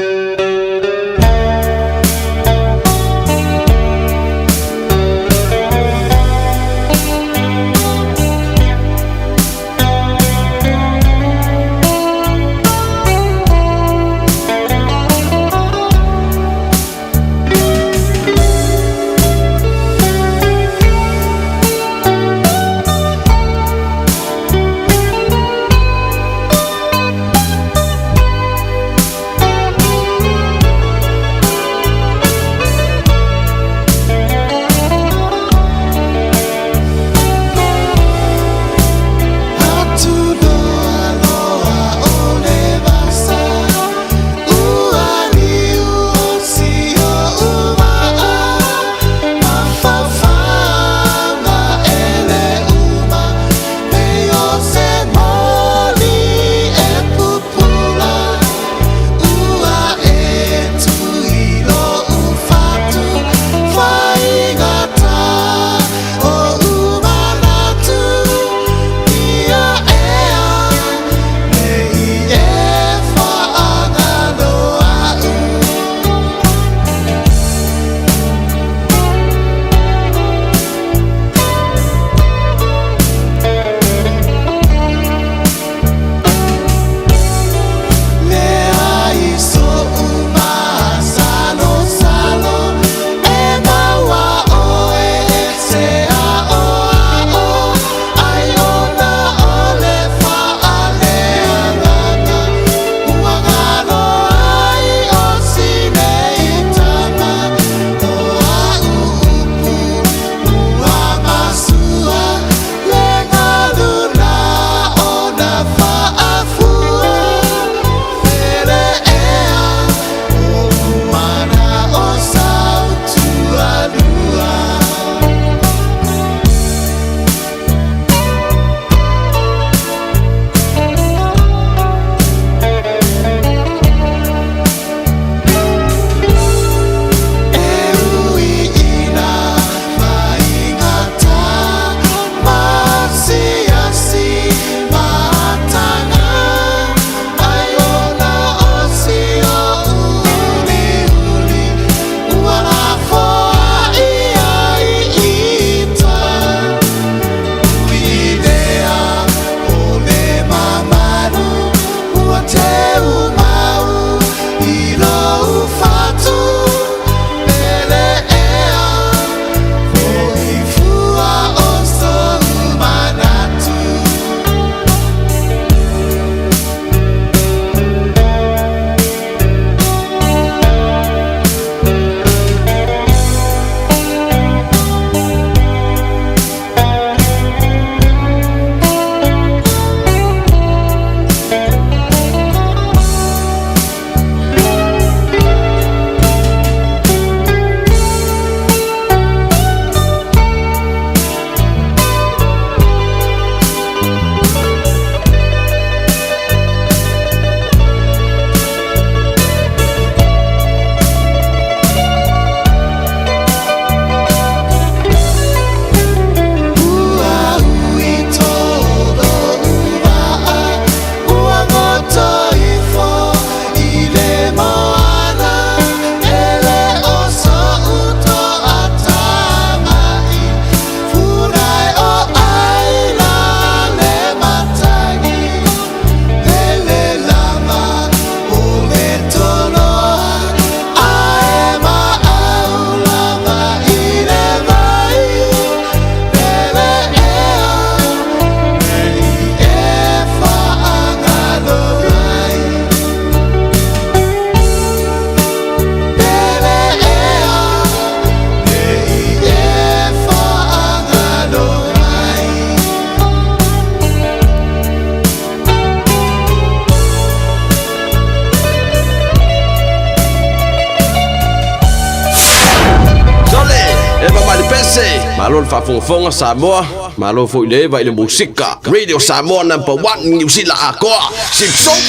Malo le whaafongafonga Samoa. Malo fo ile vai le musika. Radio Samoa #1 New Zealand akoa. Simpson.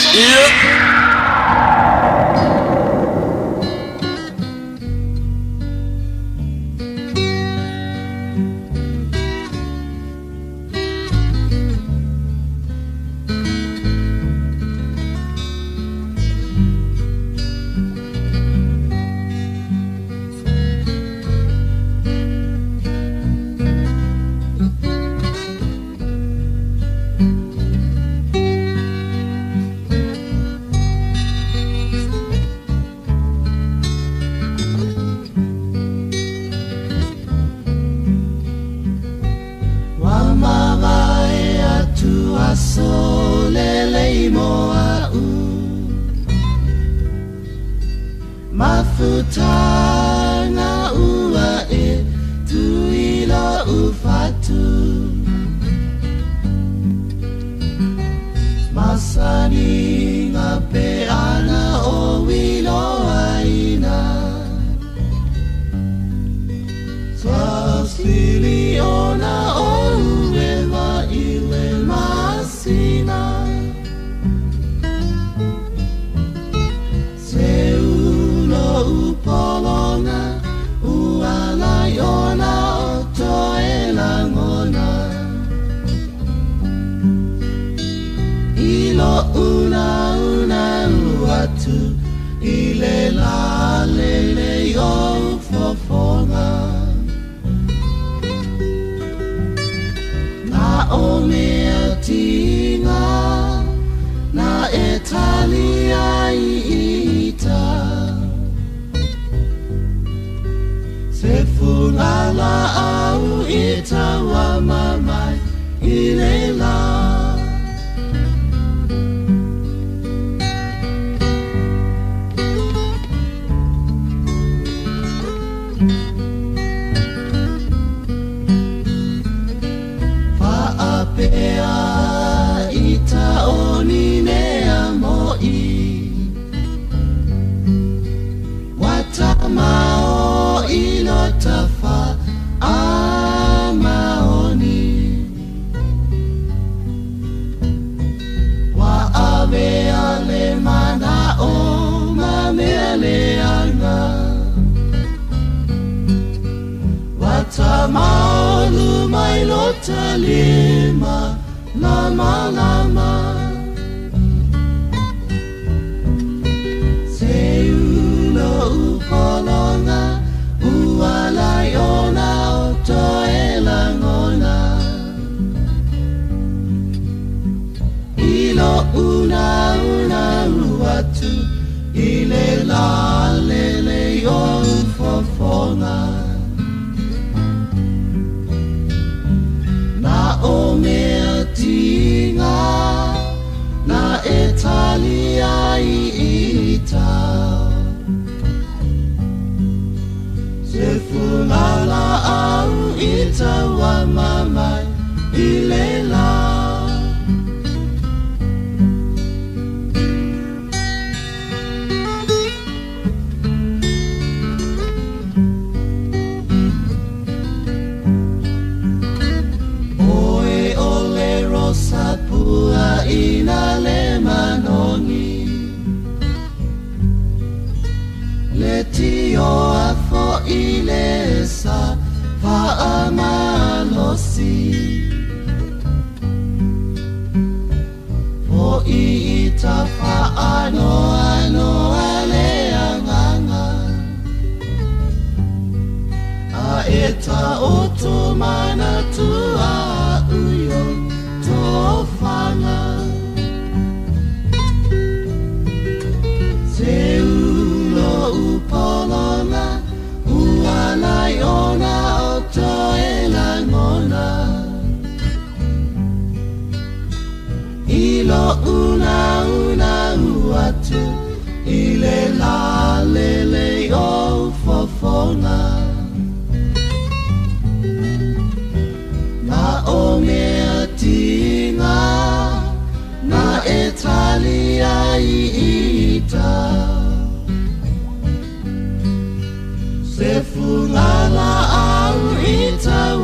Mafutana ua e tuila ufatu Masani ngape ana o wilo aina Swastili ona o uweva ile masina Upolona uala yona oto elangona Ilo una uatu ile la lele yo fofona Na omea tinga na Italia ita Sefungala au itawa mamai ilela Faapea ita oninea moi Watamao ilotafa amaoni Waave alemana o mameleanga Watamao lumailota lima lama lama Upolona uala yona oto elangona Ilo una uatu ile la lele yo fofona Na omea tinga na Italia ita Sefungala au itawa mamai ilela Oe ole rosa pua inale manoni Letio afo ilesa fa amalosi Fo ita fa ano ale anganga Aeta otomana tua uyo tofana Seulo upolona uala yona oto elangona Ilo una uatu ile la lele yo fofona Na omea tinga na Italia ita Sefungala au ita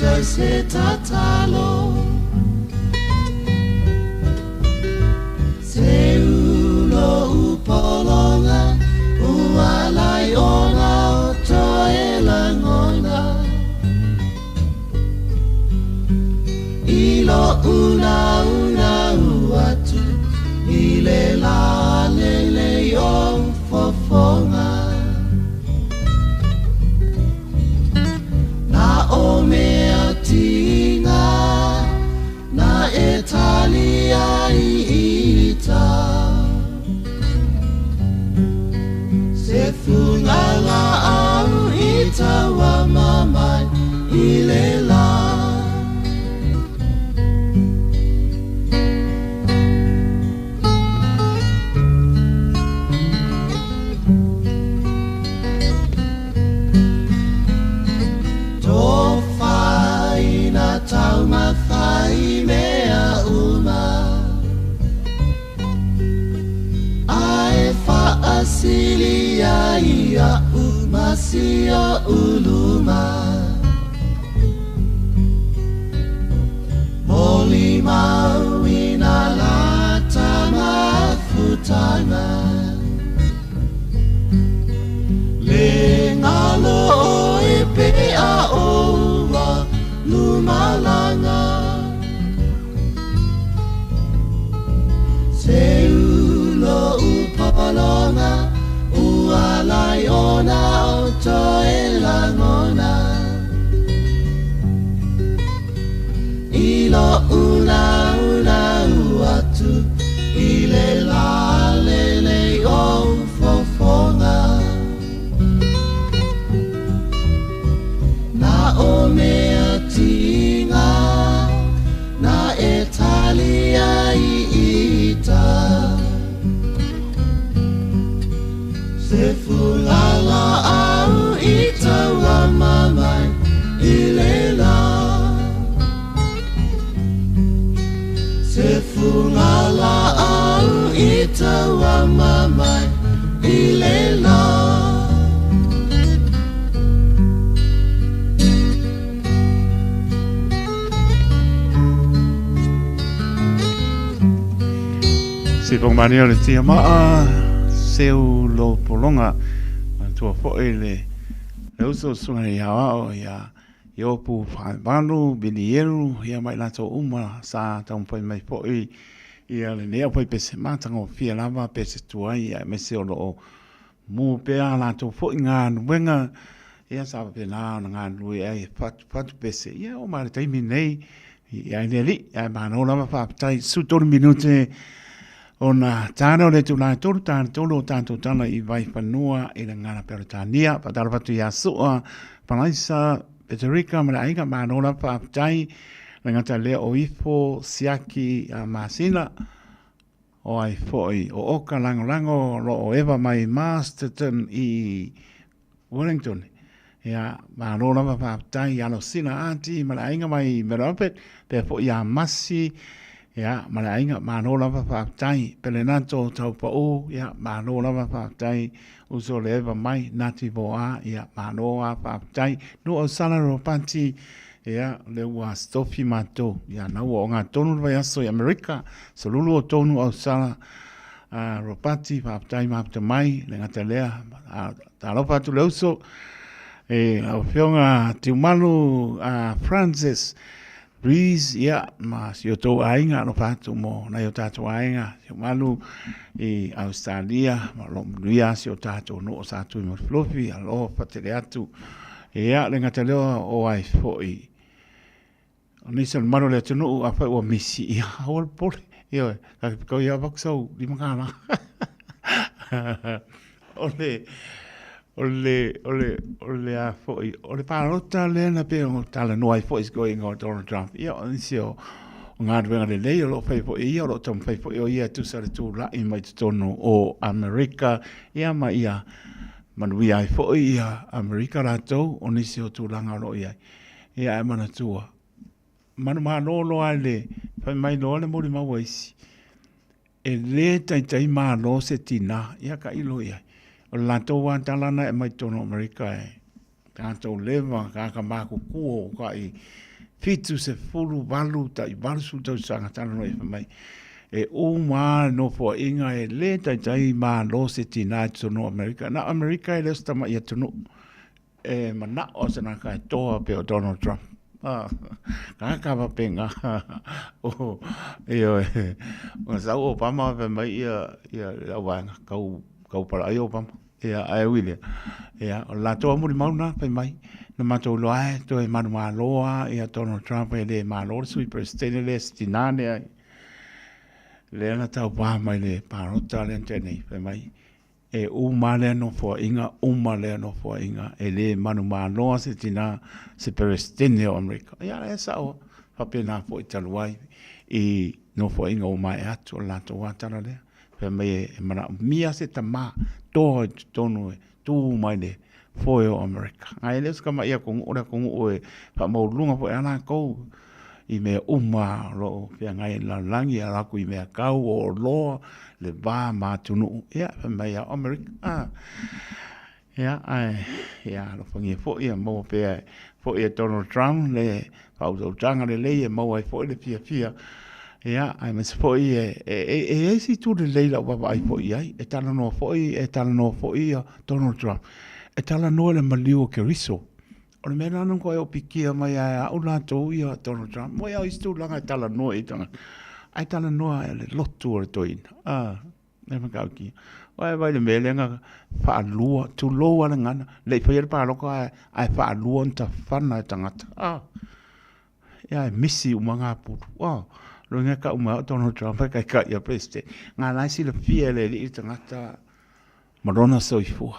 te se tatalo se ulo upolonga ualai ona o toela ngona ilo una uatu ile la lele yo fofonga na o mea tinga na Italia ita se fungala au ita wa mama ile la tau mathai mea uma ai fa asilia ia umasia uluma moli mawina lata mafutana le ngalo e pe a owa lumalanga se ulo upolonga ualai ona o toela ngona ilo una uatu ile la lele o fofonga na o mea tinga na Italia ita se fulala au ita wa mama ilela se fulala au ita wa mama ilela se pong mani o le tia maa seu lo polonga tua fo ele le uso sunga i hawa o ia iopu whaibanu binieru ia mai lato uma sa taun pai mai fo i ia le nea pai pese matanga o fia lava pese tuai ia mese o lo mu pea lato fo i ngā nuenga ia sa pena na ngā nui ai fatu pese ia o mare taimi nei ia le li ia mano lava whaapatai sutori minute ona tāna o le tūnā tōru tāna tōru o tātou tāna i vai whanua i le ngana peritania, patara patu i asua, panaisa, Peterika, mara ainga mānora whaapatai, le ngata lea o ifo, siaki, a māsina, o ai foi, o oka lango lo o eva mai Masterton i Wellington. Ia mānora whaapatai, i ano sina ati, mara ainga mai Meropet, pe fo i a masi, ya mala inga mano lava whaatai pelenato tau pa'u ya mano lava whaatai uso leva mai nati boa ya mano a whaatai no o salaro panti ya le wa stofi mato ya na o ngā tonu vai aso i Amerika so lulu o tonu o sala ropati whaatai mapta mai le ngata lea talopa tu leuso au whionga tiumalu Francis Breeze, ia, mas yo tō ainga no pātu mo, na yo tātou ainga, yo malu i Australia, ma lo mnuia si o tātou no o sātu i morflofi, alo patere atu, ia, le ngata leo o ai foi. O nisa maro le tunu u apa ua misi, ia, hawal pole, ia, kau ia baksau, di makana. Ole a foi ole parota le na pe o tala no ai foi is going on Donald Trump ia on sio ngā ruenga le lei o lo fai foi ia o lo tom fai foi o ia tu sare tu la i mai tono o Amerika ia ma ia manui ai foi ia Amerika rato o nisi o tu langa lo ia ia e mana tua manu ma lo ai le fai mai lo le mori ma waisi e le tai ma lo se tina ia ka ilo ia o lato wa talana e mai tono Amerika e tātou lewa ka ka māku kuo ka i fitu se fulu walu ta I walu su tau sanga tana no mai e o ma no fo inga e le tai ma lo se tina to no America na America e le sta ma ia to no e mana o se na kai to pe o Donald Trump ka ba penga o o sa Obama ve mai ia la wa kau para ai Obama ia ai William ia la to mo mauna pe mai na mato lo ai to e manu loa ia Donald Trump e le malo sui presidente le stinane le na tau pa mai le parota le tene pe mai e o male no fo inga e le manu loa se tina se presidente o America ia esa o pa pena fo italuai e no fo inga o mai atu la to watana le pe mai e mana mia se tama to tonu tu mai le foi o America. Ai le skama ia kong ora kong o pa mo lunga po ana ko I me uma ro pe ngai la langi ala ku I me kau o lo le va ma tunu ia pa mai a America. Ia ai ia lo fangi fo ia mo pe fo ia Donald Trump le pa o tanga le mo ai fo le pia ia ai mas fo e si tu le leila wa ai fo ia e tala no fo ia Donald Trump e tala noa le maliu o Keriso. O le mena anong koe o pikia mai a ula tau ia Donald Trump. Moe au istu langa e tala noa i tanga. Ai tala noa e le lotu o le toina. Ne makau ki. Oe vai le melenga whaalua, tu loa le ngana. Lei whaia pa loko ai whaalua nta whana e tangata. Ia e misi umanga puru. Roinga ka umau Donald Trump kai ka ia president. Ngā naisi le fia le li i tangata marona soifua.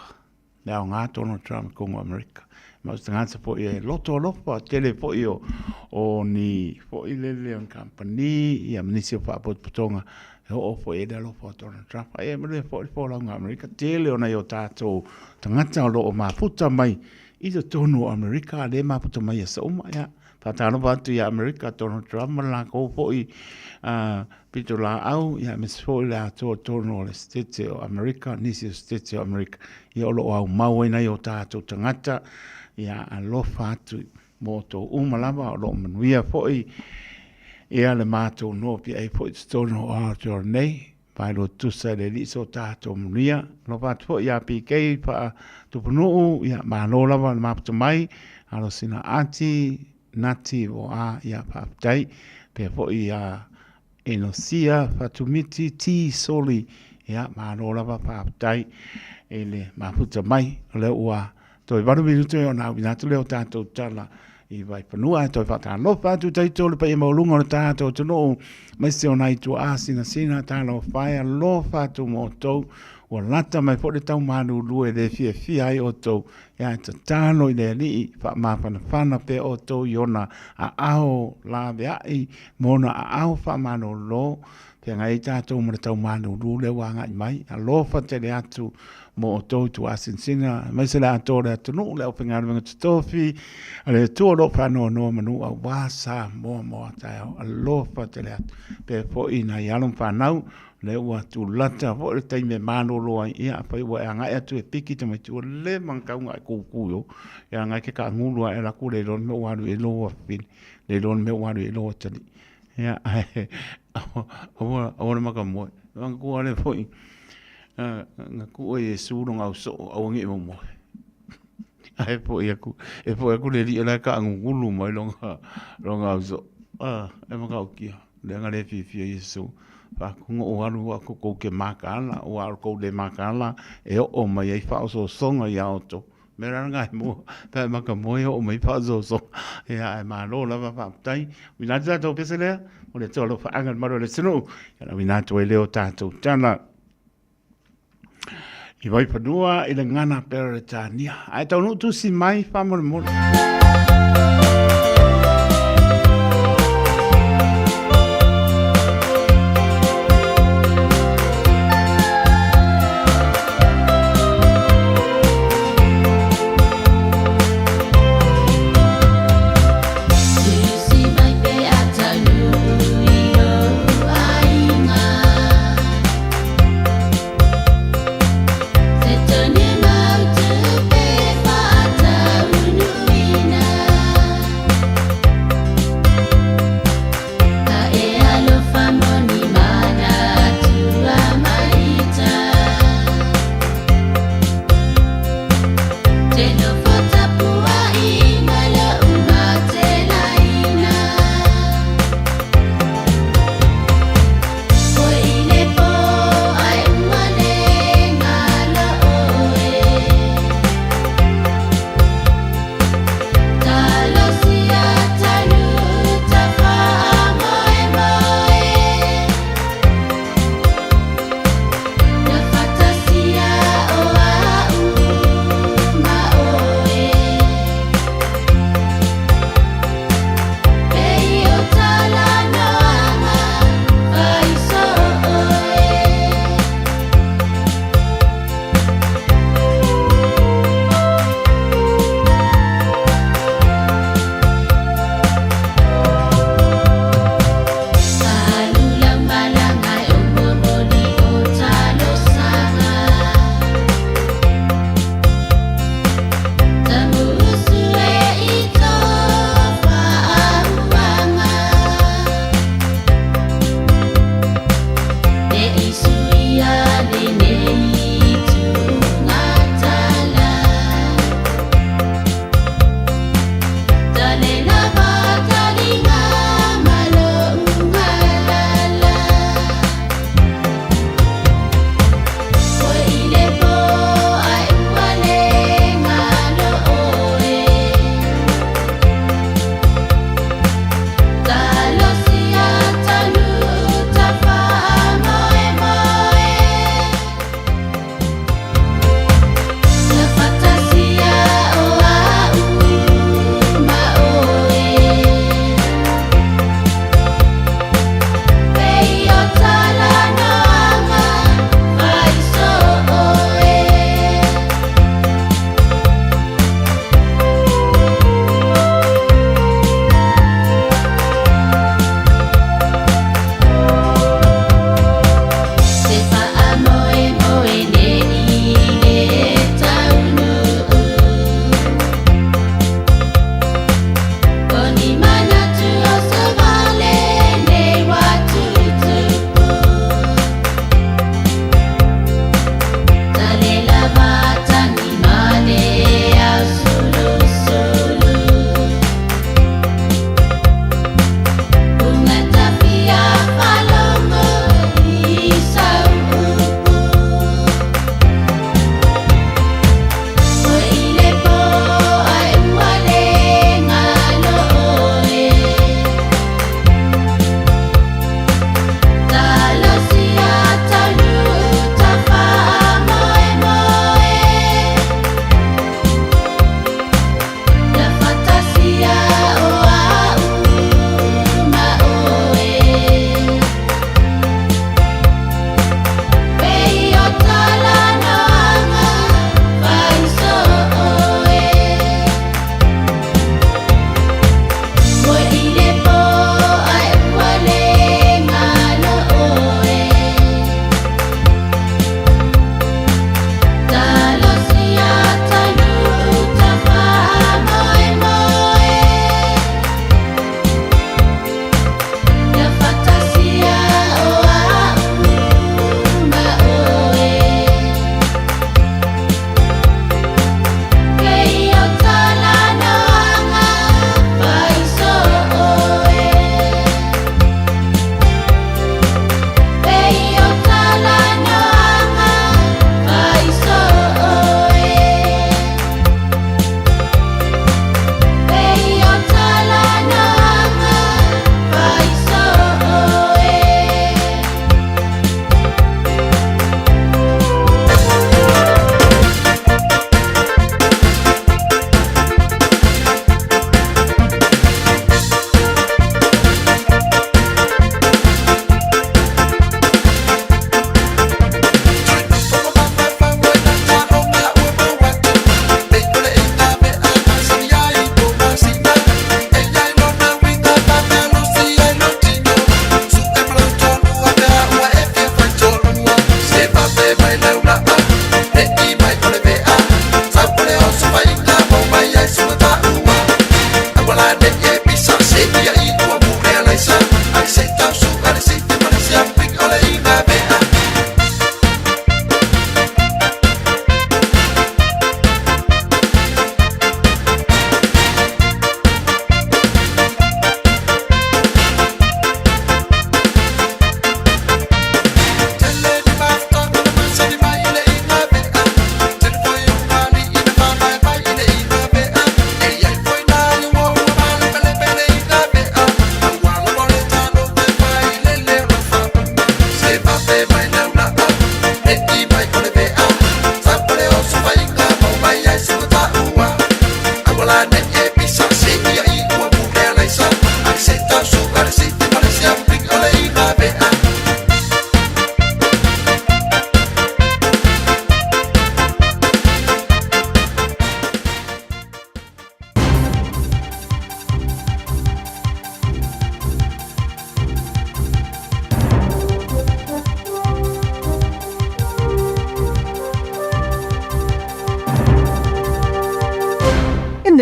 Nā o ngā Donald Trump kongo Amerika. Ma usta ngā po I loto lopa tele po I o ni po I lele on company ia manisi o whaapotonga e o po I le lopa Donald Trump. Ai e mele po I ngā Amerika tele o nei o tātou tangata o lo o maputa mai I te tonu o Amerika le maputa mai a sauma ia. Tātano patu ia Amerika Donald Trump mala ko po I pito la au ia mesfo la to tono le state o America nisi state o America ia lo au mau ina yo tato tangata ia alo fatu moto umalava lo manuia foi ia le mato no pi ai foi tono o tornei pai lo tu sa le liso tato manuia lo fatu foi ia PK pa tu punu ia malo lava maputo mai alo sina anti nati o ia pa tai pe foi ia enosia fatumiti ti soli ia manola pa tai ele maputa mai le ua toi varu minuto o na vinatu le o tato tala I vai panua toi fata no fatu tai tole pa mo lungo o tato no mai se ona I tu asina sina talo fai lo fatu moto o lata mai po le tau manu lue le fia ai o to ia ta tano I le li fa ma fana pe o to yona a ao la ai mona a ao fa manu lo pe ngai tato mo le tau manu lu le wanga mai a lo fa te le atu mo to tu asinsina mai se la to le no le open out with tofi ale to lo fa no manu a wasa mo ta a lo fa te le pe po ina ya lo fa nau le ua tu lata fo le taime mano loa ia pa ua anga e tu e piki te mai tu le manka unga e kukuyo e anga ke ka ngulua e la ku le lon me waru e loa fin le lon me waru e loa tali ia awa maka moe anga ku ale foi nga ku e suru ngau so awangi mo moe ai po ia ku e po ku le li la ka ngulu mai longa so e maka o kia le anga le fi Yesu pa kungo o alu ako ko ke makala o alu ko le makala e o mai ai fa so songa ya auto me ranga mo pa maka mo o mai fa so e ai ma lo la pa tai mi na za to pesele o le tolo fa angal maro le sino ya na mina to le o tato tana I vai padua I le ngana peretania ai tau no tu si mai fa mo Setoni mau tu pe pa ta unu ina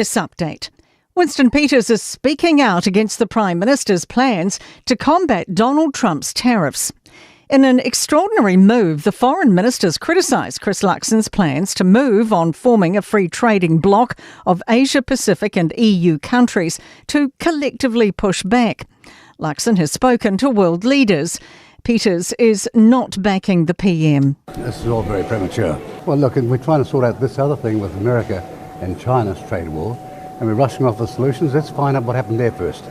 this update. Winston Peters is speaking out against the Prime Minister's plans to combat Donald Trump's tariffs. In an extraordinary move, the foreign ministers criticised Chris Luxon's plans to move on forming a free trading bloc of Asia-Pacific and EU countries to collectively push back. Luxon has spoken to world leaders. Peters is not backing the PM. This is all very premature. Well, look, and we're trying to sort out this other thing with America and China's trade war, and we're rushing off the solutions. Let's find out what happened there first.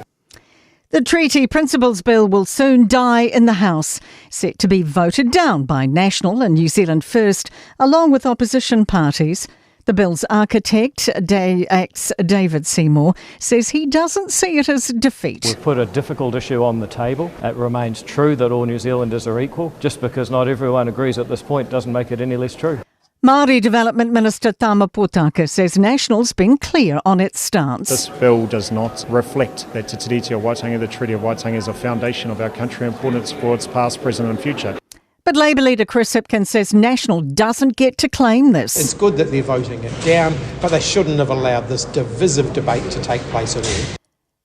The Treaty Principles Bill will soon die in the House, set to be voted down by National and New Zealand First, along with opposition parties. The bill's architect, David Seymour, says he doesn't see it as defeat. We've put a difficult issue on the table. It remains true that all New Zealanders are equal. Just because not everyone agrees at this point doesn't make it any less true. Māori Development Minister Tama Potaka says National's been clear on its stance. This bill does not reflect that Te Tiriti o Waitangi, the Treaty of Waitangi, is a foundation of our country, important for its past, present and future. But Labour leader Chris Hipkins says National doesn't get to claim this. It's good that they're voting it down, but they shouldn't have allowed this divisive debate to take place at all.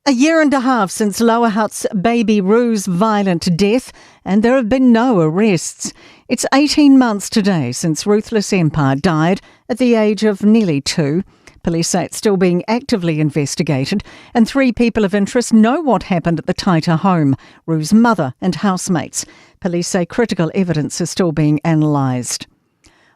A year and a half since Lower Hutt's baby Rue's violent death, and there have been no arrests. It's 18 months today since Ruthless Empire died at the age of nearly 2. Police say it's still being actively investigated, and 3 people of interest know what happened at the Taita home, Rue's mother and housemates. Police say critical evidence is still being analysed.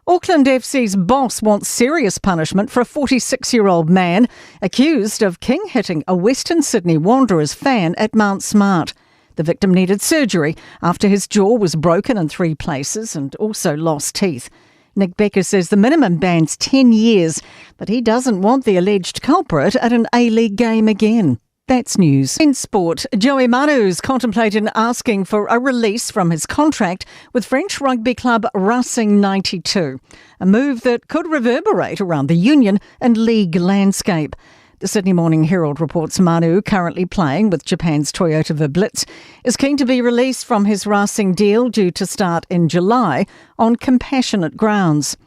Auckland FC's boss wants serious punishment for a 46-year-old man accused of king-hitting a Western Sydney Wanderers fan at Mount Smart. The victim needed surgery after his jaw was broken in 3 places and also lost teeth. Nick Becker says the minimum ban's 10 years, but he doesn't want the alleged culprit at an A-League game again. That's news. In sport, Joey Manu's contemplating asking for a release from his contract with French rugby club Racing 92, a move that could reverberate around the union and league landscape. The Sydney Morning Herald reports Manu, currently playing with Japan's Toyota Verblitz, is keen to be released from his Racing deal due to start in July on compassionate grounds.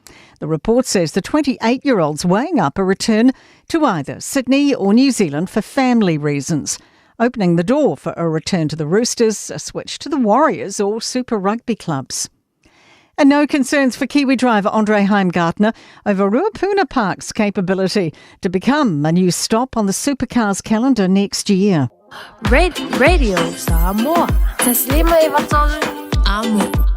The report says the 28-year-old's weighing up a return to either Sydney or New Zealand for family reasons, opening the door for a return to the Roosters, a switch to the Warriors or Super Rugby clubs. And no concerns for Kiwi driver Andre Heimgartner over Ruapuna Park's capability to become a new stop on the Supercars calendar next year. Radio Samoa. Taslima Ivatolu Amo.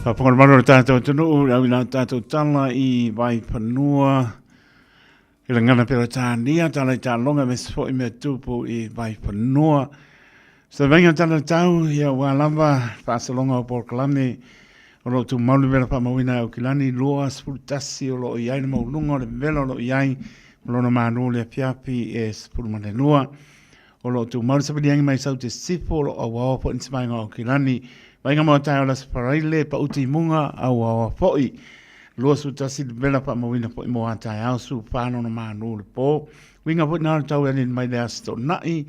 Paponga maro tātou tunu, au nā tātou tala I vai panua. I la ngana pera tānia, tālai tālonga me sfo I mea tūpu I vai panua. Sa venga tāla tau, ia wālava, whāsalonga o Porkalame, o lo tu maulu vera pamawina au kilani, loa spultasi o lo iai na maulunga, o le vela o lo iai, o lo na mānu le piapi e spulmane lua. O lo tu maulu sapadiangi mai sau te sipo, o lo awao po insimainga o kilani, Vainga mo tai ola sparaile pa uti munga au awa poi. Lua su tasi vela pa mawina po imo atai au su whāno na mānu le po. Winga po nāra tau elin mai lea sto nai.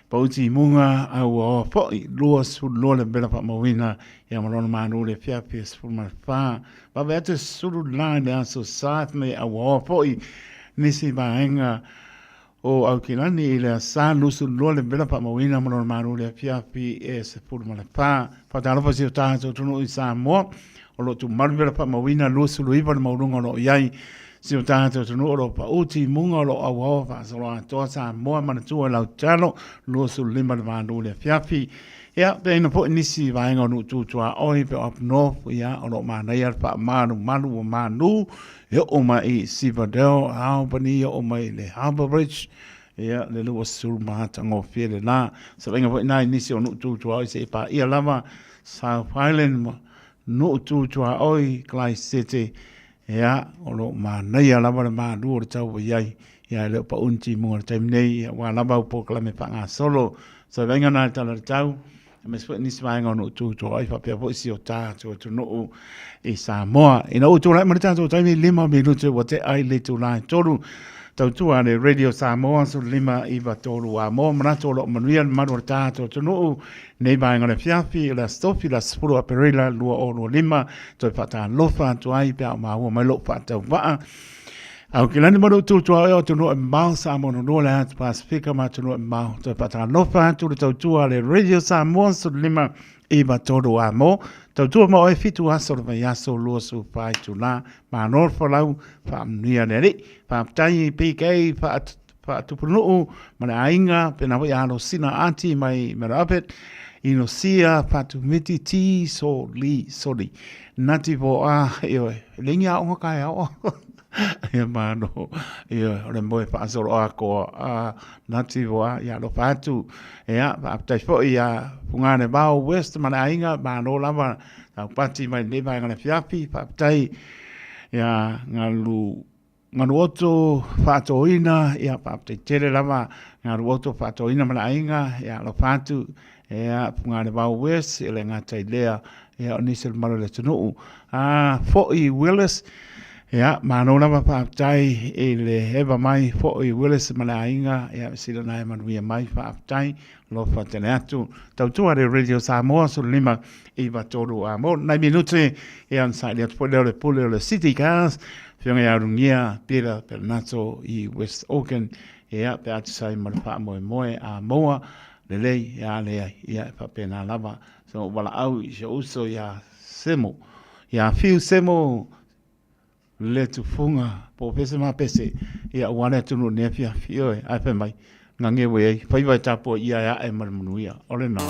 Pa uti munga au awa poi. Lua su loa le vela pa mawina ia marona mānu le piapi e spuma whā. Wawe ate suru lai lea so saat me au awa poi. Nisi vaenga o au kilani I lea sa lusu loa le vela pa mawina marona mānu le piapi e spuma le whā. Whatalofa si o tātou tunu I Samoa, o lo tu marvela pa mawina lusu luiva na maurunga lo iai, si o tātou tunu o lo pa uti munga lo awawa whaasalo a toa Samoa manatua lau talo, lusu lima na vānu le fiafi. Ia, pe ina po inisi vaenga o nu tūtua oi pe up north, ia, o lo mānei ar pa manu o manu, ia o mai Sivadell, Albany, ia o mai le Harbour Bridge, ia le lua suru mahata ngō whiere nā. Sa venga po inai nisi o nu tūtua oi se pa ia lava, South Island, no tūtua oi, Clay City, ia, o lo mānei a lava le mānu o le tau iai, ia leo pa unti munga le taim nei, ia wā lava upo kalame pa ngā solo, sa venga nā tala le tau, me spui nisi vaenga o no tūtua oi, papia po isi o tātua tu no I Samoa. Ina o tūlai ma le tātua taimi lima me lutu wa te ai le tūlai toru, tautua le Radio Samoa so lima iwa tolu a mo manato lo manuia manu tato tunu nei mai ngale fiafi la stofi la spuru a perila lua o lo lima to pata lofa to ai pe ma ho mai lo pata va au ke lani manu tu tu o tunu e mau sa mo no la Pasifika ma tunu e mau to pata lofa tu tautua le Radio Samoa so lima iwa tolu a mo tautua mo e fitu aso le yaso lo su pai tu la ma no for lau fa mnia ne fa tai PK fa tupunu mana ainga pena wa ano sina anti mai merapet ino sia fa tu miti ti so li soli nati vo a io linga o ka o e mano io le mo fa so a ko a nati vo a ya lo fa tu e a fa tai fo ia pungane ba west mana ainga ba no lava ta pati mai ne ba ngana fiafi fa tai ya ngalu oto fatoina ia papte tele lava ngalu oto fatoina mana ainga ia lo fatu ia pungane ba west ele ngata idea ia onisel malo le tunu foi Willis ia mano lava paptai ele eva mai foi Willis mana ainga ia sila nai manu ia mai paptai lo fatene atu tautua de Radio Samoa so lima iwa tolu a mo nai minute ia ansai le pole le city cars Fiona ia rungia pira per nato I West Auckland ia pe atu sai marfa moe a moa le lei ia pa pena lava so wala au I se uso ia semo ia fiu semo le tu funga po pese ma pese ia wana tunu nefia fio ai pe mai ngange we fai vai tapo ia e marmuia ole na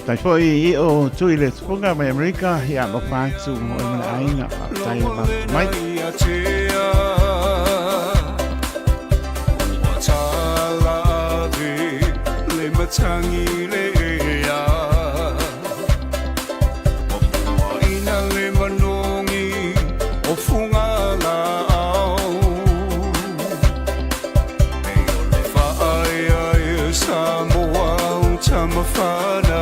tai foi I o toilet funga mai America ia lo fatu mo na ainga tai ba mai Tangi le ya o ina le manongi o funga la au e o le fa ai Samoa tama fana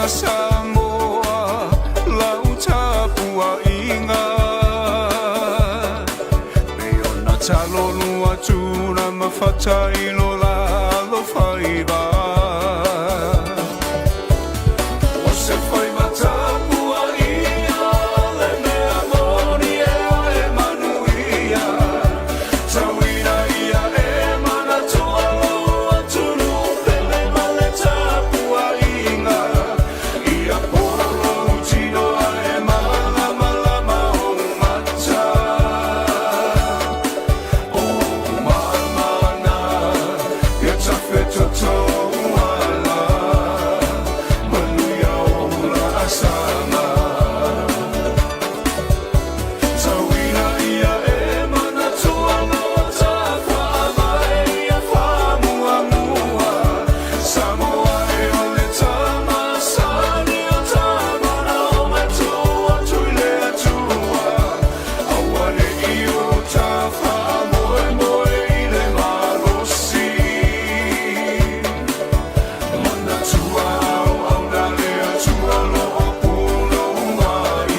Samoa lau tapua inga me ona talo lua tuna mawhata ilo la lo whaiva o se whaiva tapua inga le mea moni e manuia tawina ia e mana toa lua tunu pele male tapua inga ia polo tino e mana malama o mata o mamana ia tafe toto ala manuia o la asama tawina ia e mana toa loa tafa mai ia whamua mua Samoa e ole tama sani o tamana o matua tuile atua awane I o tafa moe moe I le malosi mana tua au na le atua lo o pulo mai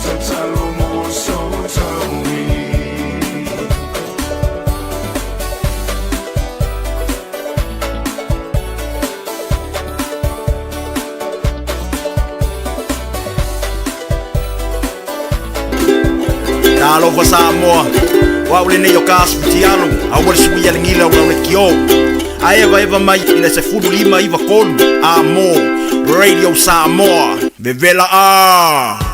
tatalo mo so taui Alo fa Samoa wa ule ne yo kas tialo a wor sui ya ngila wa le kio a eva mai ina se fulu lima iva kolu amo Radio Samoa bevela a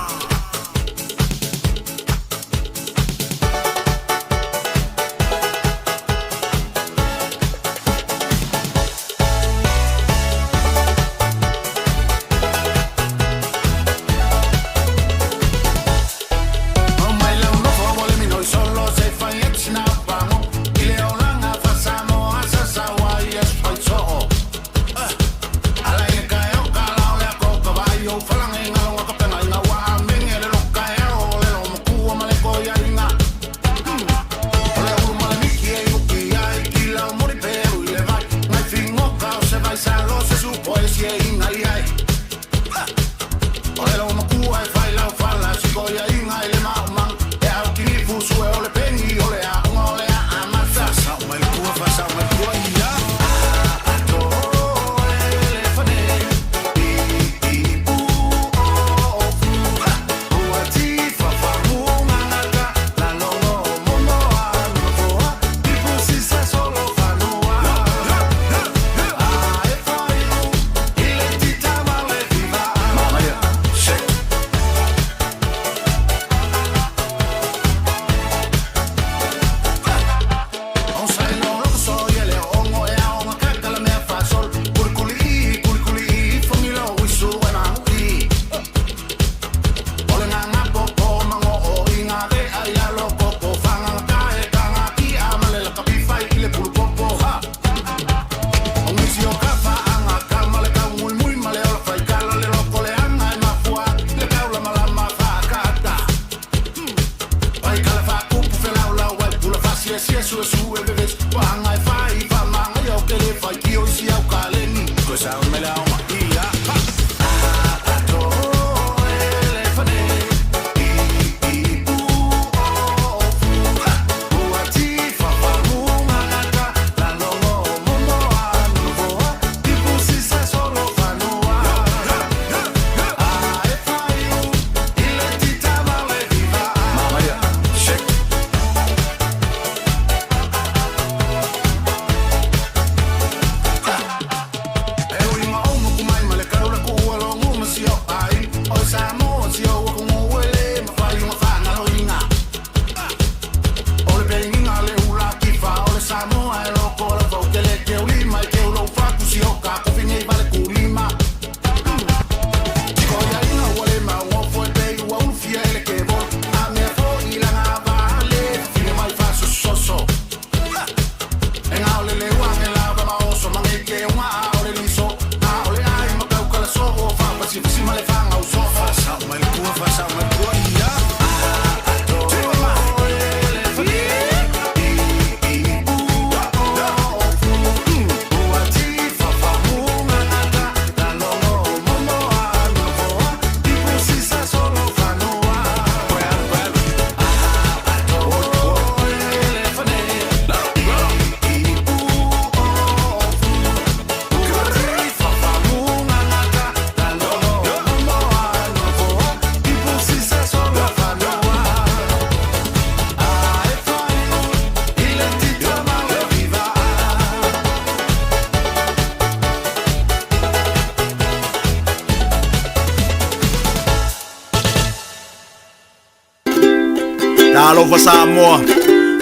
Alofa Samoa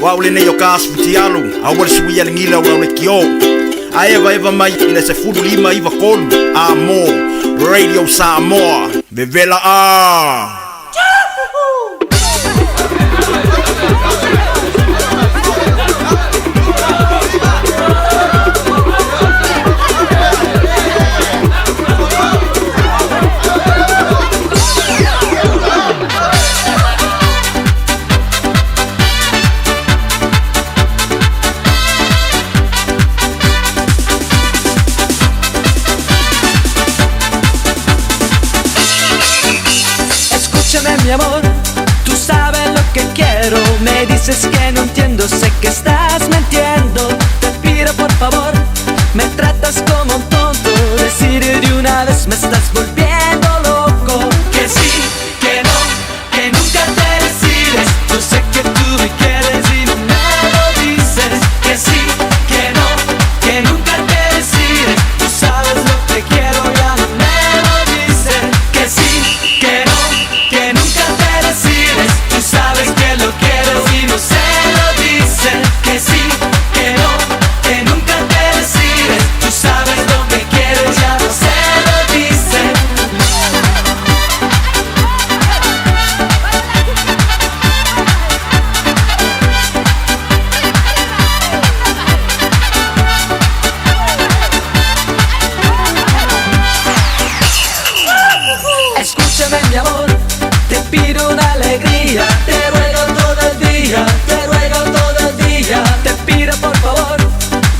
wa ule nei o kaspitialu a wale suia lingila o le kio a eva mai ina se fudu lima iva kolu amo Radio Samoa Vevela a Mi amor, tú sabes lo que quiero. Me dices que no entiendo, sé que estás mintiendo. Te pido por favor, me tratas como un tonto. Decir de una vez me estás volviendo loco. Que sí, que no, que nunca te decides. Yo sé que tú me quieres y no me lo dices. Que sí, que no, que nunca te decides. Tú sabes lo que quiero, ya no me lo dices. Que sí, que no, que nunca te decides. Tú sabes que lo quieres y no se lo dices. Que sí, que no, que nunca te decides. Tú sabes lo que quieres, ya no se lo dices. Escúchame mi amor, te pido una alegría. Te ruego todo el día, te ruego todo el día. Te pido por favor,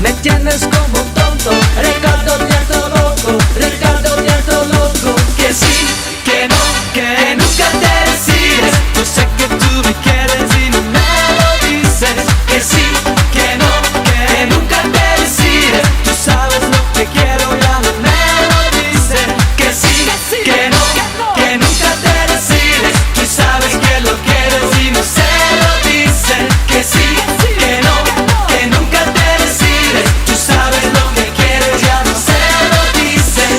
me tienes como un tonto. Ricardo Nieto loco, Ricardo Nieto loco. Que sí, que no, que nunca te decides. Yo sé que tú me quieres y no me lo dices. Que sí, que no, que nunca te decides. Tú sabes lo que quiero, ya no me lo dices. Que sí, que no, que nunca te decides. Tú sabes que lo quieres y no se lo dices. Que sí, que no, que nunca te decides. Tú sabes lo que quieres, ya no se lo dices.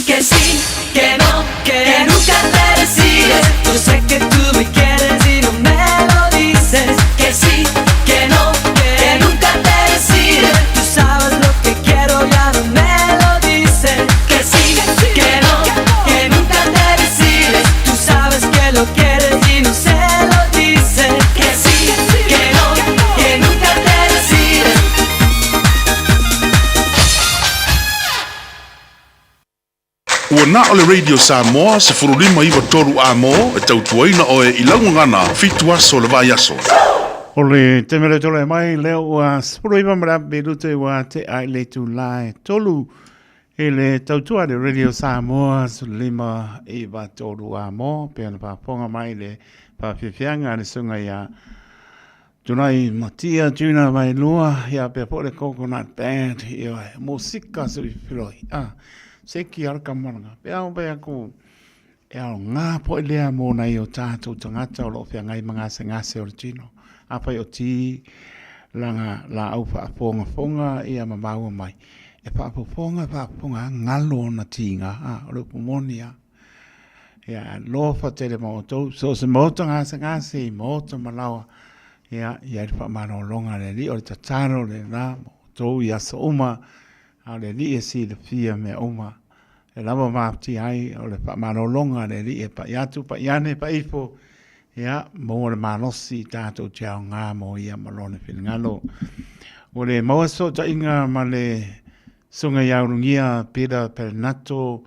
Que sí, que no, que nunca te decides. Yo sé que tú me quieres y no me lo dices. Que sí, que no, que nunca te decides. Tú sabes lo que quiero, ya no me lo dices. Que sí, que no, que nunca te decides. Tú sabes que lo quieres y no se lo dices. Que sí, que no, que nunca te decides. Ua na o le Radio Samoa se furulima iwa toru a mo e tautuaina o e ilangu ngana fitu aso le vai aso. O le temere tole mai leo ua spuro iwa marape rute ua te ai le tu lai tolu e le tautua de Radio Samoa su lima iwa toru a mo pe ana paponga mai le pawhiwhianga le sunga ia tunai matia tuna mai lua ia pe po le coconut band ia musika su i filoi seki arka maranga pe au pe aku e au ngā po i lea mō nei o tātou tangata o lo whia ngai mga se ngase o tino apa o ti langa la au pa ponga fonga ia mamaua mai e pa ponga ngalo na tinga o lo pomonia ia lo fa tele mo to so se mo tanga se ngase mo to malawa ia pa mano longa le li o tataro le na to ia so uma a le li e si le fia me uma e lava mapti ai o le pa mano longa le li e pa iatu pa iane pa ifo ia mo le manosi tato tia ngā mo ia malone filingalo o le maua so ta inga ma le sunga iaurungia pera pernato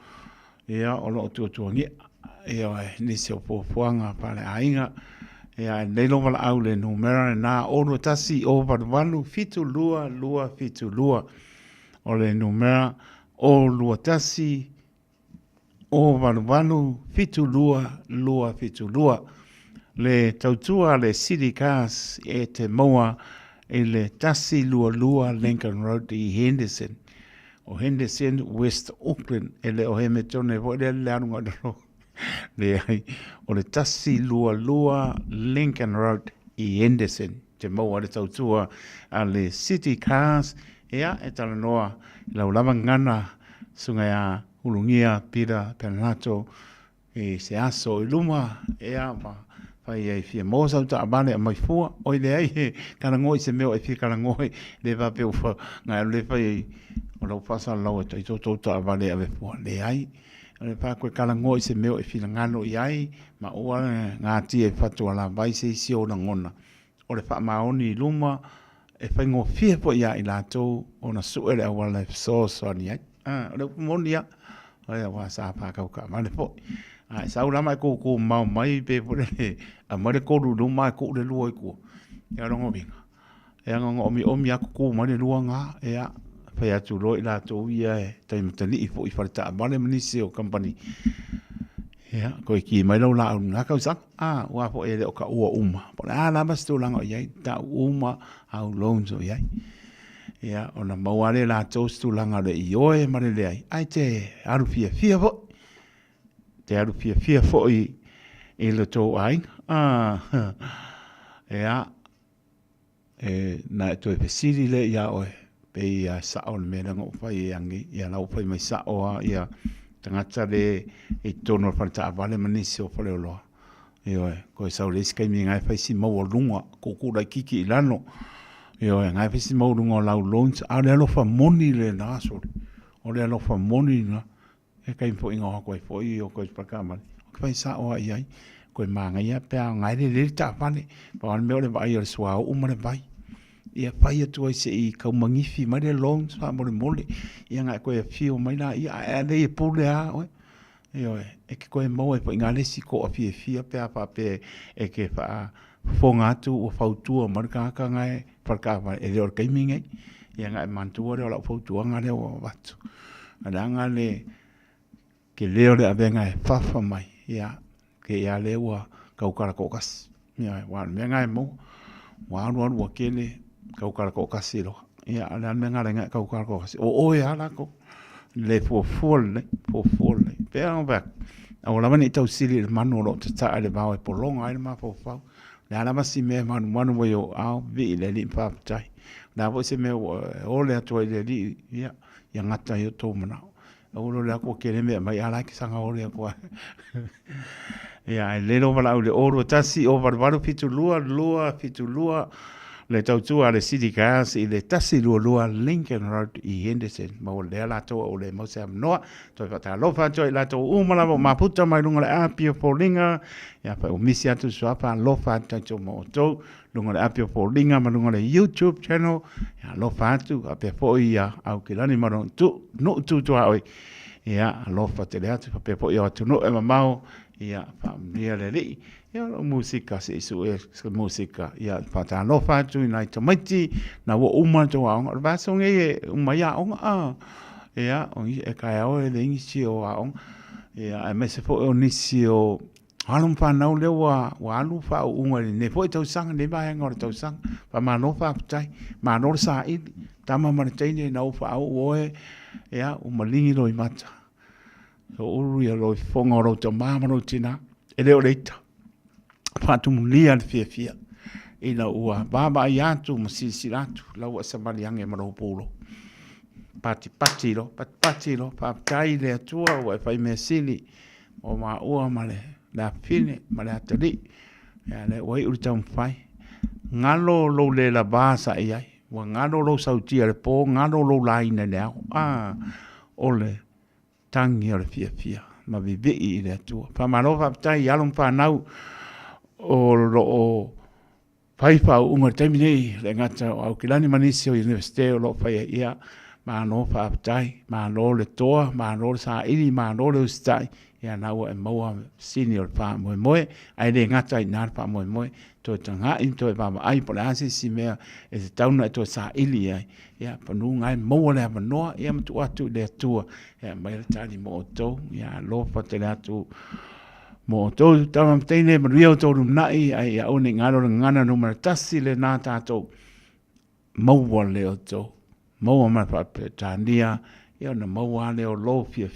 ia o lo tuatuangia ia nisi o pofuanga pa le ainga ia leilo wala au le numera na ono tasi o valuvalu fitu lua fitu lua o le numera o lua tasi o valuvalu fitu lua fitu lua le tautua le City Cars e te moa e le tasi lua Lincoln Road i Henderson. O Henderson, West Auckland, e le o he me tone vo le leanunga daro. Le ai, o le tasi lua Lincoln Road i Henderson. Te moa le tautua a le City Cars ea e tala noa lau lava ngana sunga ya ulungia pira penato e se aso i luma ea ma fai ai fia mosa uta abane a mai fua oi le ai he karangoi se meo e fia karangoi le va pe ufa ngai le fai o lau pasa lau e tai toto uta abane a me fua le ai le fa koe karangoi se meo e fia ngano i ai ma ua ngā tia e fatua la vai se isi o na ngona o le fa maoni i luma e fai ngō fia po ia i lātou o na suere a wala e so ni ai o le moni ia o le wa sa pa kau ka ma le po ai sa ula mai ko mau mai pe po le a ma le ko lu mai ko le luoi ko ya rongo binga e ngo omi aku ko ma le luanga e a fa ya tu lo i lātou ia e tai matali i fo i falta ma le minisi o company ya ko ki mai lo la nga ka sa wa po e le o ka ua uma po la mas tu langa ia ta uma au lonzo ia ya ona mawale la toast langa le ioe mare le ai te aru fia fo te aru fia fo i le to ai ya na to e pesiri le ya oe pe ya sa on me ngo fai angi ya la fai mai sa o ya tangata le e tono falta vale manisi o fale lo ioe ko sa le skai mi ngai fai si mo lunga ko ku da kiki lano io ngai fesi mo lungo lau launch a le lo fa moni le na so o le lo fa moni na e kai fo ingo ko fo i o ko pa kama ko fai sa o ai ko manga ia pe ngai le ta fane pa me le vai o swa o mo le vai ia fai tu ai se i ka mangifi ma le launch fa mo le mole ia ngai ko e fio mai na ia le po le a o io e ko e mo e po ngale si ko a fia pe pa pe e ke fa fonga tu o fautua marka ka ngai parka va e or gaming e ia ngai mantua le o fautua ngale o watu ana ngale ke leo le avenga e fafa mai ia ke ia le wa kaukara kokas ia wa me ngai mo wa wa kele kaukara kokas lo ia ana me ngai kaukara kokas o ia la ko le fo pe on va ora mani tau sili manu lo ta le va po longa ai ma fo fa la la masi me manu wo yo au vi le li pa tai na vo se me o le to le li ya ngata yo to mana o lo la ko kele me mai ala ki sanga o le ko ya le lo vala o le oro tasi o barbaro fitu lua le tautua le City Cars i le tasi lua Lincoln Road i Henderson ma o le ala to o le mo se noa to fa lo fa to la to umala ma puta mai lunga le apio polinga ya fa o misi atu so fa lo fa to mo to lunga le apio polinga ma lunga le YouTube channel ya lo fa tu a pe fo ia au ke lani ma tu no tu ai ya lo fa te le atu pe fo ia tu no e ma ia fa mia le li ia musika se su e musika ia pata no fa tu nai tomati na wo uma to wa ba song e uma ya on ia on e ka o le inisi o on ia e me se fo o nisi o alum fa na le wa alu fa unga ne fo to sang ne ba ngor to sang pa ma no fa tai ma no sa i tama ma tai ne na fa o e ia o malingi lo i mata so uru ia lo fonga ro to ma no tina e le o leita fatu mulia le fia ina ua baba ia tu masisiratu la ua samaliange maro polo pati lo pa tai le tua ua fai mesili o ma ua male la fine male atali ya le wai utam fai ngalo lo le la basa ia wa ngalo lo sautia le po ngalo lo laina le ole tangi o le fia ma vivi i le tua pa maro pa tai alum pa nau o lo pai pa unga terminei le ngata au kilani manisi o universite o lo pai ia ma no fa tai ma no le toa ma no sa ili ma no le stai ia na o mo senior pa mo ai le ngata i na pa mo to tanga in to pa ai po la si me e tauna to sa ili ai ia pa nu ngai mo le ma no ia tu atu le tu ia mai tani mo to ia lo fa te atu Mo tō tawa mteine maria tō nai ai a one ngaro ngana no maratasi le nā tātou maua leo tō. Maua marapa tānia, ia na maua leo lo fia.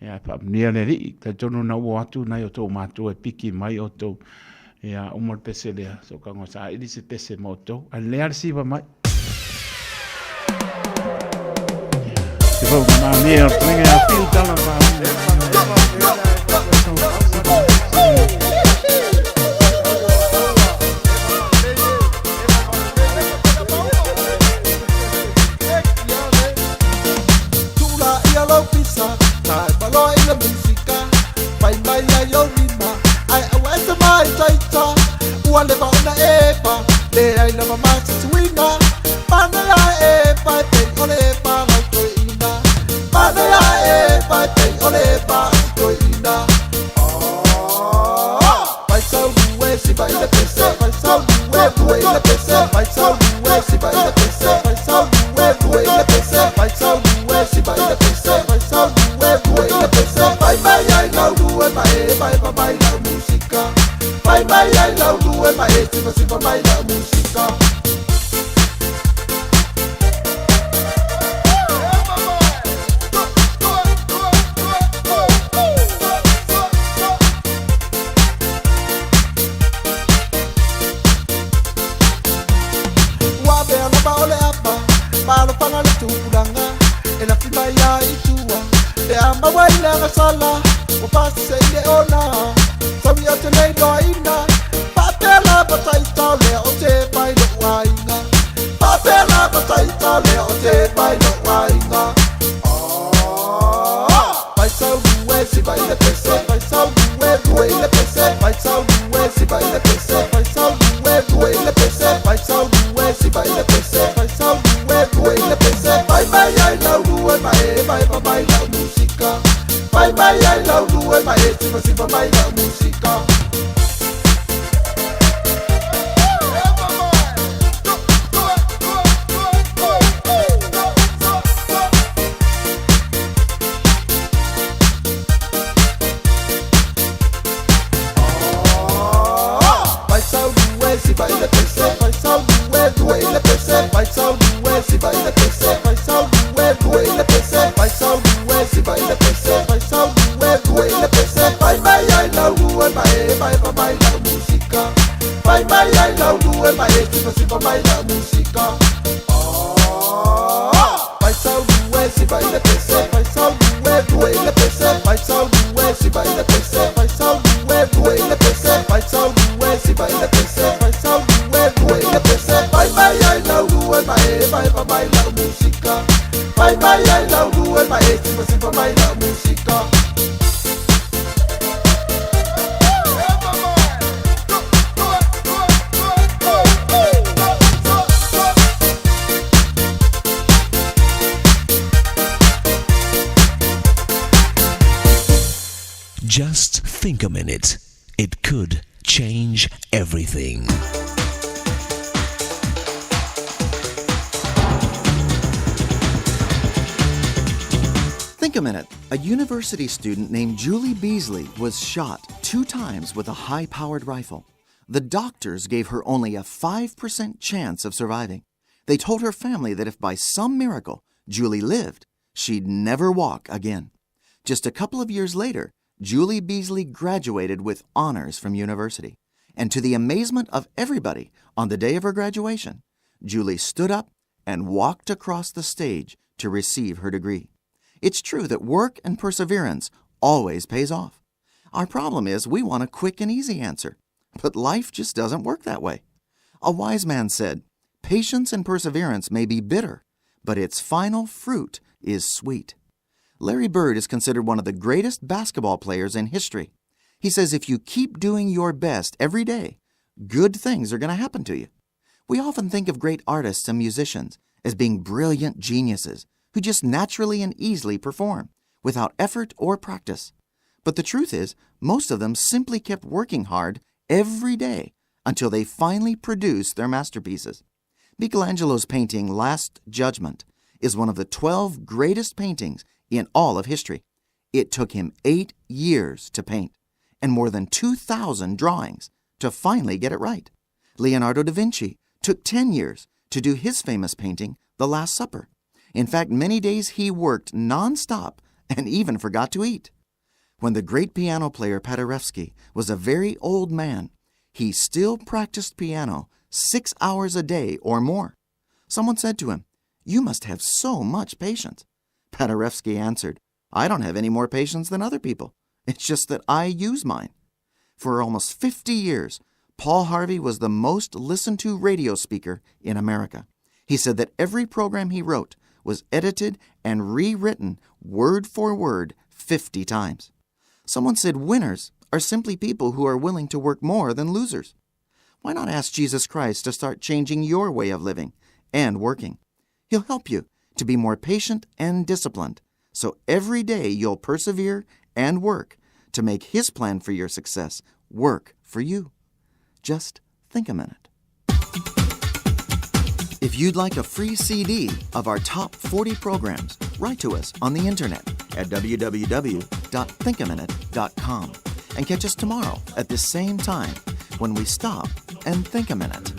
Ia pa nia le ri, ta tono na ua atu nai o tō mātua e piki mai o tō. Ia umar pese lea, so kango sa ili se pese mo tō. A lea resiva mai. Se pau ka maa mea, pringa a whiu tala maa. Wale ba una epa, le ai la mama swinga. Pana ya epa, te ole epa la toina. Pana ya epa, te ole epa toina. Vai sau duwe si vai le pese, vai sau duwe le pese, vai sau duwe si vai le pese, vai sau duwe le pese, vai sau duwe si vai le pese, vai sau duwe le pese. Vai mai ai la duwe mai, vai la musica. Bye bye, I love you and my head to see for my love musica. Wabe anaba ole apa, malo pangale tulanga, ena fima ya itua, le ama waila ngasala, wapase ile ona. Sabi o te nei doina, papela bataita le o te pai no wainga. Papela bataita le o te pai no wainga. Vai sau duwe si vai le pese, vai sau duwe le pese, vai sau duwe si vai le pese, vai sau duwe le pese, vai sau duwe si vai le pese, vai sau duwe le pese. Vai mai ai lau duwe mai lau musica. Vai mai ai lau duwe mai si mai lau musica. Just think a minute. It could change everything. Think a minute. A university student named Julie Beasley was shot 2 times with a high-powered rifle. The doctors gave her only a 5% chance of surviving. They told her family that if by some miracle Julie lived, she'd never walk again. Just a couple of years later, Julie Beasley graduated with honors from university. And to the amazement of everybody, on the day of her graduation, Julie stood up and walked across the stage to receive her degree. It's true that work and perseverance always pays off. Our problem is we want a quick and easy answer. But life just doesn't work that way. A wise man said, "Patience and perseverance may be bitter, but its final fruit is sweet." Larry Bird is considered one of the greatest basketball players in history. He says if you keep doing your best every day, good things are going to happen to you. We often think of great artists and musicians as being brilliant geniuses who just naturally and easily perform without effort or practice. But the truth is, most of them simply kept working hard every day until they finally produced their masterpieces. Michelangelo's painting Last Judgment is one of the 12 greatest paintings in all of history. It took him 8 years to paint. and more than 2,000 drawings to finally get it right. Leonardo da Vinci took 10 years to do his famous painting, The Last Supper. In fact, many days he worked non-stop and even forgot to eat. When the great piano player Paderewski was a very old man, he still practiced piano 6 hours a day or more. Someone said to him, "You must have so much patience." Paderewski answered, "I don't have any more patience than other people. It's just that I use mine." For almost 50 years, Paul Harvey was the most listened to radio speaker in America. He said that every program he wrote was edited and rewritten word for word 50 times. Someone said winners are simply people who are willing to work more than losers. Why not ask Jesus Christ to start changing your way of living and working? He'll help you to be more patient and disciplined, so every day you'll persevere and work to make His plan for your success work for you. Just think a minute. If you'd like a free CD of our top 40 programs, write to us on the internet at www.thinkaminute.com and catch us tomorrow at the same time when we stop and think a minute.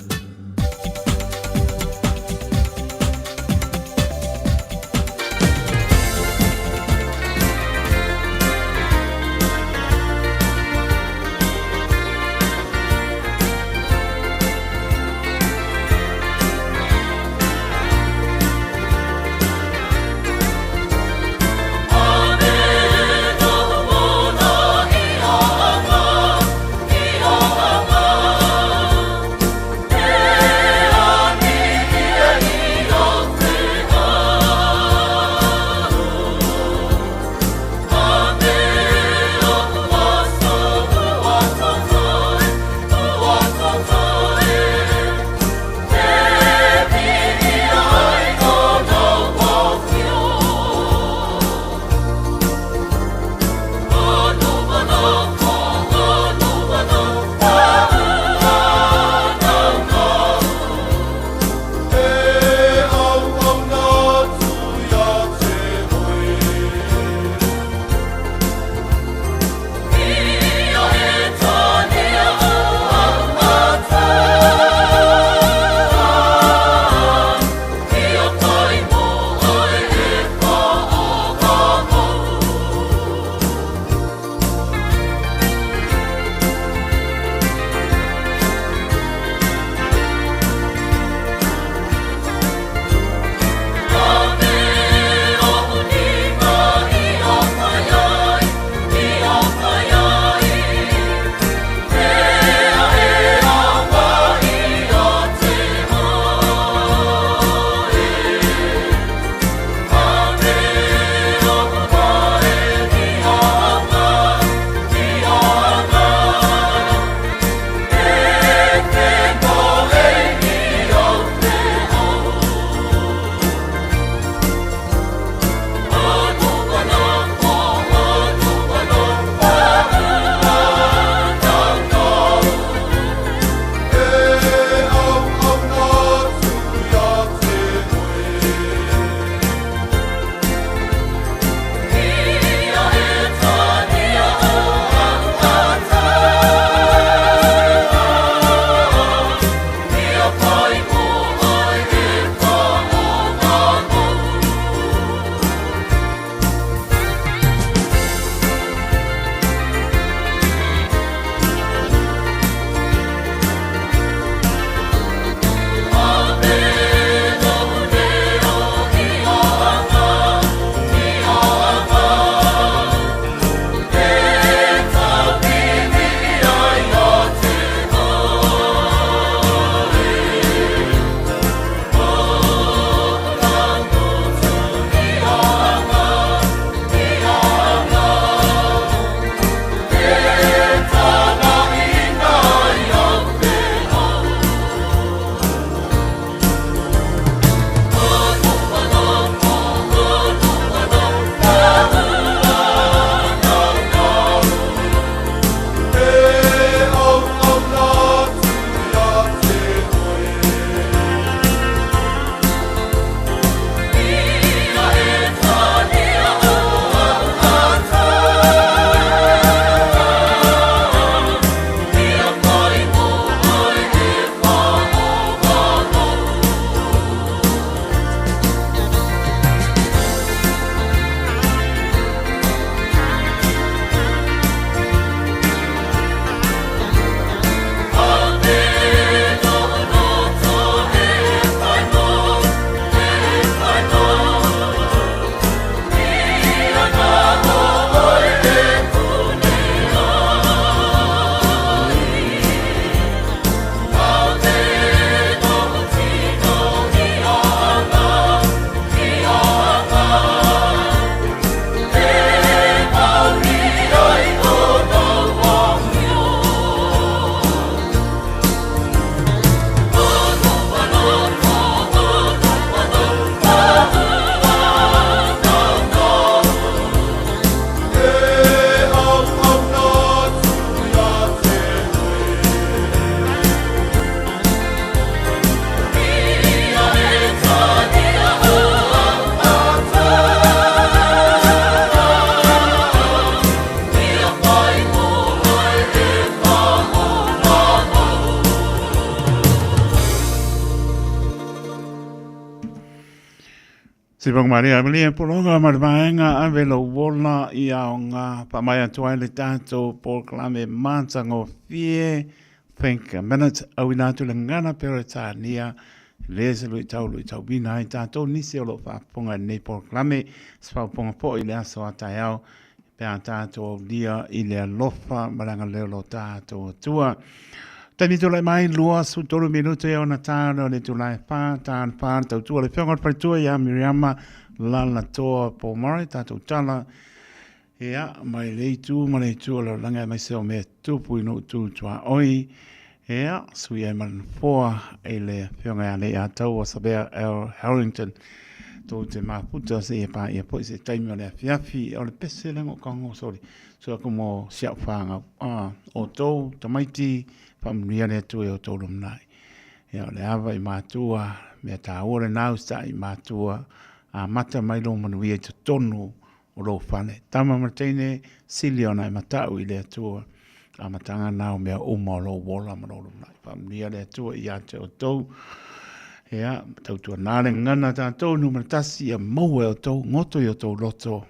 bang Maria Maria Pologa Marvaenga Avelo Wola Iaonga Pamaya Toiletato Proclame Mansango Fie Think a minute Awinatu Langana Peritania Les Lui Taubina Tato Nisiolo Ponga Ne Proclame Spaponga Po Ilia Soatayao Peantato Dia Ilia Lofa Maranga Lelo Tato Tua Tani tu lai mai lua su tolu minuto e ona tano le tu lai pa tan pa tau tu le fionga pa tu ya Miriama la la to po mari tatu tala ya mai le tu lo langa mai se o me tu pu no tu tua oi ya su ya man fo e le fionga le ya tau o saber Harrington to te ma puta se pa e po se taimi le fiafi o le pese le ngo kongo sorry so como sia fanga o to tamaiti Pamria le tu e o tolum nai. Ia le ava I mātua, mea tā ore nau sta I mātua, a mata mai lo manu I te tonu o lo whane. Tama martene sili o nai matau I le atua, a matanga nau mea uma o lo wola manolum nai. Pamria le atua I ate o tau, ia tautua nare ngana tā tau nu matasi a maua o tau, ngoto I o tau loto,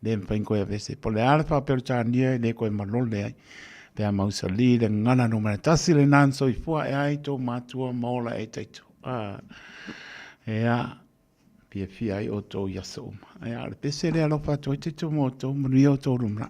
le mpainko e vese. Po le alfa peru tā nia le koe malole ai, Pea mausali le ngana no mana tasi le nan so I fua e ai tō mātua maola e teito. Ea, pia fia ai o tō yaso uma. Ea, le pese le alofa tō I teito mo tō manu I o tō rumra.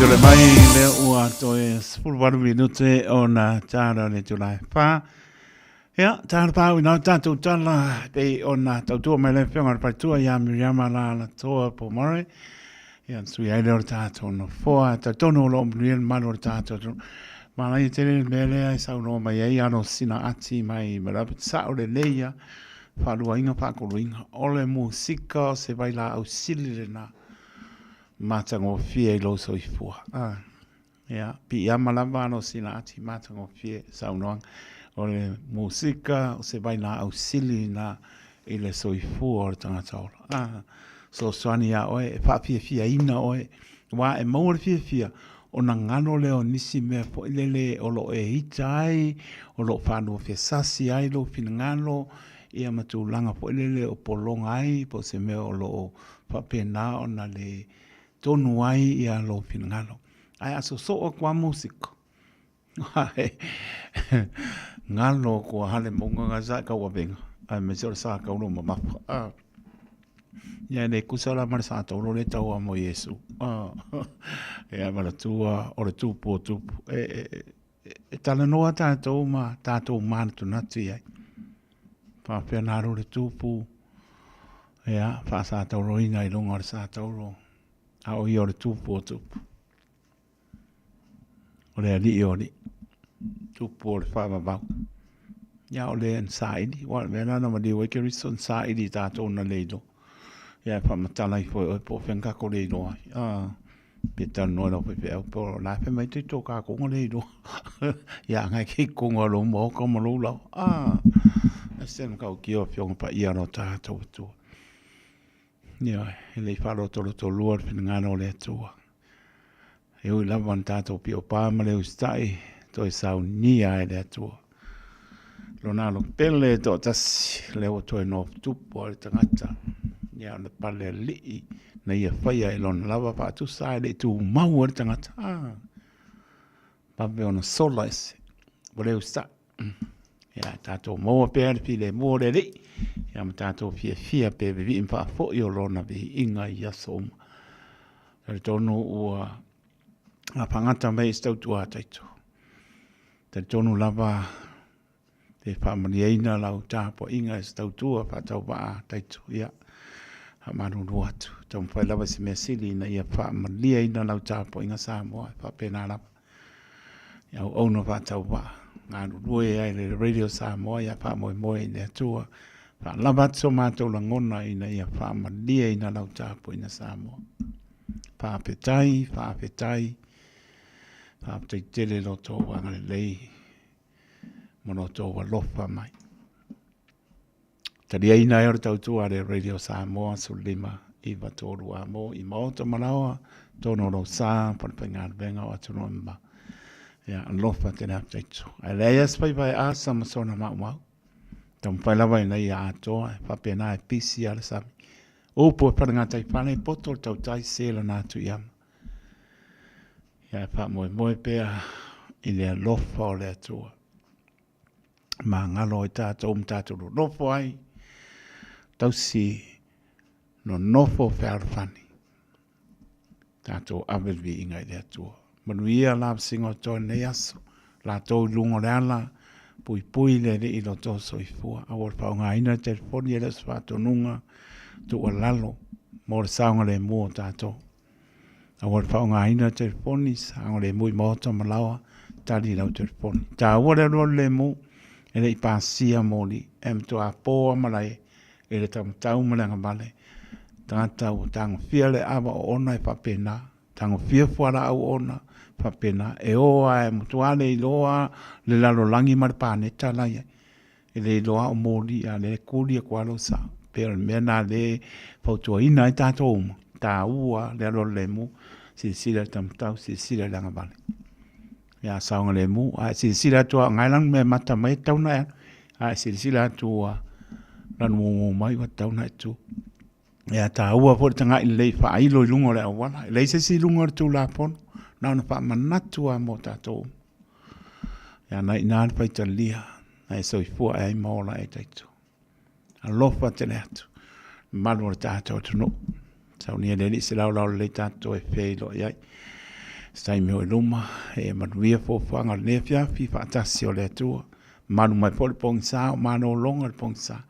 le mai le ua toe spulwaru minute o na tāra le tulai wha. Ia, tāra pāu ina tātou tala pe o na tautua mai le whionga paitua ia Miriama la toa po mare. Ia, sui aile o tātou no foa, tatono lo mnuien mano o tātou. Malai te le mele ai sau no mai ei ano sina ati mai marapit sao le leia. Whalua inga whakoro inga. Ole musika se vai la au sili le na. Matango fie lo so i fua. Ya, pi amalava no sina ati matango fie sau noang. Ole musika se vai la au sili na ile so i fua o tangata ola. So swani ya oe, e wha fia ina oe. Wa e maua fia. O na ngano leo nisi mea po ilele o lo e hita ai, o lo whanua fia sasi ai lo fina ngano, ia matu langa po ilele o polonga ai, po se mea o lo whapena o na le tonu ai ia lo fina ngano. Ai aso so o kwa musiko. Ngano kua hale monga ngazai ka wabenga. Ai me sora saa ka uno mamapa. Ia ne kusala mara sa taulo le tau amo Yesu. Ia mara tua o le tupu o tupu. E tala noa tātou ma tātou mana tu nati ai. Whawhia naro le tupu. Ia, wha sa taulo ina i longa o le sa taulo. A o i o le tupu o tupu. O le ali i o li. Tupu o le whamabau. Ia o le ansaidi. Wa le mena na madi weke riso ansaidi tātou na leido. Ia pa matala i foi o po fenga ko le do pe tan no no pe po la pe mai te to ka ko le do ia ngai ki ko lo mo ko mo lo sen ka ki o fiong pa ia no ta to to ia le fa lo to lo pe ngano le to e o la vanta to pi o pa ma le ustai to sa unia le to lo na lo pele to tas le o to no tu po le tangata ia na pale li na ia whaia e lona lava pa tu sai le tu mau ar tangata pape ona sola ese wale usta ia tato moa pēr pi le moa le li ia ma tato fia pe vi impa fo i o lona vi inga i aso tari tonu ua a pangata mai stau tua taito tari tonu lava te whaamaniaina lau tāpo inga stau tua pa tau waa taito ia manu ruatu tau pai lava se mea sili na ia wha malia ina lau tāpo inga Samoa wha pēnā lava ia ono wha tau wha ngānu rue ai le Radio Samoa ia wha moe ina tua wha lava so mātou la ngona ina ia wha malia ina lau tāpo ina Samoa wha petai tele lo tō wangare lei mono tō wa lofa mai Tari aina e ora tautua re Radio Samoa sulima i watoru a mo i maota manawa tono ro sa panpengar benga o atu nomba. Ia lofa tena aptaitu. Ai leia spai vai a samasona mau. Tam pai lava ina i a atoa e papena e pisi ala sami. Upo e paranga tai pane poto tau tai sela na atu iama. Ia e pa moe pea i lea lofa o lea tua. Ma ngalo i tātou mtātou lofo ai. Tausi no nofo whaarwhani. Tātou awerwi inga i lea tua. Manuia la singo toa nei aso. La tau lungo reala. Pui le i lo tō soifua. Awar whaunga ina telefoni e lesu whatonunga. Tua lalo. Mōre saunga le mua tātou. Awar whaunga ina telefoni. Saunga le mui mōta malawa. Tali lau telefoni. Tā aware ro le mu. E le i pāsia mōli. E mto a pōa malai. E le tau malanga male. Tātau tango fia le awa o ona e whapena. Tango fia fuara au ona whapena. E oa e mutuale i loa le lalo langi marapane talai. E le loa o mōli a le kuri a kualo sa. Pera mena le fautua ina i tātou uma. Tā ua le alo le mu. Sisira tamtau sisira langa male. Ia saunga le mu. A sisira tua ngailang me mata mai tauna e. A sisira tua lanu mai wa tauna e tu. Ia tā ua po tanga i lei wha ailo i lungo le awana. I lei se si lungo tu la pono. Nau na wha manatu a mo tātou. Ia nai nāna pai ta lia. Nai soifua e ai maola e taitu. A lofa te le atu. Malu o tātou tunu. Sau ni e leli se lau le tātou e wheilo iai. Sai me o luma e manuia fo fanga le fia fi fa tasi o le tua. Manu mai po le pong sa, manu longa le pong sa.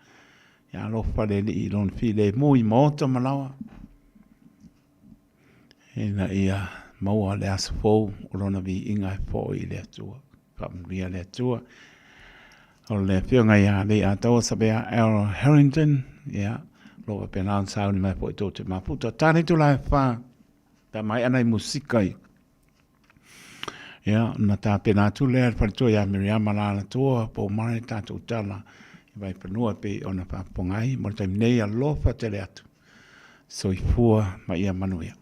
Ya lo fa le i lon fi le mui mota malawa. E na ia maua le asa fo o lona vi inga fo i le tua. Fa manuia le tua. O le fia ngai a le a tau sabea Al Harrington. Ya lo pe na sa ni mai po to te maputa. Tani tu la fa. Ta mai anai musikai. Ya, na ta pena tu le pa tu ya Miriam la tu po mai ta tu tala. Vai penua pe ona pa pongai, mo tai nei a lofa te le atu. So I fua mai ia manuia.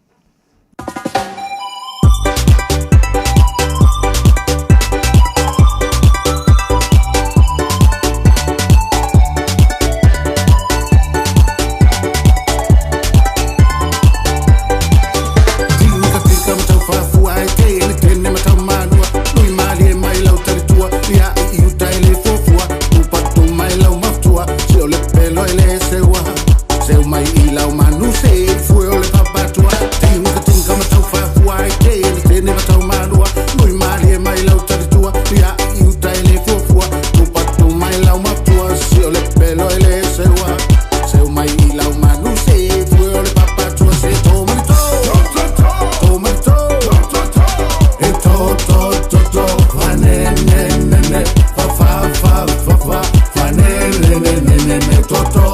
Toto